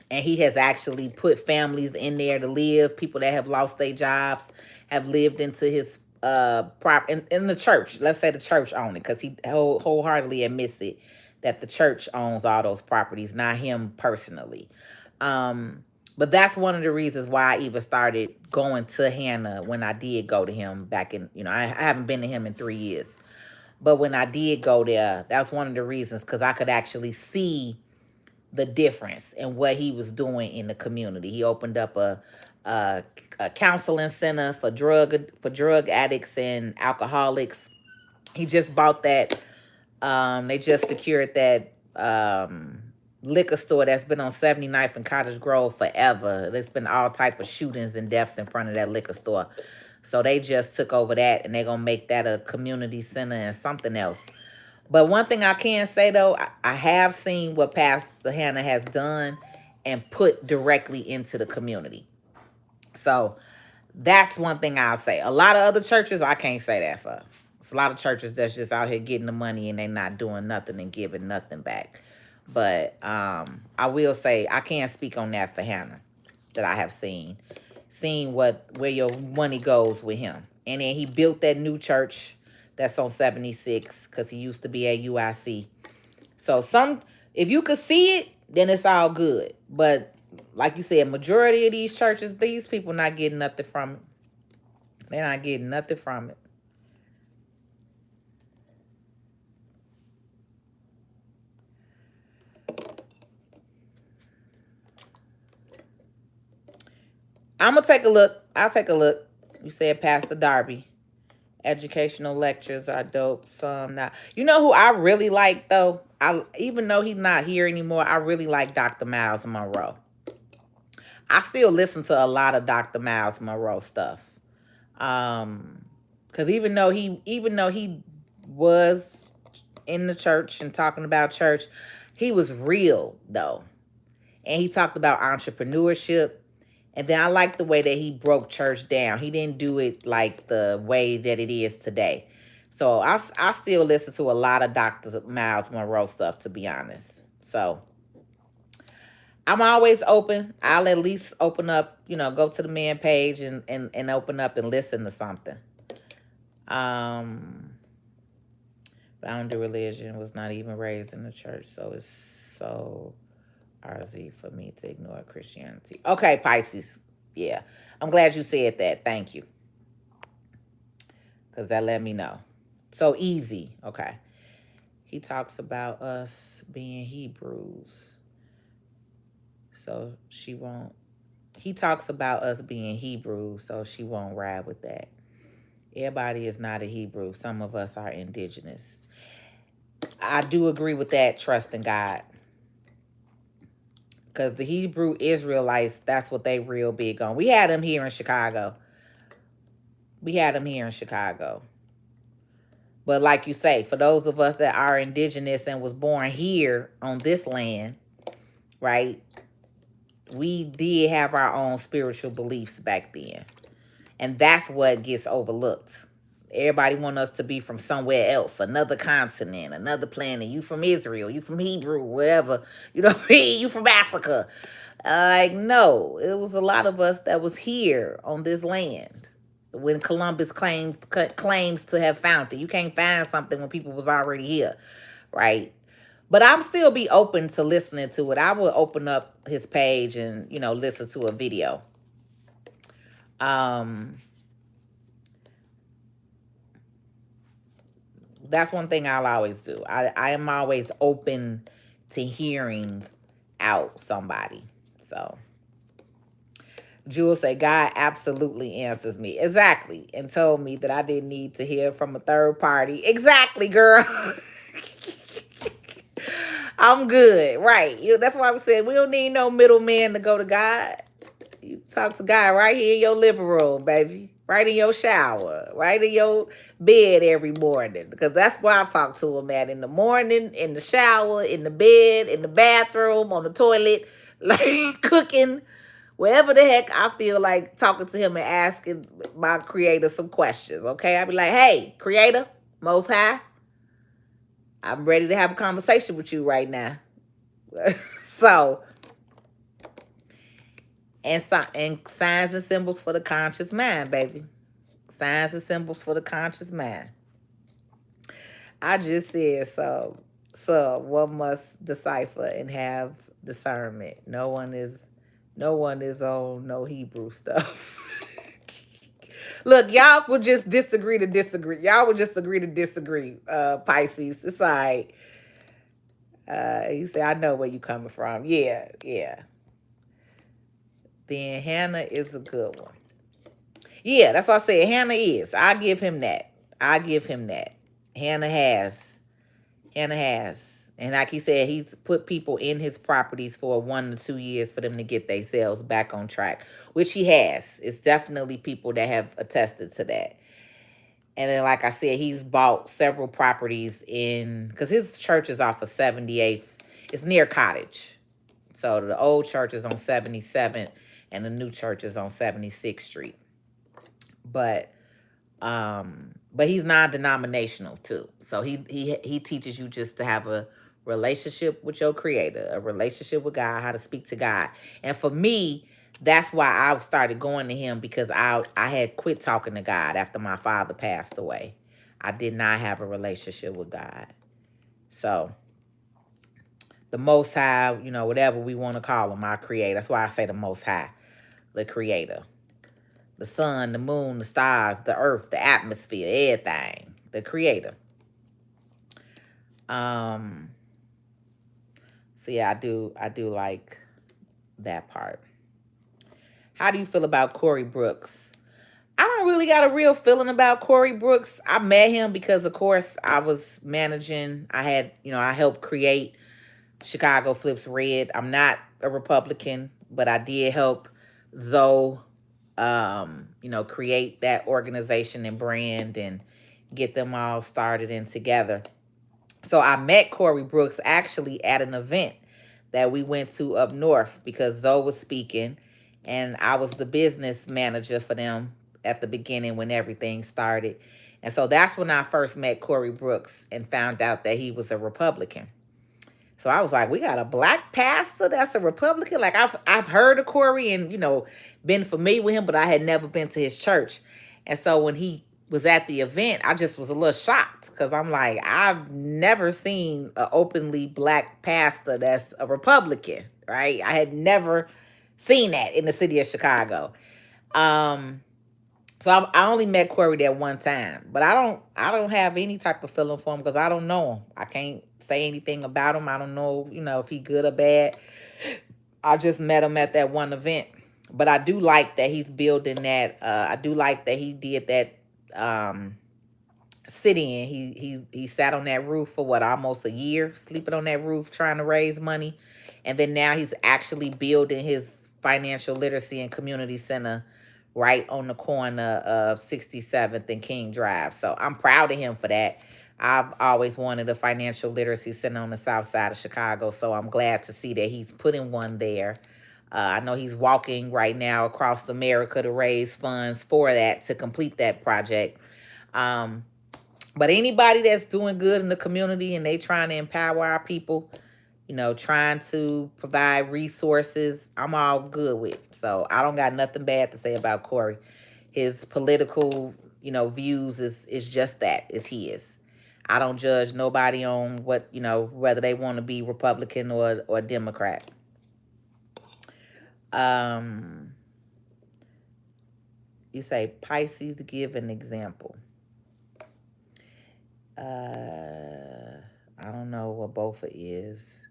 And he has actually put families in there to live. People that have lost their jobs have lived into his prop in the church. Let's say the church owned it, because he wholeheartedly admits it, that the church owns all those properties, not him personally. But that's one of the reasons why I even started going to Hannah when I did go to him back in, I haven't been to him in 3 years. But when I did go there, that's one of the reasons, because I could actually see the difference in what he was doing in the community. He opened up a counseling center for drug addicts and alcoholics. He just bought that. They just secured that liquor store that's been on 79th and Cottage Grove forever. There's been all type of shootings and deaths in front of that liquor store. So they just took over that, and they're going to make that a community center and something else. But one thing I can say, though, I have seen what Pastor Hannah has done and put directly into the community. So that's one thing I'll say. A lot of other churches, I can't say that for. It's a lot of churches that's just out here getting the money and they not doing nothing and giving nothing back. But I will say I can't speak on that for Hannah, that I have seen where your money goes with him. And then he built that new church that's on 76, because he used to be at UIC. So if you could see it, then it's all good. But like you said, majority of these churches, these people not getting nothing from it. They're not getting nothing from it. I'm going to take a look. I'll take a look. You said Pastor Darby. Educational lectures are dope. Some not. You know who I really like, though? Even though he's not here anymore, I really like Dr. Miles Monroe. I still listen to a lot of Dr. Miles Monroe stuff. Because even though he was in the church and talking about church, he was real, though. And he talked about entrepreneurship. And then I like the way that he broke church down. He didn't do it like the way that it is today. So I still listen to a lot of Dr. Miles Monroe stuff, to be honest. So I'm always open. I'll at least open up, go to the man page and open up and listen to something. Boundary religion, was not even raised in the church, so it's so RZ for me to ignore Christianity. Okay, Pisces. Yeah. I'm glad you said that. Thank you. Because that let me know. So easy. Okay. He talks about us being Hebrews. So she won't. He talks about us being Hebrews, so she won't ride with that. Everybody is not a Hebrew. Some of us are indigenous. I do agree with that, trust in God. Because the Hebrew Israelites, that's what they real big on. We had them here in Chicago. But like you say, for those of us that are indigenous and was born here on this land, right, we did have our own spiritual beliefs back then. And that's what gets overlooked. Everybody want us to be from somewhere else, another continent, another planet. You from Israel, you from Hebrew, whatever. You know what I mean? You from Africa. Like, no, it was a lot of us that was here on this land when Columbus claims to have found it. You can't find something when people was already here, right? But I'm still be open to listening to it. I will open up his page and listen to a video. Um, that's one thing I'll always do. I am always open to hearing out somebody. So Jewel said, God absolutely answers me. Exactly. And told me that I didn't need to hear from a third party. Exactly, girl. I'm good. Right. That's why we said we don't need no middleman to go to God. You talk to God right here in your living room, baby. Right in your shower. Right in your bed every morning. Because that's where I talk to him at. In the morning, in the shower, in the bed, in the bathroom, on the toilet, like cooking. Wherever the heck I feel like talking to him and asking my creator some questions, okay? I'll be like, hey, creator, most high, I'm ready to have a conversation with you right now. So, and signs and symbols for the conscious mind, baby. Signs and symbols for the conscious mind. I just said so one must decipher and have discernment. No one is on no Hebrew stuff. Look, y'all would just disagree to disagree. Y'all would just agree to disagree, Pisces. It's all right. He said, I know where you coming from. Yeah, yeah. Then Hannah is a good one. Yeah, that's what I said. Hannah is. I give him that. I give him that. Hannah has. Hannah has. And like he said, he's put people in his properties for 1 to 2 years for them to get themselves back on track, which he has. It's definitely people that have attested to that. And then, like I said, he's bought several properties because his church is off of 78th. It's near Cottage. So the old church is on 77th and the new church is on 76th Street. But he's non-denominational too. So he teaches you just to have a relationship with your creator, a relationship with God, how to speak to God. And for me, that's why I started going to him, because I had quit talking to God after my father passed away. I did not have a relationship with God. So the Most High, whatever we want to call him, our creator. That's why I say the Most High, the creator. The sun, the moon, the stars, the earth, the atmosphere, everything. The creator. So yeah, I do like that part. How do you feel about Corey Brooks? I don't really got a real feeling about Corey Brooks. I met him because, of course, I was managing. I helped create Chicago Flips Red. I'm not a Republican, but I did help Zoe, create that organization and brand and get them all started and together. So I met Corey Brooks actually at an event that we went to up north because Zoe was speaking and I was the business manager for them at the beginning when everything started. And so that's when I first met Corey Brooks and found out that he was a Republican. So I was like, we got a black pastor that's a Republican. Like I've heard of Corey and, been familiar with him, but I had never been to his church. And so when he was at the event, I just was a little shocked because I'm like, I've never seen an openly black pastor that's a Republican, right? I had never seen that in the city of Chicago. So I only met Corey that one time, but I don't have any type of feeling for him because I don't know him. I can't say anything about him. I don't know, if he good or bad. I just met him at that one event. But I do like that he's building that. I do like that he did that sit-in. He sat on that roof for almost a year, sleeping on that roof, trying to raise money. And then now he's actually building his financial literacy and community center right on the corner of 67th and King Drive. So I'm proud of him for that. I've always wanted a financial literacy center on the south side of Chicago, so I'm glad to see that he's putting one there. I know he's walking right now across America to raise funds for that, to complete that project. Um, but anybody that's doing good in the community and they trying to empower our people, trying to provide resources, I'm all good with. So I don't got nothing bad to say about Corey. His political, views is just that, is his. I don't judge nobody on what, whether they want to be Republican or Democrat. Um, you say Pisces, give an example. I don't know what Bofa is.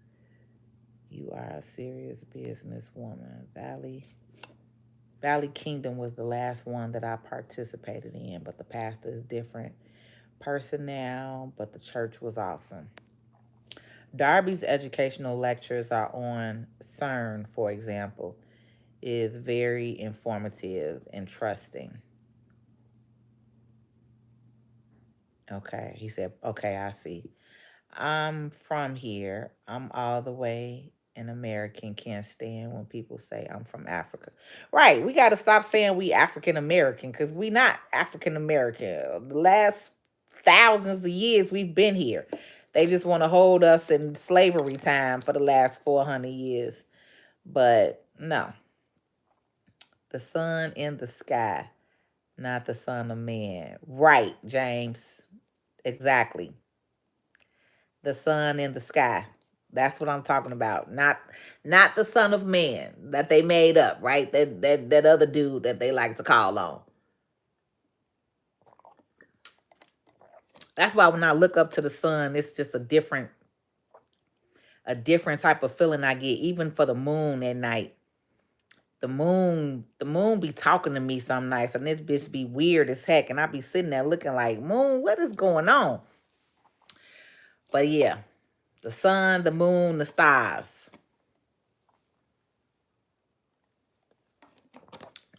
You are a serious businesswoman. Valley Kingdom was the last one that I participated in, but the pastor is different person now, but the church was awesome. Darby's educational lectures are on CERN, for example, is very informative and trusting. Okay, he said, okay, I see. I'm from here. I'm all the way an American. Can't stand when people say I'm from Africa. Right. We got to stop saying we African American because we not African American. The last thousands of years we've been here. They just want to hold us in slavery time for the last 400 years. But no, the sun in the sky, not the son of man. Right, James. Exactly. The sun in the sky. That's what I'm talking about. Not the son of man that they made up, right? That other dude that they like to call on. That's why when I look up to the sun, it's just a different type of feeling I get. Even for the moon at night. The moon be talking to me some nights, and this bitch be weird as heck. And I be sitting there looking like, moon, what is going on? But yeah, the sun, the moon, the stars.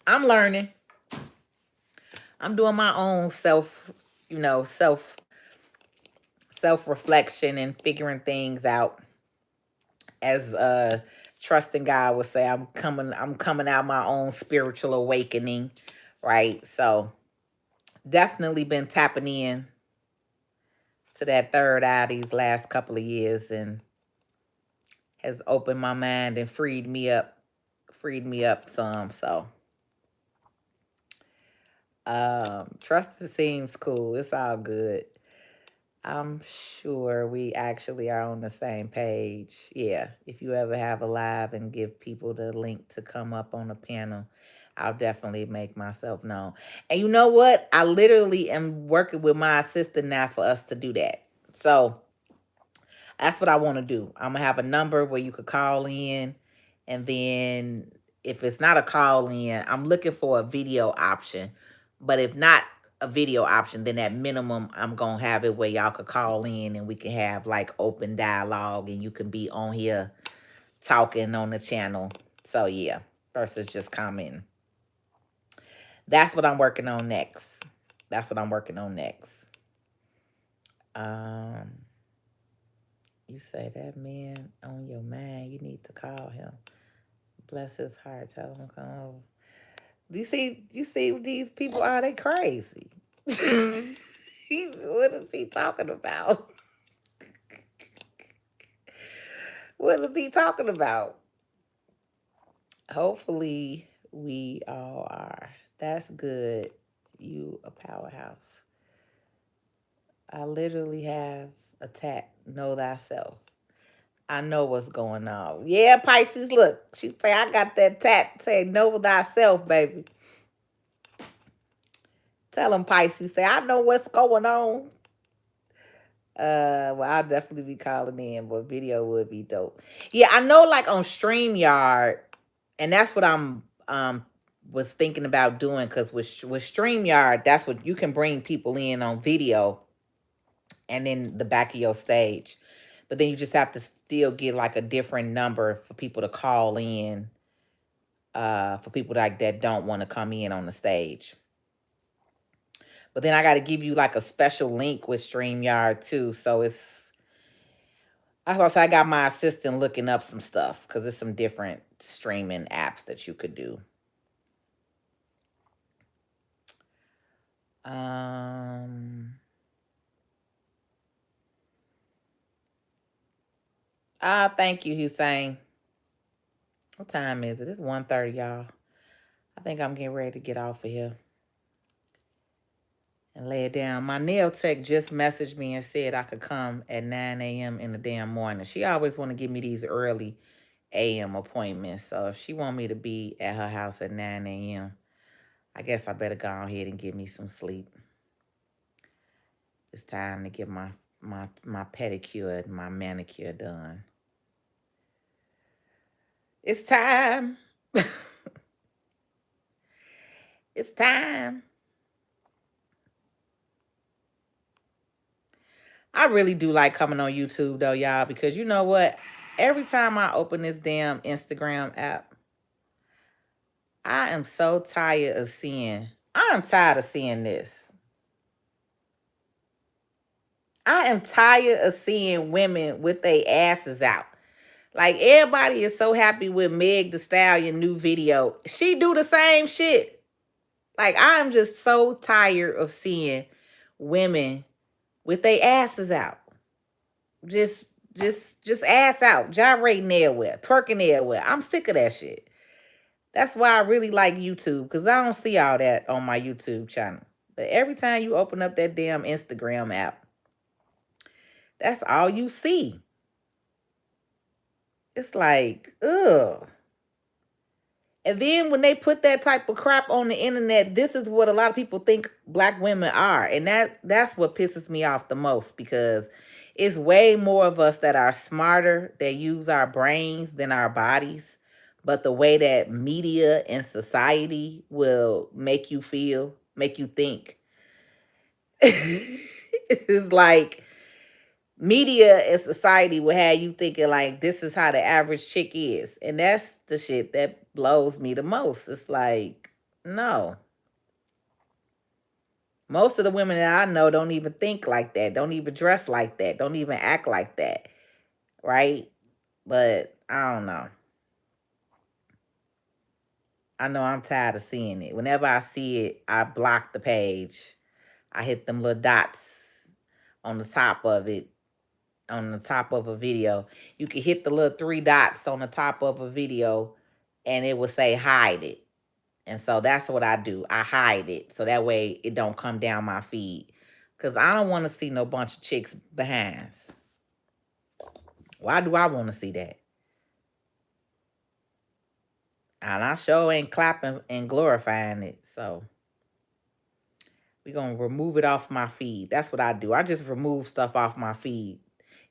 I'm learning. I'm doing my own you know, self self reflection and figuring things out. As trusting God would say, I'm coming out my own spiritual awakening, right? So definitely been tapping in to that third eye these last couple of years, and has opened my mind and freed me up some. So trust seems cool. It's all good. I'm sure we actually are on the same page. Yeah, if you ever have a live and give people the link to come up on the panel, I'll definitely make myself known. And you know what? I literally am working with my assistant now for us to do that. So that's what I want to do. I'm going to have a number where you could call in. And then if it's not a call in, I'm looking for a video option. But if not a video option, then at minimum, I'm going to have it where y'all could call in and we can have like open dialogue and you can be on here talking on the channel. So yeah, versus just commenting. That's what I'm working on next. That's what I'm working on next. Um, you say that man on your mind, you need to call him. Bless his heart. Tell him to come over. You see these people are they crazy. What is he talking about? What is he talking about? Hopefully we all are. That's good. You a powerhouse. I literally have a tat. Know thyself. I know what's going on. Yeah, Pisces, look. She say, I got that tat. Say, know thyself, baby. Tell him, Pisces. Say, I know what's going on. Well, I'll definitely be calling in, but video would be dope. Yeah, I know like on StreamYard, and that's what I'm was thinking about doing, because with StreamYard, that's what you can bring people in on video and in the back of your stage. But then you just have to still get like a different number for people to call in, for people like that don't want to come in on the stage. But then I got to give you like a special link with StreamYard too. So I got my assistant looking up some stuff because there's some different streaming apps that you could do. Um. Thank you, Hussein. What time is it? It's 1:30, y'all. I think I'm getting ready to get off of here and lay it down. My nail tech just messaged me and said I could come at 9 a.m. in the damn morning. She always want to give me these early a.m. appointments. So if she want me to be at her house at 9 a.m., I guess I better go ahead and get me some sleep. It's time to get my pedicure and my manicure done. It's time. It's time. I really do like coming on YouTube though, y'all, because you know what? Every time I open this damn Instagram app, I am so tired of seeing. I am tired of seeing this. I am tired of seeing women with their asses out. Like everybody is so happy with Meg the Stallion new video. She do the same shit. Like I'm just so tired of seeing women with their asses out. Just ass out, gyrating everywhere, twerking everywhere. I'm sick of that shit. That's why I really like YouTube, because I don't see all that on my YouTube channel. But every time you open up that damn Instagram app, that's all you see. It's like, ugh. And then when they put that type of crap on the internet, this is what a lot of people think black women are. And that's what pisses me off the most, because it's way more of us that are smarter, that use our brains than our bodies. But the way that media and society will make you feel, make you think, is like media and society will have you thinking like this is how the average chick is. And that's the shit that blows me the most. It's like, no. Most of the women that I know don't even think like that, don't even dress like that, don't even act like that. Right? But I don't know. I know I'm tired of seeing it. Whenever I see it, I block the page. I hit them little dots on the top of it, on the top of a video. You can hit the little three dots on the top of a video and it will say hide it. And so that's what I do. I hide it so that way it don't come down my feed. Because I don't want to see no bunch of chicks behinds. Why do I want to see that? And I sure ain't clapping and glorifying it. So we're going to remove it off my feed. That's what I do. I just remove stuff off my feed.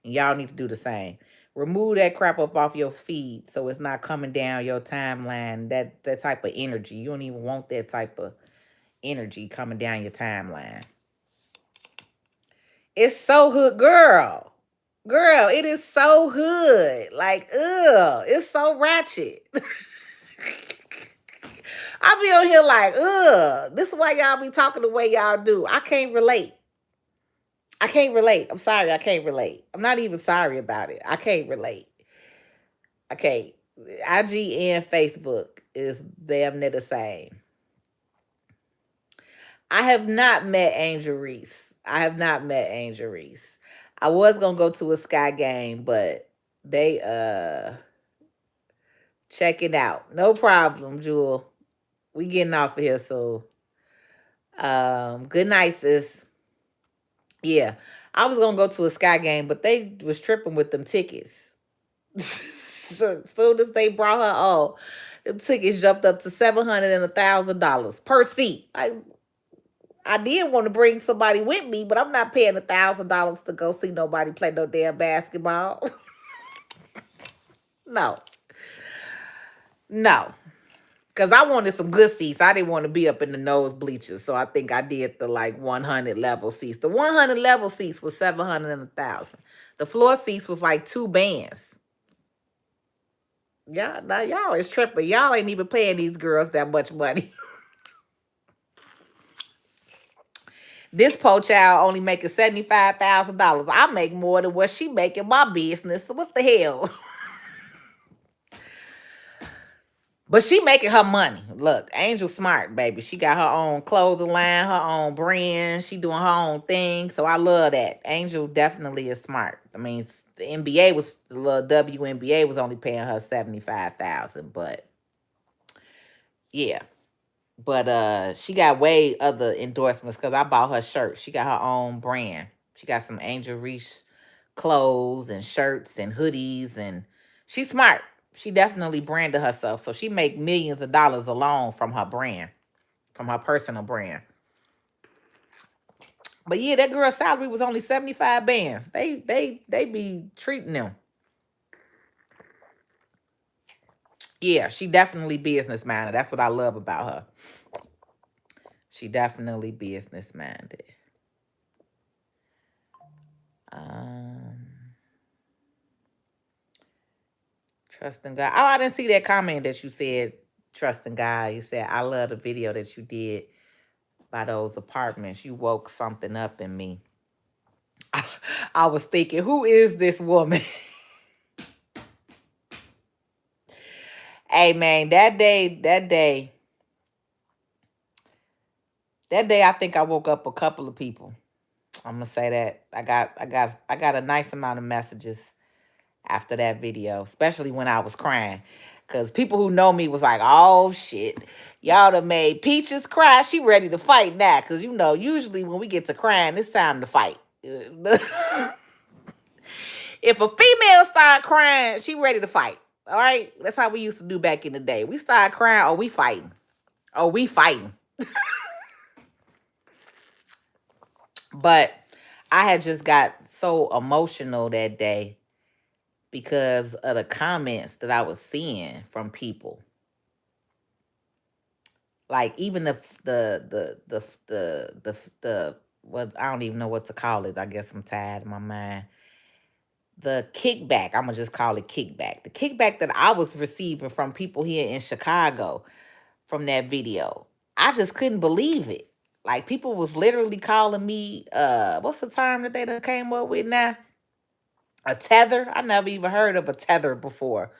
And y'all need to do the same. Remove that crap up off your feed so it's not coming down your timeline, that type of energy. You don't even want that type of energy coming down your timeline. It's so hood, girl. Girl, it is so hood. Like, ugh, it's so ratchet. I be on here like, ugh, this is why y'all be talking the way y'all do. I can't relate. I can't relate. I'm sorry, I can't relate. I'm not even sorry about it. I can't relate. I can't. IG and Facebook is damn near the same. I have not met Angel Reese. I have not met Angel Reese. I was gonna go to a Sky game, but they check it out. No problem, Jewel. We getting off of here, so good night, sis. Yeah. I was gonna go to a Sky game, but they was tripping with them tickets. So soon as they brought her on, them tickets jumped up to $700 and $1,000 per seat. I did want to bring somebody with me, but I'm not paying $1,000 to go see nobody play no damn basketball. No. No. Because I wanted some good seats. I didn't want to be up in the nose bleachers. So I think I did the like 100 level seats. The 100 level seats was $700 and $1,000. The floor seats was like 2 bands. Y'all is tripping. Y'all ain't even paying these girls that much money. This poor child only making $75,000. I make more than what she making my business. What the hell? But she making her money. Look, Angel smart, baby. She got her own clothing line, her own brand. She doing her own thing. So I love that. Angel definitely is smart. I mean, the NBA was the little WNBA was only paying her 75,000, but yeah. But she got way other endorsements because I bought her shirt. She got her own brand. She got some Angel Reese clothes and shirts and hoodies, and she's smart. She definitely branded herself. So she make millions of dollars alone from her brand, from her personal brand. But yeah, that girl's salary was only 75 bands. They be treating them. Yeah, she definitely business minded. That's what I love about her. She definitely business minded. Um, Trust in God. Oh, I didn't see that comment that you said, trust in God. You said, I love the video that you did by those apartments. You woke something up in me. I was thinking, who is this woman? Hey man, that day, I think I woke up a couple of people. I'm gonna say that I got a nice amount of messages after that video, especially when I was crying. Cause people who know me was like, oh shit, y'all done made Peaches cry. She ready to fight now. Cause usually when we get to crying, it's time to fight. If a female start crying, she ready to fight. All right? That's how we used to do back in the day. We start crying, or we fighting. Or we fighting. But I had just got so emotional that day because of the comments that I was seeing from people. Like even the what, I don't even know what to call it. I guess I'm tired in my mind. The kickback, I'm gonna just call it kickback. The kickback that I was receiving from people here in Chicago from that video. I just couldn't believe it. Like people was literally calling me what's the term that they done came up with now? A tether. I never even heard of a tether before.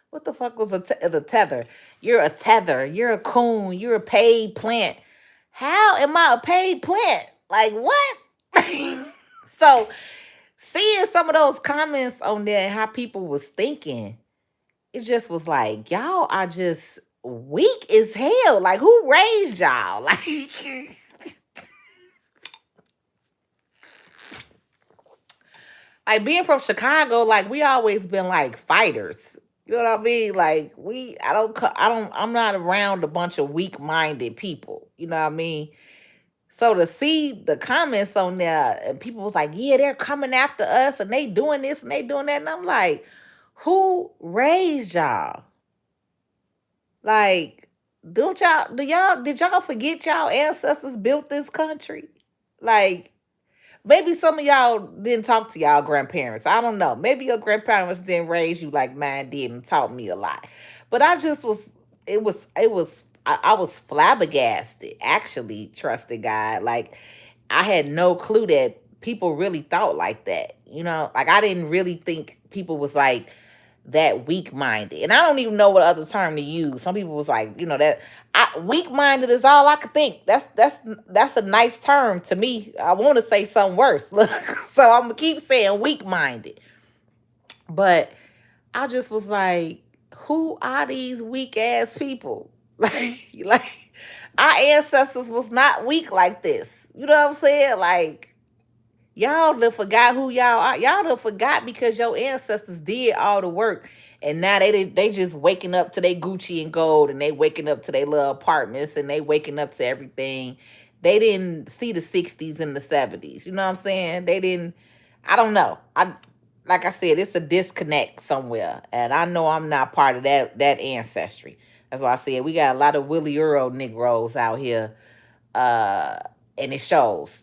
What the fuck was the tether? You're a tether. You're a coon. You're a paid plant. How am I a paid plant? Like what? So seeing some of those comments on there and how people was thinking, it just was like, y'all are just weak as hell. Like who raised y'all? Like being from Chicago, like we always been like fighters. You know what I mean? Like I'm not around a bunch of weak-minded people. You know what I mean? So to see the comments on there and people was like, yeah, they're coming after us and they doing this and they doing that. And I'm like, who raised y'all? Like, did y'all forget y'all ancestors built this country? Like, maybe some of y'all didn't talk to y'all grandparents. I don't know. Maybe your grandparents didn't raise you like mine did and taught me a lot. But I just was, I was flabbergasted, actually, trusted God. Like, I had no clue that people really thought like that. Like I didn't really think people was like that weak minded. And I don't even know what other term to use. Some people was like, that weak minded is all I could think. That's a nice term to me. I want to say something worse. Look, so I'm gonna keep saying weak minded. But I just was like, who are these weak ass people? Like our ancestors was not weak like this. You know what I'm saying? Like y'all done forgot who y'all are. Y'all done forgot because your ancestors did all the work. And now they just waking up to their Gucci and gold and they waking up to their little apartments and they waking up to everything. They didn't see the 60s and the 70s. You know what I'm saying? They didn't, I don't know. Like I said, it's a disconnect somewhere. And I know I'm not part of that ancestry. That's why I said we got a lot of Willie Earl Negroes out here. Uh, and it shows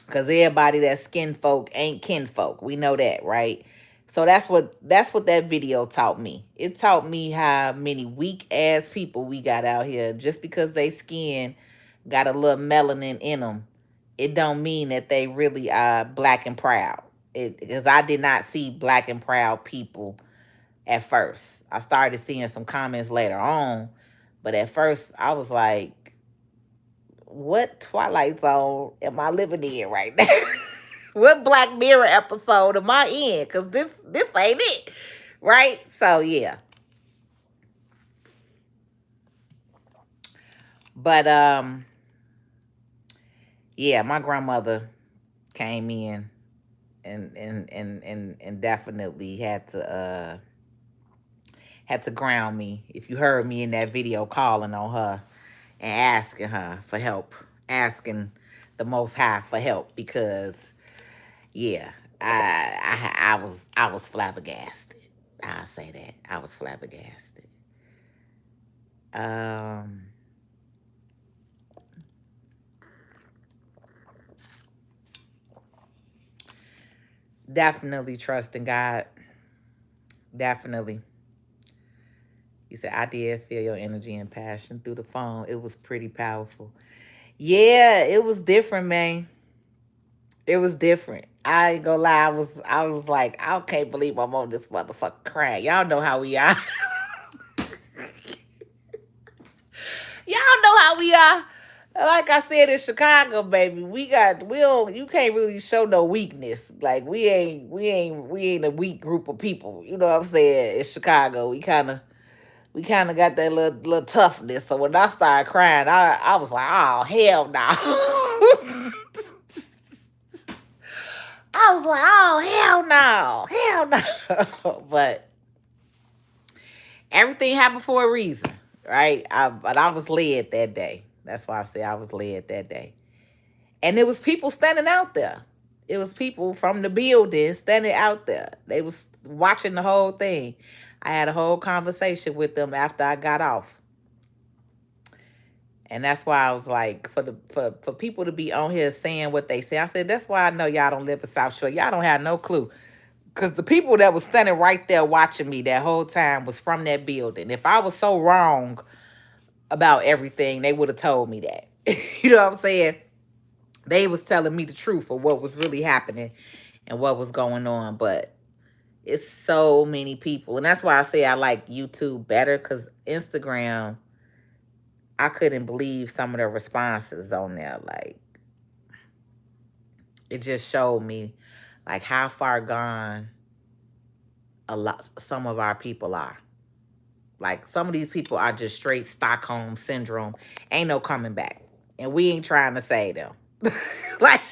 because everybody that's skin folk ain't kinfolk. We know that, right? So that's what that video taught me. It taught me how many weak ass people we got out here. Just because they skin got a little melanin in them, it don't mean that they really are black and proud. Because I did not see black and proud people at first. I started seeing some comments later on But at first, I was like, what Twilight Zone am I living in right now? What Black Mirror episode am I in? Because this ain't it. Right? So, yeah. But, yeah, my grandmother came in and definitely had to ground me. If you heard me in that video calling on her and asking her for help, asking the Most High for help, because yeah, I was flabbergasted. I'll say that I was flabbergasted. Um, Definitely trusting God. Definitely. You said I did feel your energy and passion through the phone. It was pretty powerful. Yeah, it was different, man. It was different. I ain't gonna lie. I was like, I can't believe I'm on this motherfucking crack. Y'all know how we are. Y'all know how we are. Like I said in Chicago, baby, we don't you can't really show no weakness. Like we ain't a weak group of people. You know what I'm saying? In Chicago, we kinda got that little toughness. So when I started crying, I was like, oh hell no. I was like, oh hell no. Hell no. But everything happened for a reason, right? But I was led that day. That's why I say I was led that day. And it was people standing out there. It was people from the building standing out there. They was watching the whole thing. I had a whole conversation with them after I got off. And that's why I was like, for people to be on here saying what they say, I said, that's why I know y'all don't live in South Shore. Y'all don't have no clue. Because the people that was standing right there watching me that whole time was from that building. If I was so wrong about everything, they would have told me that. You know what I'm saying? They was telling me the truth of what was really happening and what was going on. But it's so many people. And that's why I say I like YouTube better, because Instagram, I couldn't believe some of the responses on there. Like, it just showed me like how far gone some of our people are. Like, some of these people are just straight Stockholm syndrome. Ain't no coming back. And we ain't trying to say them. Like,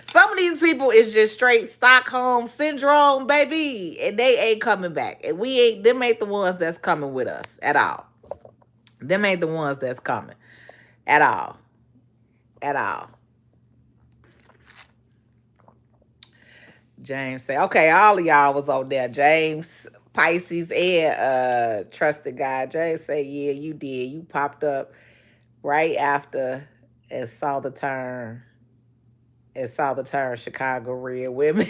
some of these people is just straight Stockholm syndrome, baby. And they ain't coming back. And them ain't the ones that's coming with us at all. Them ain't the ones that's coming at all. At all. James say, okay, all of y'all was on there. James, Pisces, and Trusted God. James say, yeah, you did. You popped up right after and saw the turn Chicago Red Women.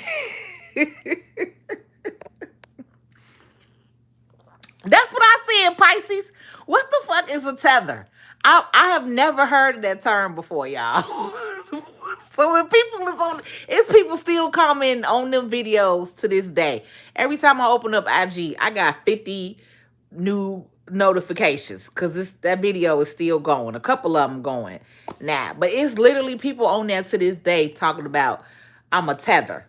That's what I said, Pisces. What the fuck is a tether? I have never heard of that term before, y'all. So when people is on, it's people still commenting on them videos to this day. Every time I open up IG, I got 50 new notifications because that video is still going. A couple of them going now, but it's literally people on there to this day talking about I'm a tether.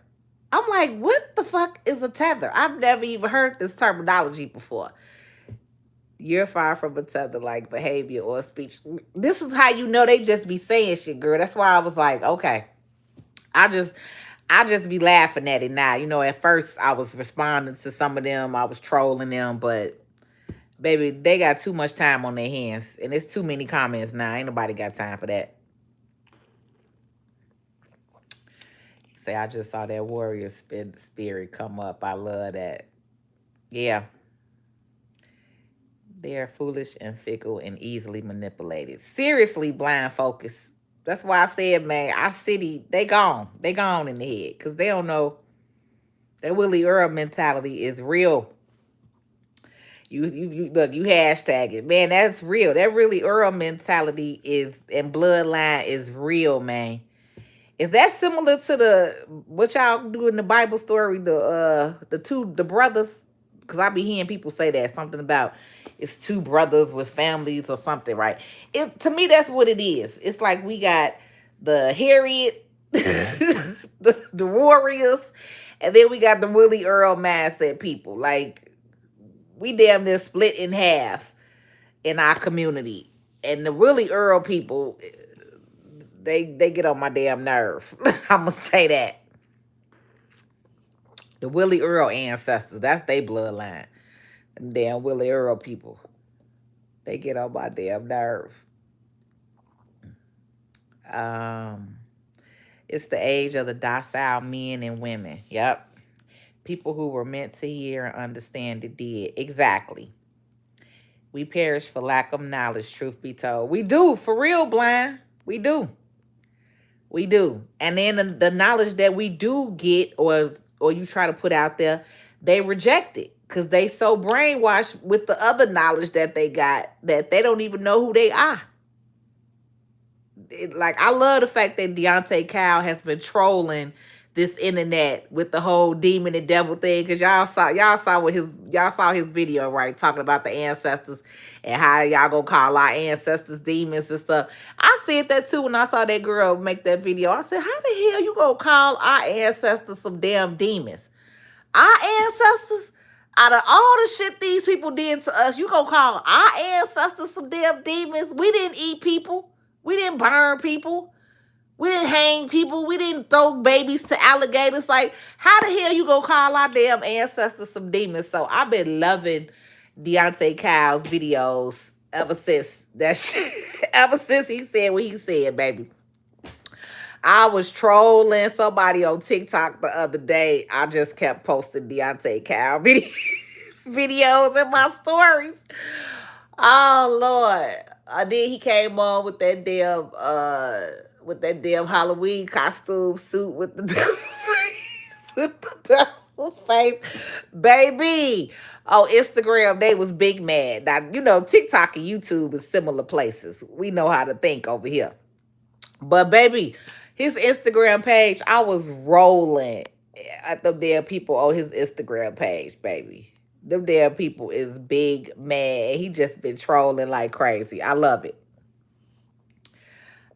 I'm like, what the fuck is a tether? I've never even heard this terminology before. You're far from a tether like behavior or speech. This is how you know they just be saying shit, girl. That's why I was like, okay. I just be laughing at it now. You know, at first I was responding to some of them. I was trolling them, but baby, they got too much time on their hands. And it's too many comments now. Ain't nobody got time for that. Say, I just saw that warrior spirit come up. I love that. Yeah. They're foolish and fickle and easily manipulated. Seriously, blind focus. That's why I said, man, our city, they gone. They gone in the head. Because they don't know. That Willie Earl mentality is real. You look, you hashtag it. Man, that's real. That really Earl mentality is, and bloodline is real, man. Is that similar to the what y'all do in the Bible story, the brothers? because I be hearing people say that something about it's two brothers with families or something, right? It to me that's what it is. It's like we got the Harriet, the Warriors, and then we got the Willie Earl mindset people. Like we damn near split in half in our community, and the Willie Earl people, they get on my damn nerve. I'm gonna say that. The Willie Earl ancestors, that's their bloodline. Them damn Willie Earl people, they get on my damn nerve. Um, it's the age of the docile men and women. Yep. People who were meant to hear and understand it did. Exactly. We perish for lack of knowledge, truth be told. We do, for real, blind. We do. We do. And then the knowledge that we do get or you try to put out there, they reject it. Because they so brainwashed with the other knowledge that they got that they don't even know who they are. Like I love the fact that Deontay Cal has been trolling this internet with the whole demon and devil thing, because y'all saw his video, right, talking about the ancestors and how y'all gonna call our ancestors demons and stuff. I said that too when I saw that girl make that video. I said, how the hell you gonna call our ancestors some damn demons? Our ancestors, out of all the shit these people did to us, you gonna call our ancestors some damn demons? We didn't eat people. We didn't burn people. We didn't hang people. We didn't throw babies to alligators. Like, how the hell you gonna call our damn ancestors some demons? So I've been loving Deontay Kyle's videos ever since that shit, ever since he said what he said, baby. I was trolling somebody on TikTok the other day. I just kept posting Deontay Kyle videos in my stories. Oh Lord. Then he came on with that damn Halloween costume suit with the devil face, with the devil face. Baby. On Instagram, they was big mad. Now, you know, TikTok and YouTube is similar places. We know how to think over here. But baby, his Instagram page, I was rolling at them damn people on his Instagram page, baby. Them damn people is big mad. He just been trolling like crazy. I love it.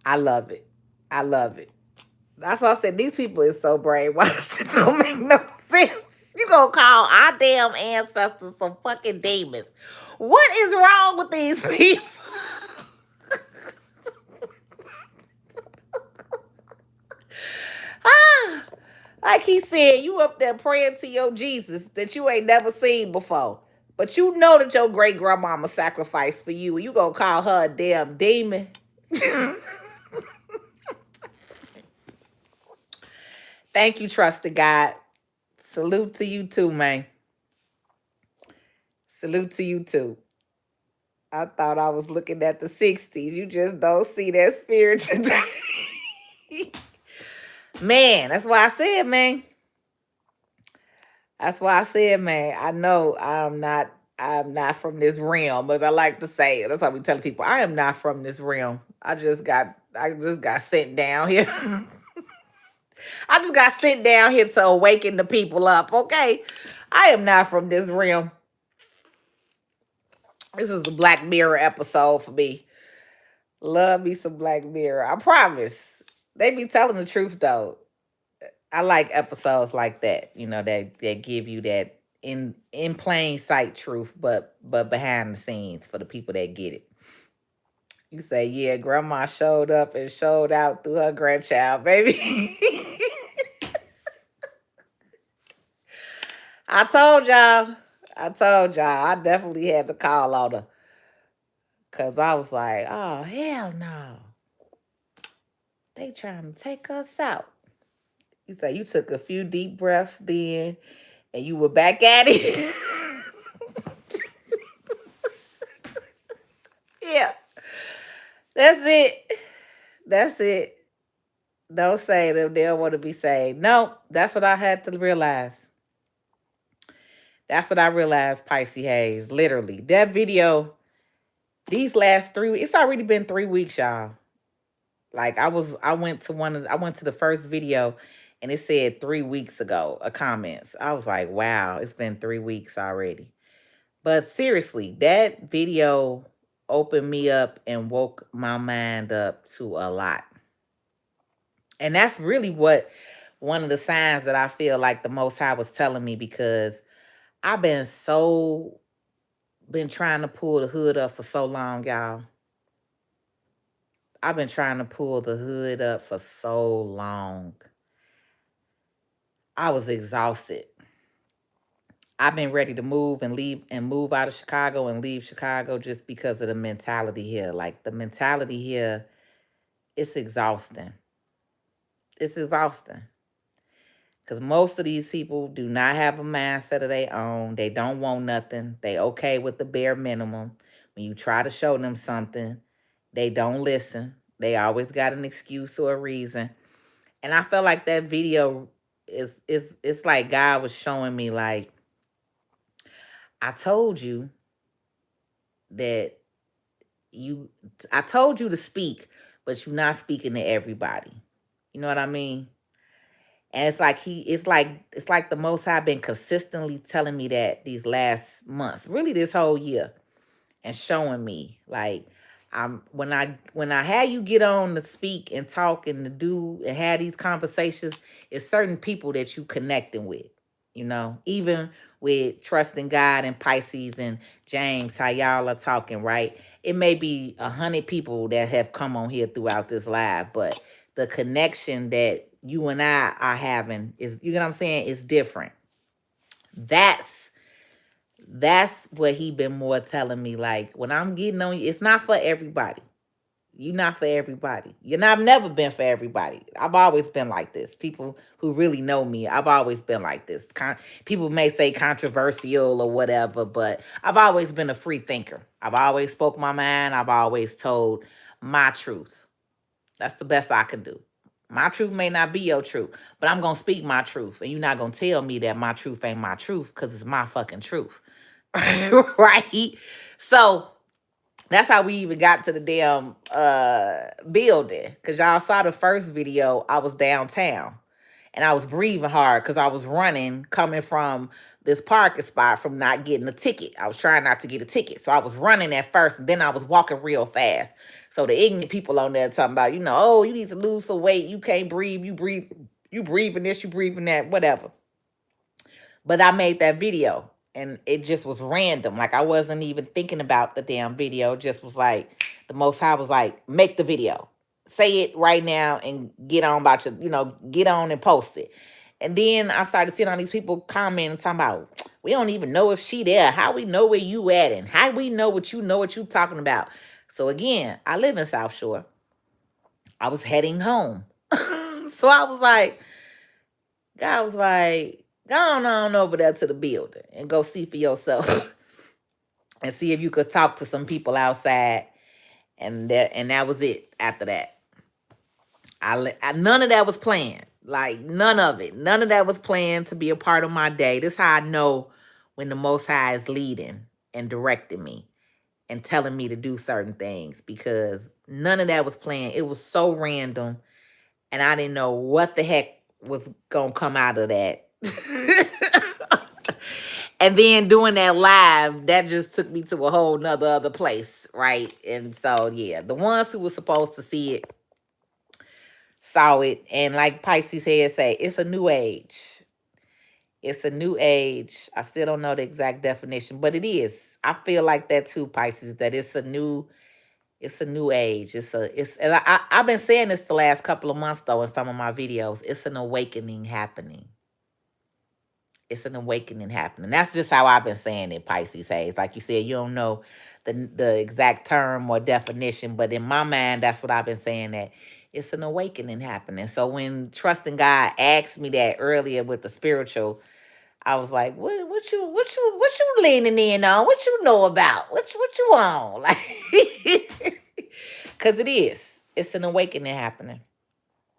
I love it. I love it. That's why I said these people is so brainwashed. It don't make no sense. You gonna call our damn ancestors some fucking demons. What is wrong with these people? Ah, like he said, you up there praying to your Jesus that you ain't never seen before. But you know that your great grandmama sacrificed for you. You gonna call her a damn demon? Thank you, trusted God. Salute to you too, man. Salute to you too. I thought I was looking at the 60s. You just don't see that spirit today. Man, that's why I said, man. That's why I said, man, I know I'm not from this realm, as I like to say. That's why we tell people I am not from this realm. I just got sent down here. I just got sent down here to awaken the people up, okay? I am not from this realm. This is a Black Mirror episode for me. Love me some Black Mirror. I promise. They be telling the truth though. I like episodes like that, that give you that in plain sight truth, but behind the scenes for the people that get it. You say, yeah, grandma showed up and showed out through her grandchild, baby. I told y'all. I told y'all. I definitely had to call on her. Cause I was like, oh hell no. They trying to take us out. You say you took a few deep breaths then and you were back at it. Yeah. That's it. That's it. Don't say them. They don't want to be saved. No, that's what I had to realize. That's what I realized, Pisces Hayes. Literally. That video, these last 3 weeks, it's already been 3 weeks, y'all. Like I went to the first video And it said 3 weeks ago, a comments. I was like, wow, it's been 3 weeks already. But seriously, that video opened me up and woke my mind up to a lot. And that's really what one of the signs that I feel like the Most High was telling me, because I've been trying to pull the hood up for so long, y'all. I've been trying to pull the hood up for so long. I was exhausted. I've been ready to move and leave and move out of Chicago and leave Chicago just because of the mentality here. Like the mentality here, it's exhausting. It's exhausting. Because most of these people do not have a mindset of their own. They don't want nothing. They okay with the bare minimum. When you try to show them something, they don't listen. They always got an excuse or a reason. And I felt like that video it's like God was showing me, like, I told you that you I told you to speak, but you're not speaking to everybody. You know what I mean? And it's like the Most High been consistently telling me that these last months, really this whole year, and showing me like when I had you get on to speak and talk and to do and have these conversations, it's certain people that you connecting with, even with trusting God and Pisces and James, how y'all are talking, right? It may be 100 people that have come on here throughout this live, but the connection that you and I are having is, you know what I'm saying, is different. That's that's what he been more telling me. Like, when I'm getting on you, it's not for everybody. You're not for everybody. I've never been for everybody. I've always been like this. People who really know me, I've always been like this. People may say controversial or whatever, but I've always been a free thinker. I've always spoke my mind. I've always told my truth. That's the best I can do. My truth may not be your truth, but I'm going to speak my truth. And you're not going to tell me that my truth ain't my truth, because it's my fucking truth. Right? So that's how we even got to the damn building. Because y'all saw the first video, I was downtown. And I was breathing hard because I was running, coming from this parking spot from not getting a ticket. I was trying not to get a ticket. So I was running at first, and then I was walking real fast. So the ignorant people on there talking about, oh, you need to lose some weight. You can't breathe. You breathing this, you breathing that, whatever. But I made that video, and it just was random. Like, I wasn't even thinking about the damn video. It just was like, the Most High was like, make the video. Say it right now and get on about your, get on and post it. And then I started seeing all these people commenting, talking about, we don't even know if she there. How we know where you at, and how we know what you talking about. So again, I live in South Shore. I was heading home. So I was like, God was like, go on over there to the building and go see for yourself and see if you could talk to some people outside. And that was it after that. None of that was planned. Like, none of it. None of that was planned to be a part of my day. This is how I know when the Most High is leading and directing me and telling me to do certain things, because none of that was planned. It was so random, and I didn't know what the heck was going to come out of that. And then doing that live, that just took me to a whole nother other place, right? And so, yeah, the ones who were supposed to see it saw it. And like Pisces head say, it's a new age. It's a new age. I still don't know the exact definition, but it is. I feel like that too, Pisces, that it's a new age. And I've been saying this the last couple of months though in some of my videos. It's an awakening happening. It's an awakening happening. That's just how I've been saying it, Pisces Hayes. Like you said, you don't know the exact term or definition, but in my mind, that's what I've been saying, that it's an awakening happening. So when Trusting God asked me that earlier with the spiritual, I was like, what you leaning in on? What you know about? What you on? Like, because it is. It's an awakening happening.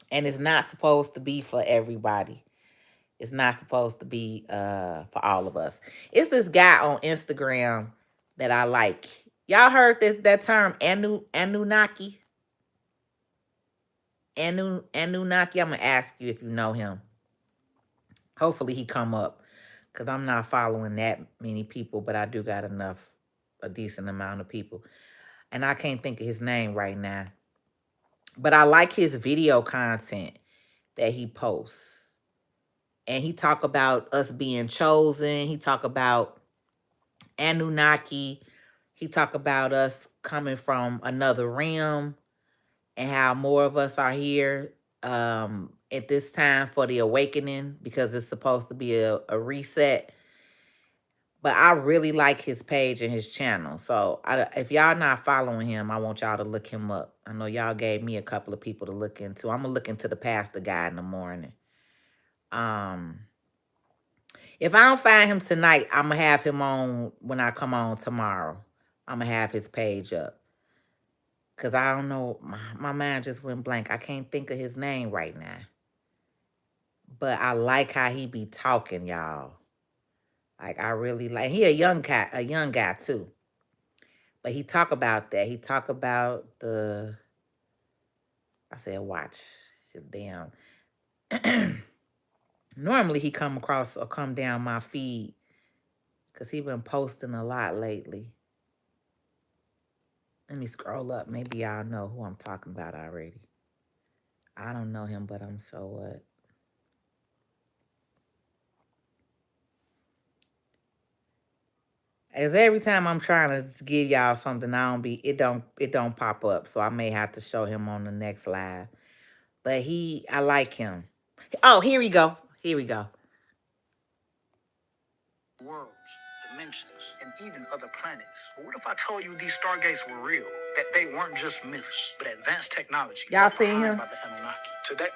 And it's not supposed to be for everybody. It's not supposed to be for all of us. It's this guy on Instagram that I like. Y'all heard that term, Anunnaki? Anunnaki, I'm going to ask you if you know him. Hopefully he come up because I'm not following that many people, but I do got enough, a decent amount of people. And I can't think of his name right now. But I like his video content that he posts. And he talk about us being chosen. He talk about Anunnaki. He talk about us coming from another realm and how more of us are here at this time for the awakening because it's supposed to be a reset. But I really like his page and his channel. So if y'all not following him, I want y'all to look him up. I know y'all gave me a couple of people to look into. I'm going to look into the pastor guy in the morning. Um, if I don't find him tonight, I'm going to have him on when I come on tomorrow. I'm going to have his page up. Because I don't know. My mind just went blank. I can't think of his name right now. But I like how he be talking, y'all. Like, I really like. He a young guy too. But he talk about that. He talk about I said, watch his damn. Normally he come across or come down my feed because he been posting a lot lately. Let me scroll up. Maybe y'all know who I'm talking about already. I don't know him, but I'm so what? As every time I'm trying to give y'all something, it don't pop up. So I may have to show him on the next live. But I like him. Oh, here we go. Here we go. Worlds, dimensions, and even other planets. But what if I told you these stargates were real? That they weren't just myths, but advanced technology Y'all left seen behind him? by the Anunnaki. Today,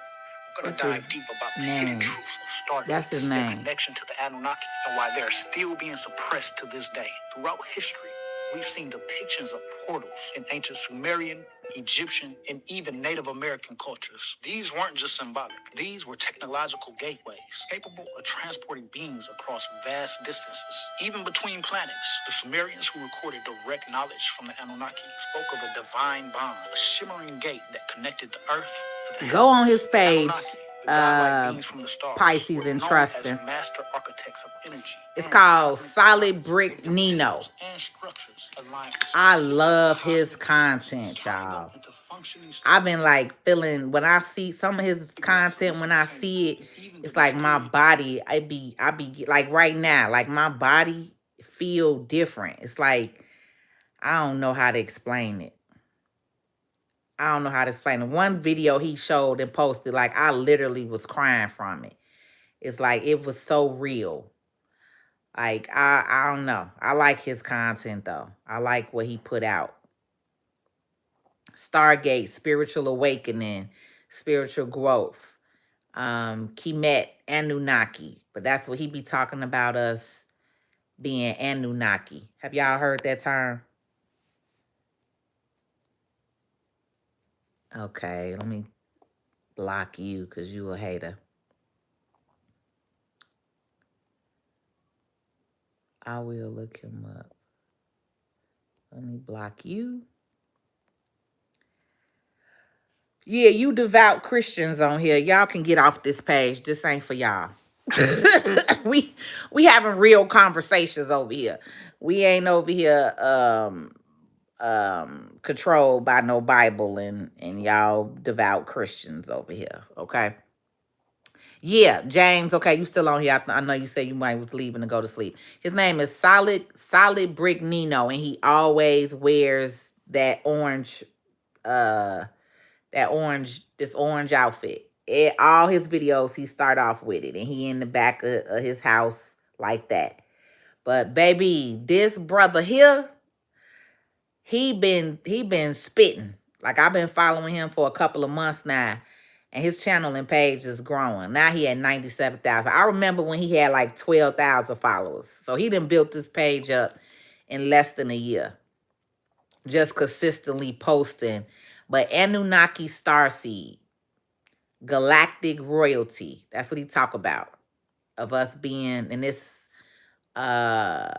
we're going What's to dive his deep about the hidden name? truths of That's his stargates, their name. connection to the Anunnaki, and why they're still being suppressed to this day. Throughout history, we've seen depictions of portals in ancient Sumerian, Egyptian, and even Native American cultures. These weren't just symbolic. These were technological gateways, capable of transporting beings across vast distances. Even between planets, the Sumerians who recorded direct knowledge from the Anunnaki spoke of a divine bond, a shimmering gate that connected the earth to the Go on heavens. his The page, Anunnaki, the godlike beings from the stars, Pisces were and known as Trusting. master architects of energy. It's And called cosmic Solid technology. Brick Their Nino. materials and structures aligned with I specific love his cosmic frequencies, content, turning them y'all. into functioning I've stars. been like feeling when I see some of his content, when I see it, it's like my body, I be like right now, like my body feel different. It's like, I don't know how to explain it. I don't know how to explain it. One video he showed and posted, like I literally was crying from it. It's like, it was so real. Like, I don't know. I like his content though. I like what he put out. Stargate, spiritual awakening, spiritual growth, Kemet, Anunnaki. But that's what he be talking about, us being Anunnaki. Have y'all heard that term? Okay, let me block you because you a hater. I will look him up. Let me block you. Yeah, you devout Christians on here, y'all can get off this page. This ain't for y'all. we having real conversations over here. We ain't over here controlled by no Bible and y'all devout Christians over here. Okay. Yeah, James. Okay, you still on here. I know you said you might was leaving to go to sleep. His name is Solid Brick Nino, and he always wears uh this orange outfit. All his videos, he start off with it, and he in the back of his house like that. But baby, this brother here, he been spitting. Like I've been following him for a couple of months now, and his channel and page is growing. Now he had 97,000. I remember when he had like 12,000 followers. So he done built this page up in less than a year, just consistently posting. But Anunnaki Starseed, galactic royalty. That's what he talk about. Of us being, and this uh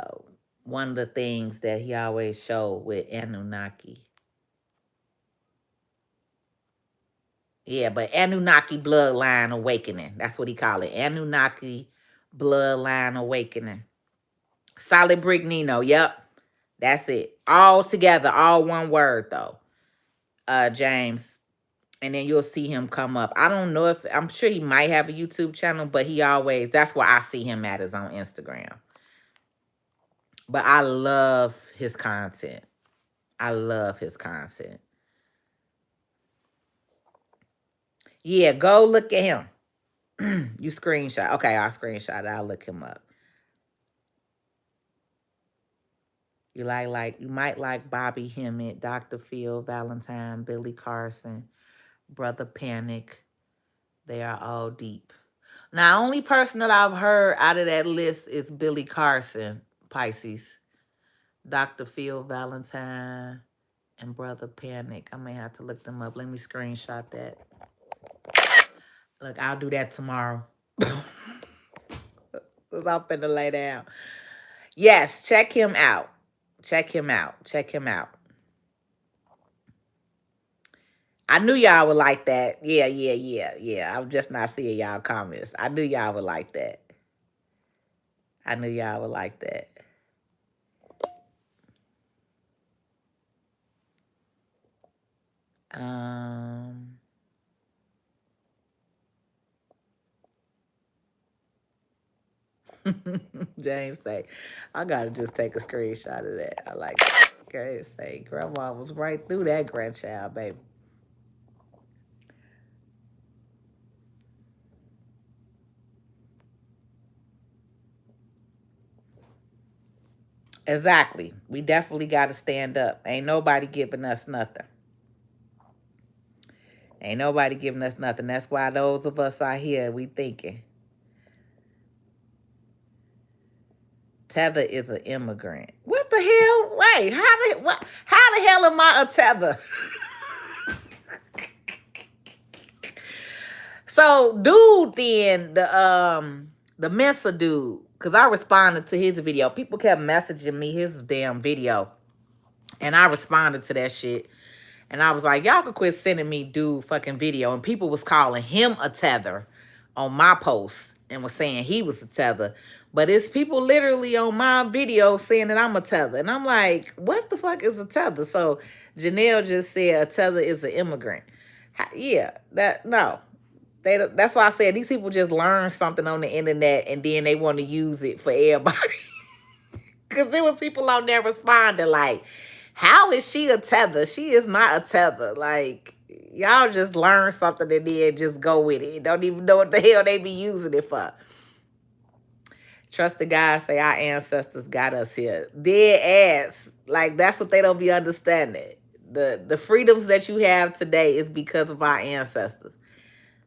one of the things that he always showed with Anunnaki. Yeah, but Anunnaki Bloodline Awakening. That's what he call it. Anunnaki Bloodline Awakening. Solid Brick Nino. Yep. That's it. All together. All one word, though. James. And then you'll see him come up. I don't know if, I'm sure he might have a YouTube channel, but he always, that's where I see him at, is on Instagram. But I love his content. I love his content. Yeah, go look at him. You screenshot. Okay, I'll screenshot it. I'll look him up. You you might like Bobby Hemmett, Dr. Phil Valentine, Billy Carson, Brother Panic. They are all deep. Now, only person that I've heard out of that list is Billy Carson, Pisces. Dr. Phil Valentine and Brother Panic. I may have to look them up. Let me screenshot that. Look, I'll do that tomorrow. Because I'm finna lay down. Yes, check him out. Check him out. Check him out. I knew y'all would like that. Yeah. I'm just not seeing y'all comments. I knew y'all would like that. I knew y'all would like that. James say, I gotta just take a screenshot of that. I like it. James say, Grandma was right through that grandchild, baby. Exactly. We definitely got to stand up. Ain't nobody giving us nothing. Ain't nobody giving us nothing. That's why those of us out here, we thinking. Tether is an immigrant. What the hell? Wait, how the hell am I a tether? So, dude, then the Mensa dude, because I responded to his video. People kept messaging me his damn video, and I responded to that shit. And I was like, y'all could quit sending me dude fucking video. And people was calling him a tether on my post and was saying he was a tether. But it's people literally on my video saying that I'm a tether. And I'm like, what the fuck is a tether? So Janelle just said a tether is an immigrant. Yeah, no. That's why I said these people just learn something on the internet and then they want to use it for everybody. Because there was people on there responding like, how is she a tether? She is not a tether. Like, y'all just learn something and then just go with it. Don't even know what the hell they be using it for. Trust the God, say our ancestors got us here. Dead ass. Like, that's what they don't be understanding. The freedoms that you have today is because of our ancestors.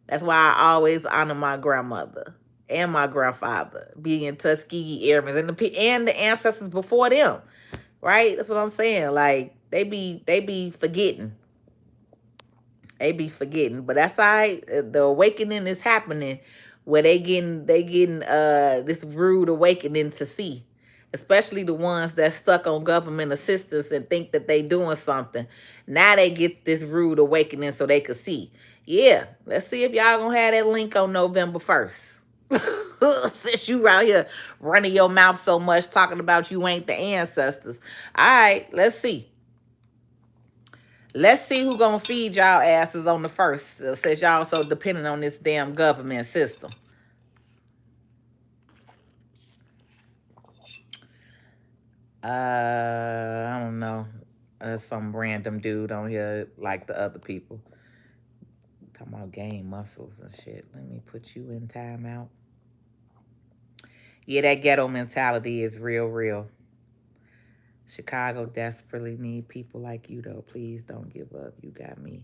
That's why I always honor my grandmother and my grandfather, being Tuskegee Airmen and the ancestors before them. Right? That's what I'm saying. Like, they be forgetting. They be forgetting. But that's all right. The awakening is happening where they getting this rude awakening to see. Especially the ones that stuck on government assistance and think that they doing something. Now they get this rude awakening so they could see. Yeah, let's see if y'all gonna have that link on November 1st. Since you out here running your mouth so much talking about you ain't the ancestors. All right, let's see. Let's see who gonna feed y'all asses on the 1st, since y'all so dependent on this damn government system. I don't know. Some random dude on here like the other people. Talking about gain muscles and shit. Let me put you in timeout. Yeah, that ghetto mentality is real. Chicago desperately need people like you, though. Please don't give up. You got me.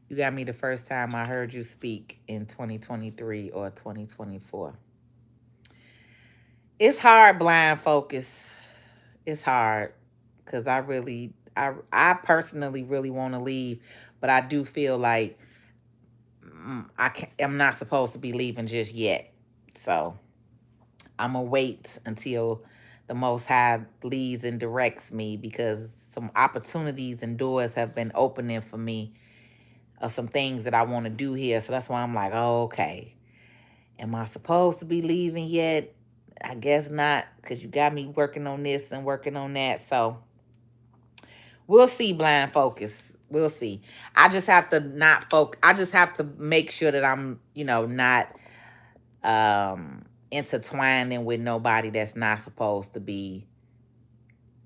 You got me the first time I heard you speak in 2023 or 2024. It's hard, blind focus. It's hard because I personally really want to leave, but I do feel like I'm not supposed to be leaving just yet. So I'm going to wait until the Most High leads and directs me, because some opportunities and doors have been opening for me of some things that I want to do here. So that's why I'm like, oh, okay. Am I supposed to be leaving yet? I guess not, because you got me working on this and working on that. So we'll see, blind focus. We'll see. I just have to not focus. I just have to make sure that I'm, not intertwining with nobody that's not supposed to be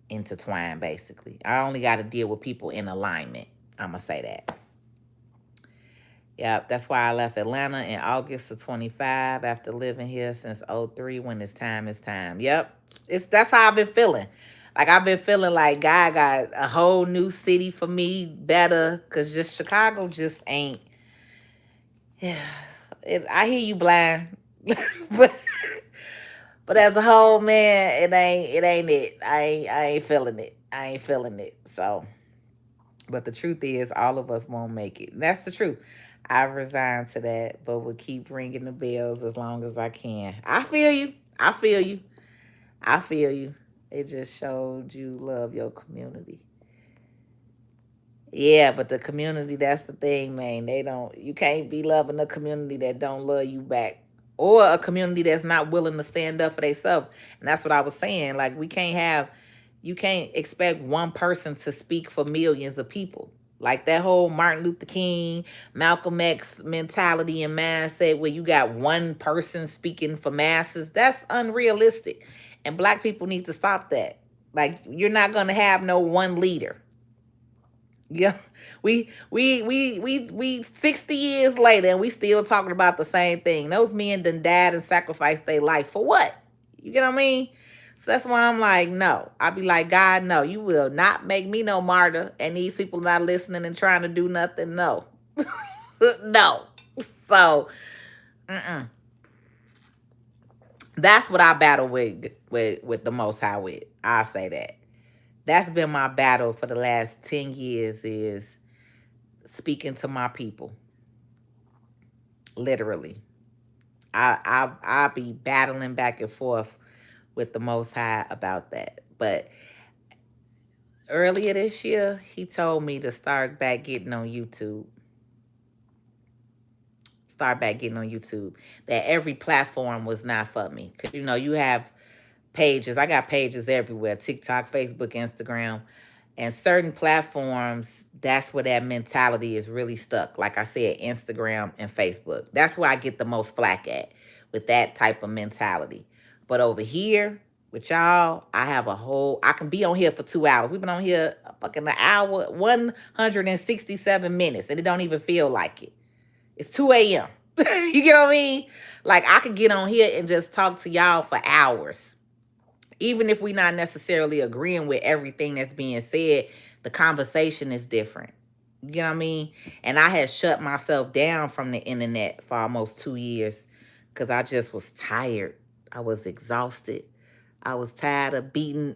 intertwined, basically. I only got to deal with people in alignment. I'm going to say that. Yep, that's why I left Atlanta in August of 25 after living here since '03. When it's time, it's time. Yep, that's how I've been feeling. Like, I've been feeling like God got a whole new city for me, better, because just Chicago just ain't. Yeah, I hear you, blind. but but as a whole, man, it ain't it. I ain't feeling it. I ain't feeling it. So, but the truth is, all of us won't make it. And that's the truth. I resigned to that, but will keep ringing the bells as long as I can. I feel you. I feel you. I feel you. It just showed you love your community. Yeah, but the community, that's the thing, man. You can't be loving a community that don't love you back. Or a community that's not willing to stand up for themselves. And that's what I was saying. Like, you can't expect one person to speak for millions of people. Like that whole Martin Luther King, Malcolm X mentality and mindset where you got one person speaking for masses, that's unrealistic. And Black people need to stop that. Like, you're not going to have no one leader. Yeah, we 60 years later and we still talking about the same thing. Those men done died and sacrificed their life for what? You get what I mean? So that's why I'm like, no. I be like, God, no, you will not make me no martyr. And these people not listening and trying to do nothing. No, no. So, that's what I battle with the Most High with. I'll say that. That's been my battle for the last 10 years is speaking to my people. Literally. I be battling back and forth with the Most High about that. But earlier this year, he told me to start back getting on YouTube. That every platform was not for me. Because, you have pages. I got pages everywhere. TikTok, Facebook, Instagram. And certain platforms, that's where that mentality is really stuck. Like I said, Instagram and Facebook. That's where I get the most flack at, with that type of mentality. But over here, with y'all, I can be on here for 2 hours. We've been on here fucking an hour, 167 minutes, and it don't even feel like it. It's 2 a.m. You get what I mean? Like, I could get on here and just talk to y'all for hours. Even if we're not necessarily agreeing with everything that's being said, the conversation is different. You know what I mean? And I had shut myself down from the internet for almost 2 years because I just was tired. I was exhausted. I was tired of beating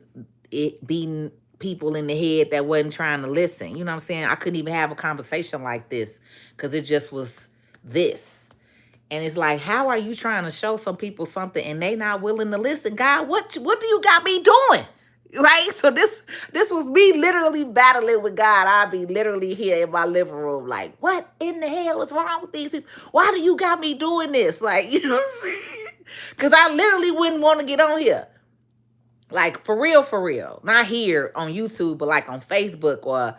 people in the head that wasn't trying to listen. You know what I'm saying? I couldn't even have a conversation like this because it just was this. And it's like, how are you trying to show some people something and they not willing to listen? God, what do you got me doing? Right? So this was me literally battling with God. I'd be literally here in my living room like, what in the hell is wrong with these people? Why do you got me doing this? Like, you know what I'm saying? Because I literally wouldn't want to get on here. Like, for real. Not here on YouTube, but like on Facebook or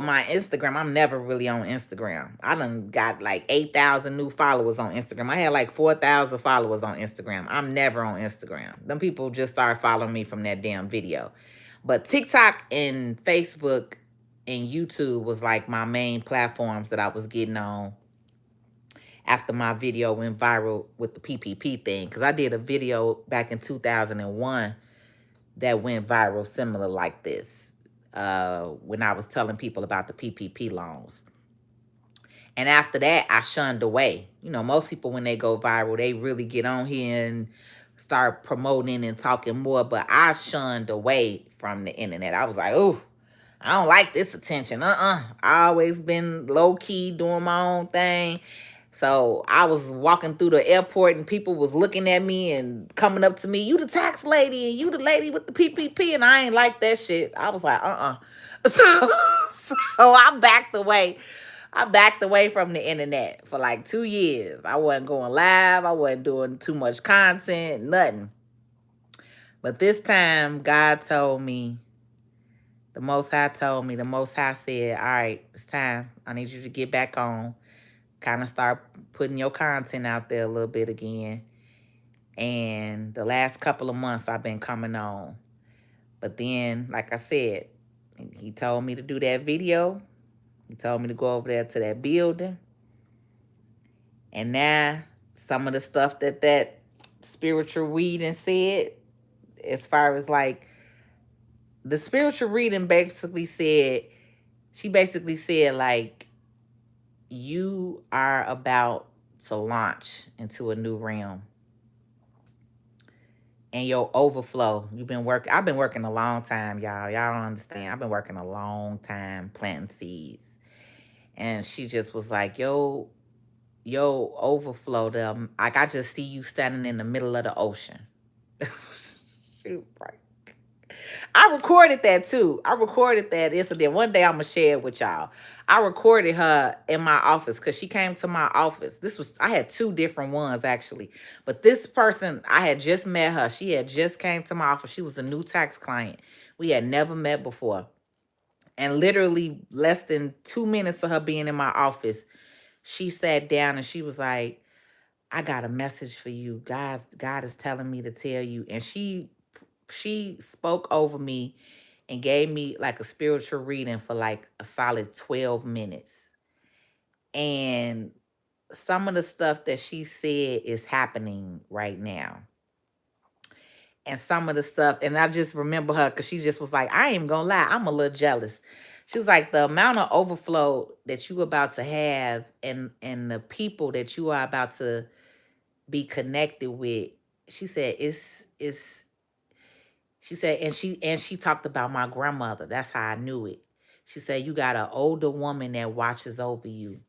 my Instagram. I'm never really on Instagram. I done got like 8,000 new followers on Instagram. I had like 4,000 followers on Instagram. I'm never on Instagram. Them people just started following me from that damn video. But TikTok and Facebook and YouTube was like my main platforms that I was getting on after my video went viral with the PPP thing. Because I did a video back in 2001 that went viral similar like this. When I was telling people about the PPP loans. And after that, I shunned away. Most people, when they go viral, they really get on here and start promoting and talking more. But I shunned away from the internet. I was like, oh, I don't like this attention. I always been low-key doing my own thing. So I was walking through the airport and people was looking at me and coming up to me, you the tax lady and you the lady with the PPP. And I ain't like that shit. I was like, So I backed away. I backed away from the internet for like 2 years. I wasn't going live. I wasn't doing too much content, nothing. But this time, God told me, the Most High told me, the Most High said, all right, it's time. I need you to get back on. Kind of start putting your content out there a little bit again. And the last couple of months, I've been coming on. But then, like I said, he told me to do that video. He told me to go over there to that building. And now, some of the stuff that spiritual reading said, as far as like, the spiritual reading basically said, she basically said, like, you are about to launch into a new realm. And your overflow, I've been working a long time, y'all. Y'all don't understand. I've been working a long time planting seeds. And she just was like, yo, overflow them. Like, I just see you standing in the middle of the ocean. She was right. I recorded that too. I recorded that incident. One day I'm gonna share it with y'all. I recorded her in my office because she came to my office. I had two different ones actually. But this person, I had just met her. She had just came to my office. She was a new tax client. We had never met before. And literally less than 2 minutes of her being in my office, she sat down and she was like, I got a message for you. God is telling me to tell you. And she spoke over me and gave me like a spiritual reading for like a solid 12 minutes. And some of the stuff that she said is happening right now. And some of the stuff, and I just remember her because she just was like, I ain't even gonna lie, I'm a little jealous. She was like, the amount of overflow that you about to have and the people that you are about to be connected with, she said, it's she said, and she talked about my grandmother. That's how I knew it. She said, you got an older woman that watches over you.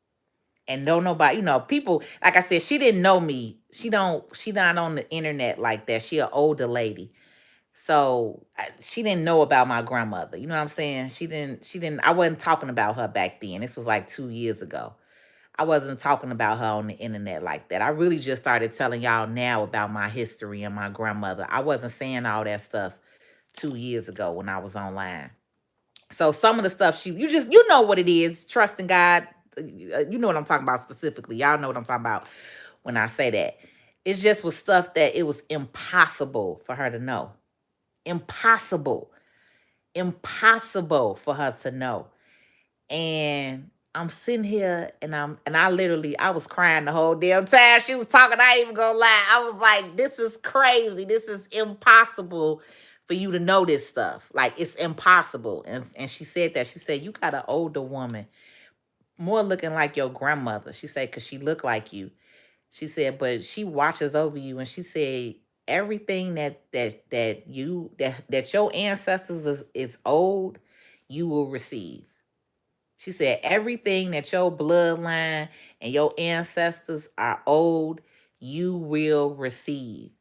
And don't nobody, people, like I said, she didn't know me. She not on the internet like that. She an older lady. So she didn't know about my grandmother. You know what I'm saying? I wasn't talking about her back then. This was like 2 years ago. I wasn't talking about her on the internet like that. I really just started telling y'all now about my history and my grandmother. I wasn't saying all that stuff 2 years ago when I was online. So some of the stuff you know what it is, trusting God. You know what I'm talking about specifically. Y'all know what I'm talking about when I say that. It just was stuff that it was impossible for her to know. Impossible. Impossible for her to know. And I'm sitting here and I was crying the whole damn time she was talking. I ain't even gonna lie. I was like, this is crazy. This is impossible for you to know this stuff. Like, it's impossible. And she said that. She said, you got an older woman, more looking like your grandmother. She said, because she looked like you. She said, but she watches over you. And she said, everything that your ancestors is old, you will receive. She said, everything that your bloodline and your ancestors are old, you will receive.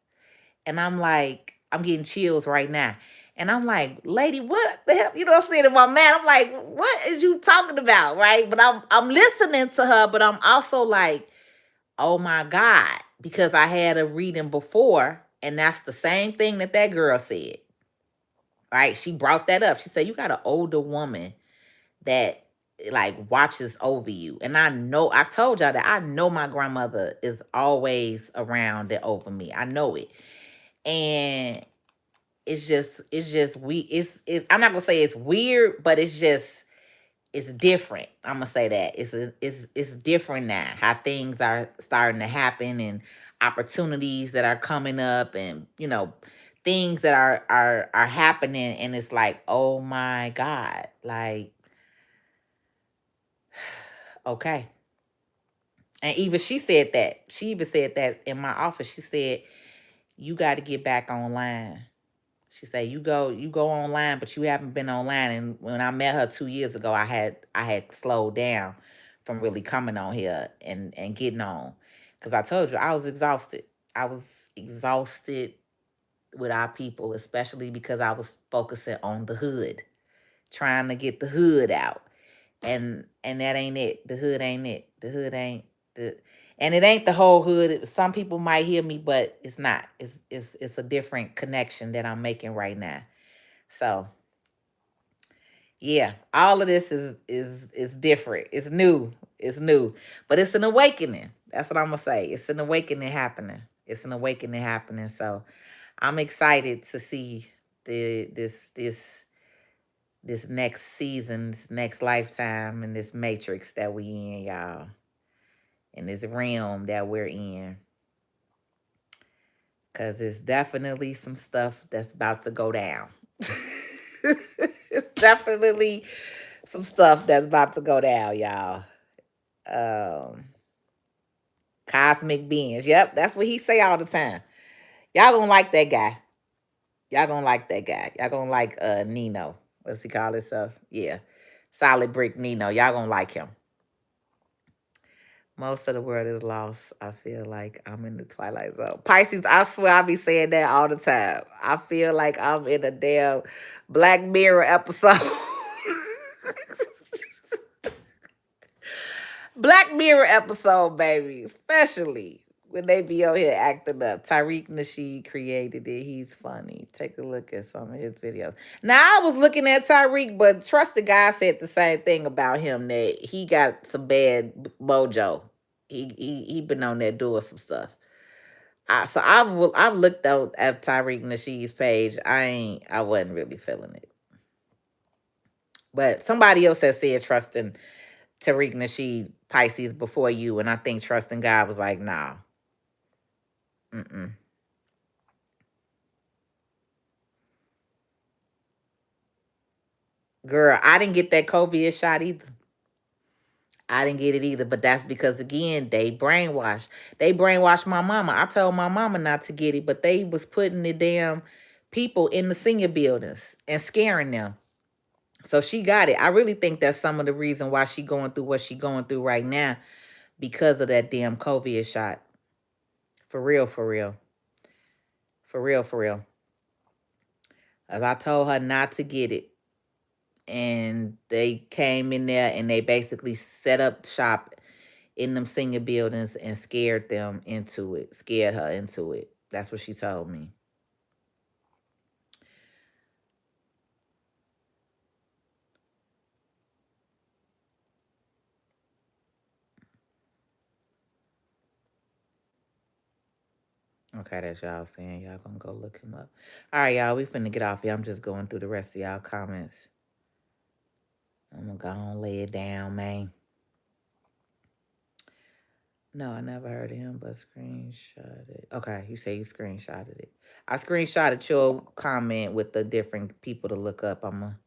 And I'm like, I'm getting chills right now. And I'm like, lady, what the hell? You know what I'm saying to my man? I'm like, what is you talking about? Right? But I'm listening to her, but I'm also like, oh my God, because I had a reading before, and that's the same thing that girl said. Right? She brought that up. She said, you got an older woman that like watches over you. And I told y'all that I know my grandmother is always around and over me. I know it. And I'm not gonna say it's weird, but it's different. I'm gonna say that. It's different now. How things are starting to happen and opportunities that are coming up and things that are happening, and it's like, oh my God. Like, okay. And even she said that. She even said that in my office. She said, you got to get back online. She said, you go online, but you haven't been online. And when I met her 2 years ago, I had slowed down from really coming on here and getting on. Because I told you, I was exhausted. I was exhausted with our people, especially because I was focusing on the hood, trying to get the hood out. and that ain't it. The hood ain't it. The hood ain't the and it ain't the whole hood. Some people might hear me, but it's not. It's a different connection that I'm making right now. So yeah, all of this is different. It's new. It's new. But it's an awakening. That's what I'm gonna say. It's an awakening happening. It's an awakening happening. So I'm excited to see this next season, this next lifetime, and this matrix that we in, y'all. In this realm that we're in. Cause it's definitely some stuff that's about to go down. It's definitely some stuff that's about to go down, y'all. Um, Cosmic beings. Yep, that's what he say all the time. Y'all gonna like that guy. Y'all gonna like that guy. Y'all gonna like Nino. What's he call himself? Yeah. Solid Brick Nino. Y'all gonna like him. Most of the world is lost. I feel like I'm in the twilight zone. Pisces, I swear I be saying that all the time. I feel like I'm in a damn Black Mirror episode. Black Mirror episode, baby. Especially when they be out here acting up. Tariq Nasheed created it. He's funny. Take a look at some of his videos. Now, I was looking at Tariq, but Trusted Guy said the same thing about him, that he got some bad mojo. He been on there doing some stuff. I've looked out at Tariq Nasheed's page. I wasn't really feeling it. But somebody else has said trusting Tariq Nasheed Pisces before you, and I think trusting God was like, nah. Mm-mm. Girl, I didn't get that COVID shot either. I didn't get it either, but that's because again, they brainwashed. They brainwashed my mama. I told my mama not to get it, but they was putting the damn people in the senior buildings and scaring them. So she got it. I really think that's some of the reason why she going through what she going through right now, because of that damn COVID shot. For real, for real. For real, for real. As I told her not to get it. And they came in there and they basically set up shop in them senior buildings and scared them into it. Scared her into it. That's what she told me. Okay, that's y'all saying. Y'all gonna go look him up. All right, y'all. We finna get off here. I'm just going through the rest of y'all comments. I'm gonna go and lay it down, man. No, I never heard of him, but screenshot it. Okay, you say you screenshotted it. I screenshotted your comment with the different people to look up. I'm gonna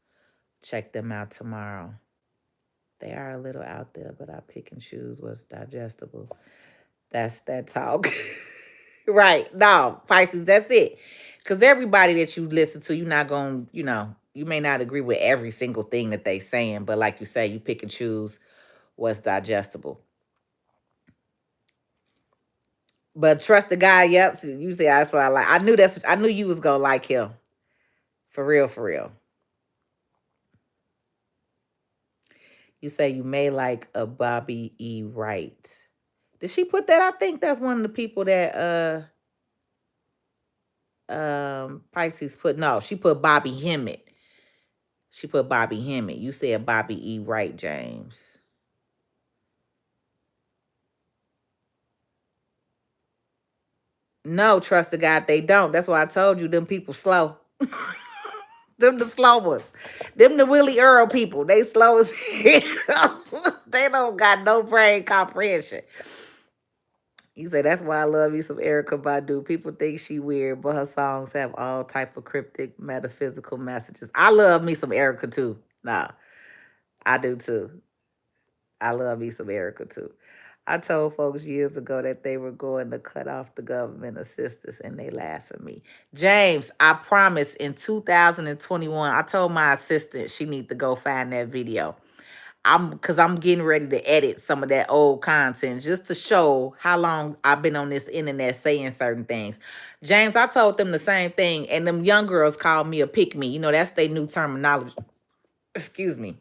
check them out tomorrow. They are a little out there, but I pick and choose what's digestible. That's that talk. Right. No, Pisces, that's it. Because everybody that you listen to, you're not going to, you may not agree with every single thing that they saying, but like you say, you pick and choose what's digestible. But trust the guy, yep. You say that's what I like. I knew you was gonna like him. For real, for real. You say you may like a Bobby E. Wright. Did she put that? I think that's one of the people that Pisces put. No, she put Bobby Hemmett. She put Bobby Hemmett. You said Bobby E. Wright, James. No, trust the God, they don't. That's why I told you them people slow. Them the slow ones. Them the Willie Earl people. They slow as hell. They don't got no brain comprehension. You say that's why I love me some Erica Badu. People think she weird, but her songs have all type of cryptic metaphysical messages. I love me some Erica too. Nah, I do too. I love me some Erica too. I told folks years ago that they were going to cut off the government assistance and they laugh at me. James, I promise in 2021, I told my assistant she need to go find that video. I'm getting ready to edit some of that old content just to show how long I've been on this internet saying certain things. James, I told them the same thing, and them young girls called me a pick me. That's their new terminology. Excuse me.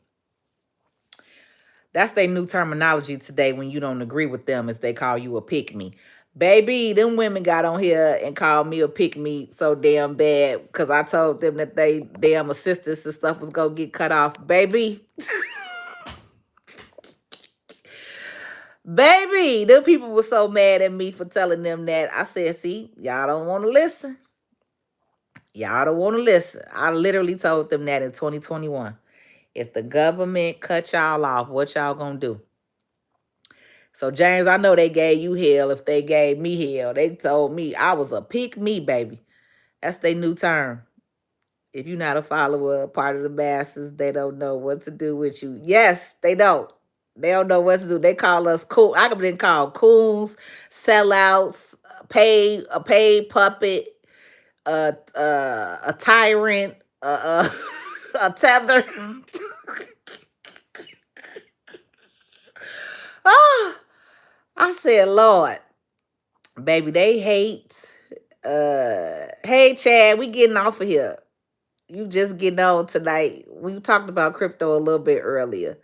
That's their new terminology today when you don't agree with them, is they call you a pick me. Baby, them women got on here and called me a pick me so damn bad because I told them that they damn assistants and stuff was gonna get cut off. Baby, baby, them people were so mad at me for telling them that. I said, see, y'all don't want to listen. Y'all don't want to listen. I literally told them that in 2021. If the government cut y'all off, what y'all gonna do? So, James, I know they gave you hell if they gave me hell. They told me I was a pick me, baby. That's their new term. If you're not a follower, part of the masses, they don't know what to do with you. Yes, they don't. They don't know what to do. They call us cool. I have been called coons, sellouts, a paid puppet, a tyrant, a tether. Ah, I said, Lord, baby, they hate. Hey, Chad, we getting off of here. You just getting on tonight. We talked about crypto a little bit earlier,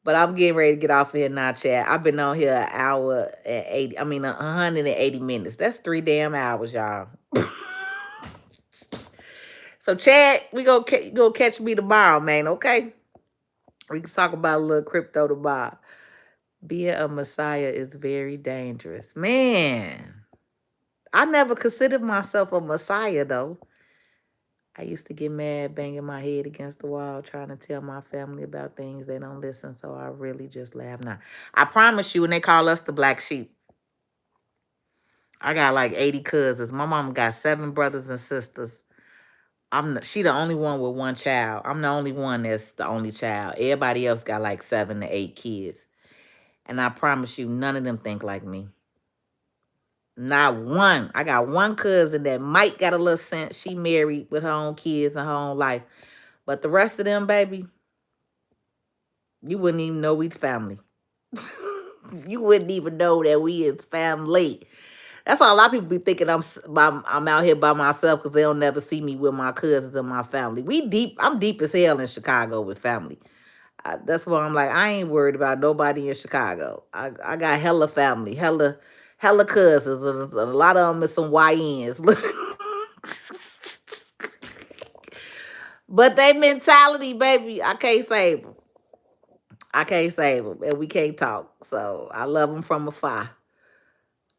but I'm getting ready to get off of here now, Chad. I've been on here an hour and 80. I mean, 180 minutes. That's 3 damn hours, y'all. So, Chad, we go catch me tomorrow, man. Okay, we can talk about a little crypto tomorrow. Being a messiah is very dangerous, man. I never considered myself a messiah, though. I used to get mad, banging my head against the wall, trying to tell my family about things. They don't listen, so I really just laugh now. I promise you, when they call us the black sheep, I got like 80 cousins. My mom got 7 brothers and sisters. She the only one with 1 child. I'm the only one that's the only child. Everybody else got like 7 to 8 kids. And I promise you, none of them think like me. Not one. I got 1 cousin that might got a little sense. She married with her own kids and her own life. But the rest of them, baby, you wouldn't even know we family. You wouldn't even know that we is family. That's why a lot of people be thinking I'm out here by myself because they'll never see me with my cousins and my family. We deep. I'm deep as hell in Chicago with family. That's why I'm like, I ain't worried about nobody in Chicago. I got hella family, hella cousins, and a lot of them is some YNs. But they mentality, baby, I can't save them. I can't save them, and we can't talk. So I love them from afar.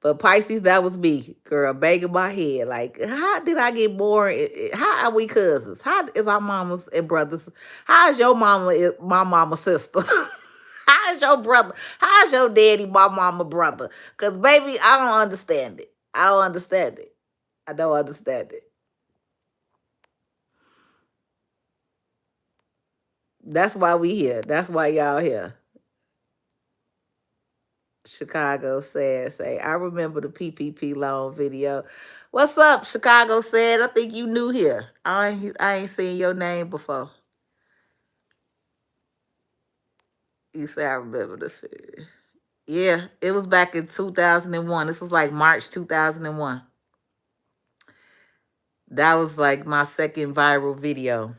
But Pisces, that was me, girl, banging my head. Like, how did I get born? How are we cousins? How is our mamas and brothers? How is your mama my mama sister? How is your brother? How is your daddy my mama brother? Because, baby, I don't understand it. I don't understand it. I don't understand it. That's why we here. That's why y'all here. Chicago said, say, I remember the PPP loan video. What's up, Chicago said? I think you new here. I ain't seen your name before. You say I remember the video. Yeah, it was back in 2001. This was like March 2001. That was like my second viral video.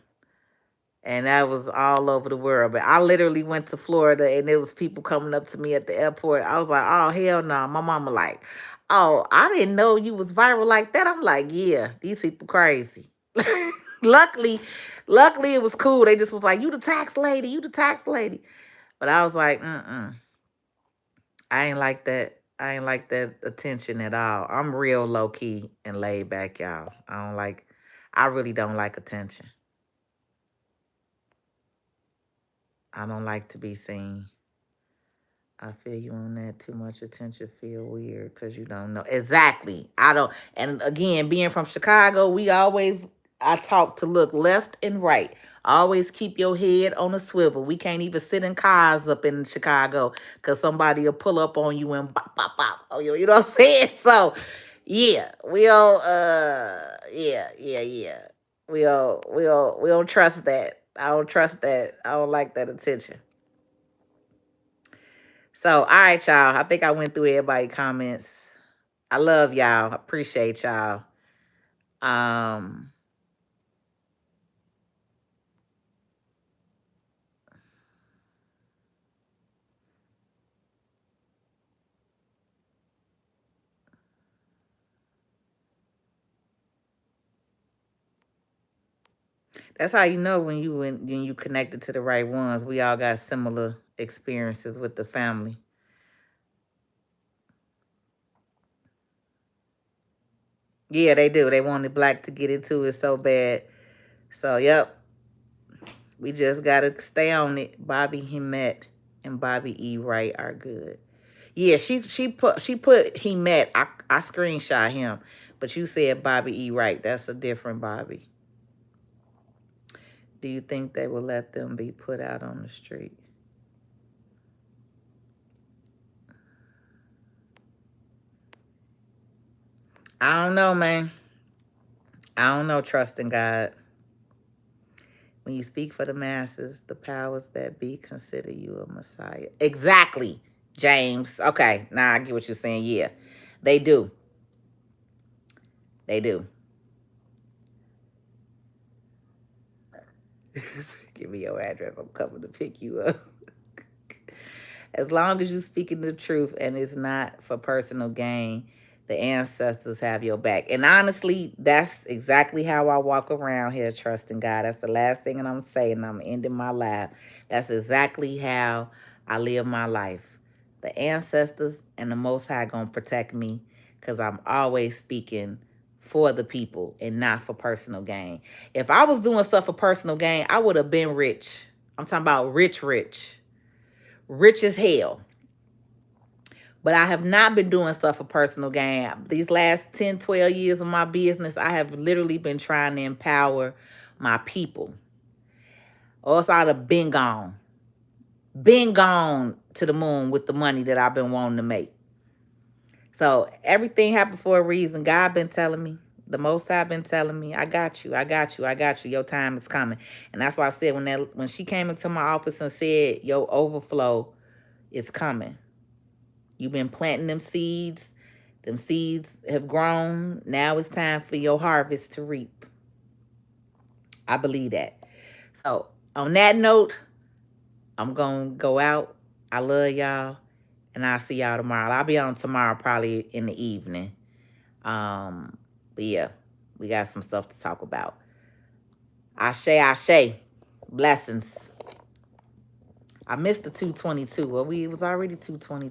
And that was all over the world. But I literally went to Florida and there was people coming up to me at the airport. I was like, oh, hell no. My mama like, oh, I didn't know you was viral like that. I'm like, yeah, these people crazy. luckily, luckily it was cool. They just was like, you the tax lady, you the tax lady. But I was like, I ain't like that. I ain't like that attention at all. I'm real low key and laid back, y'all. I really don't like attention. I don't like to be seen. I feel you on that. Too much attention feel weird because you don't know. Exactly. I don't. And again, being from Chicago, I talk to look left and right. Always keep your head on a swivel. We can't even sit in cars up in Chicago because somebody will pull up on you and bop, bop, bop. Oh, you know what I'm saying? So, yeah, we all, yeah. We don't trust that. I don't trust that. I don't like that attention. So, all right, y'all. I think I went through everybody's comments. I love y'all. I appreciate y'all. Um, That's how you know when you connected to the right ones. We all got similar experiences with the family. Yeah, they do. They wanted Black to get into it so bad. So, yep, we just gotta stay on it. Bobby Hemet and Bobby E. Wright are good. Yeah, she put Hemet. I screenshot him, but you said Bobby E. Wright. That's a different Bobby. Do you think they will let them be put out on the street? I don't know, man. I don't know. Trust in God. When you speak for the masses, the powers that be consider you a messiah. Exactly, James. Okay, now I get what you're saying. Yeah, they do. They do. Give me your address. I'm coming to pick you up. As long as you're speaking the truth and it's not for personal gain, the ancestors have your back. And honestly, that's exactly how I walk around here, trusting God. That's the last thing that I'm saying. I'm ending my life. That's exactly how I live my life. The ancestors and the Most High gonna protect me because I'm always speaking for the people and not for personal gain. If I was doing stuff for personal gain, I would have been rich. I'm talking about rich, rich, rich as hell. But I have not been doing stuff for personal gain. These last 10, 12 years of my business, I have literally been trying to empower my people. Or else I'd have been gone to the moon with the money that I've been wanting to make. So everything happened for a reason. God been telling me. The Most High been telling me, I got you, I got you, I got you. Your time is coming. And that's why I said when she came into my office and said, your overflow is coming. You've been planting them seeds. Them seeds have grown. Now it's time for your harvest to reap. I believe that. So on that note, I'm going to go out. I love y'all. And I'll see y'all tomorrow. I'll be on tomorrow probably in the evening. But yeah, we got some stuff to talk about. Ashe, ashe. Blessings. I missed the 222. Well, it was already 222.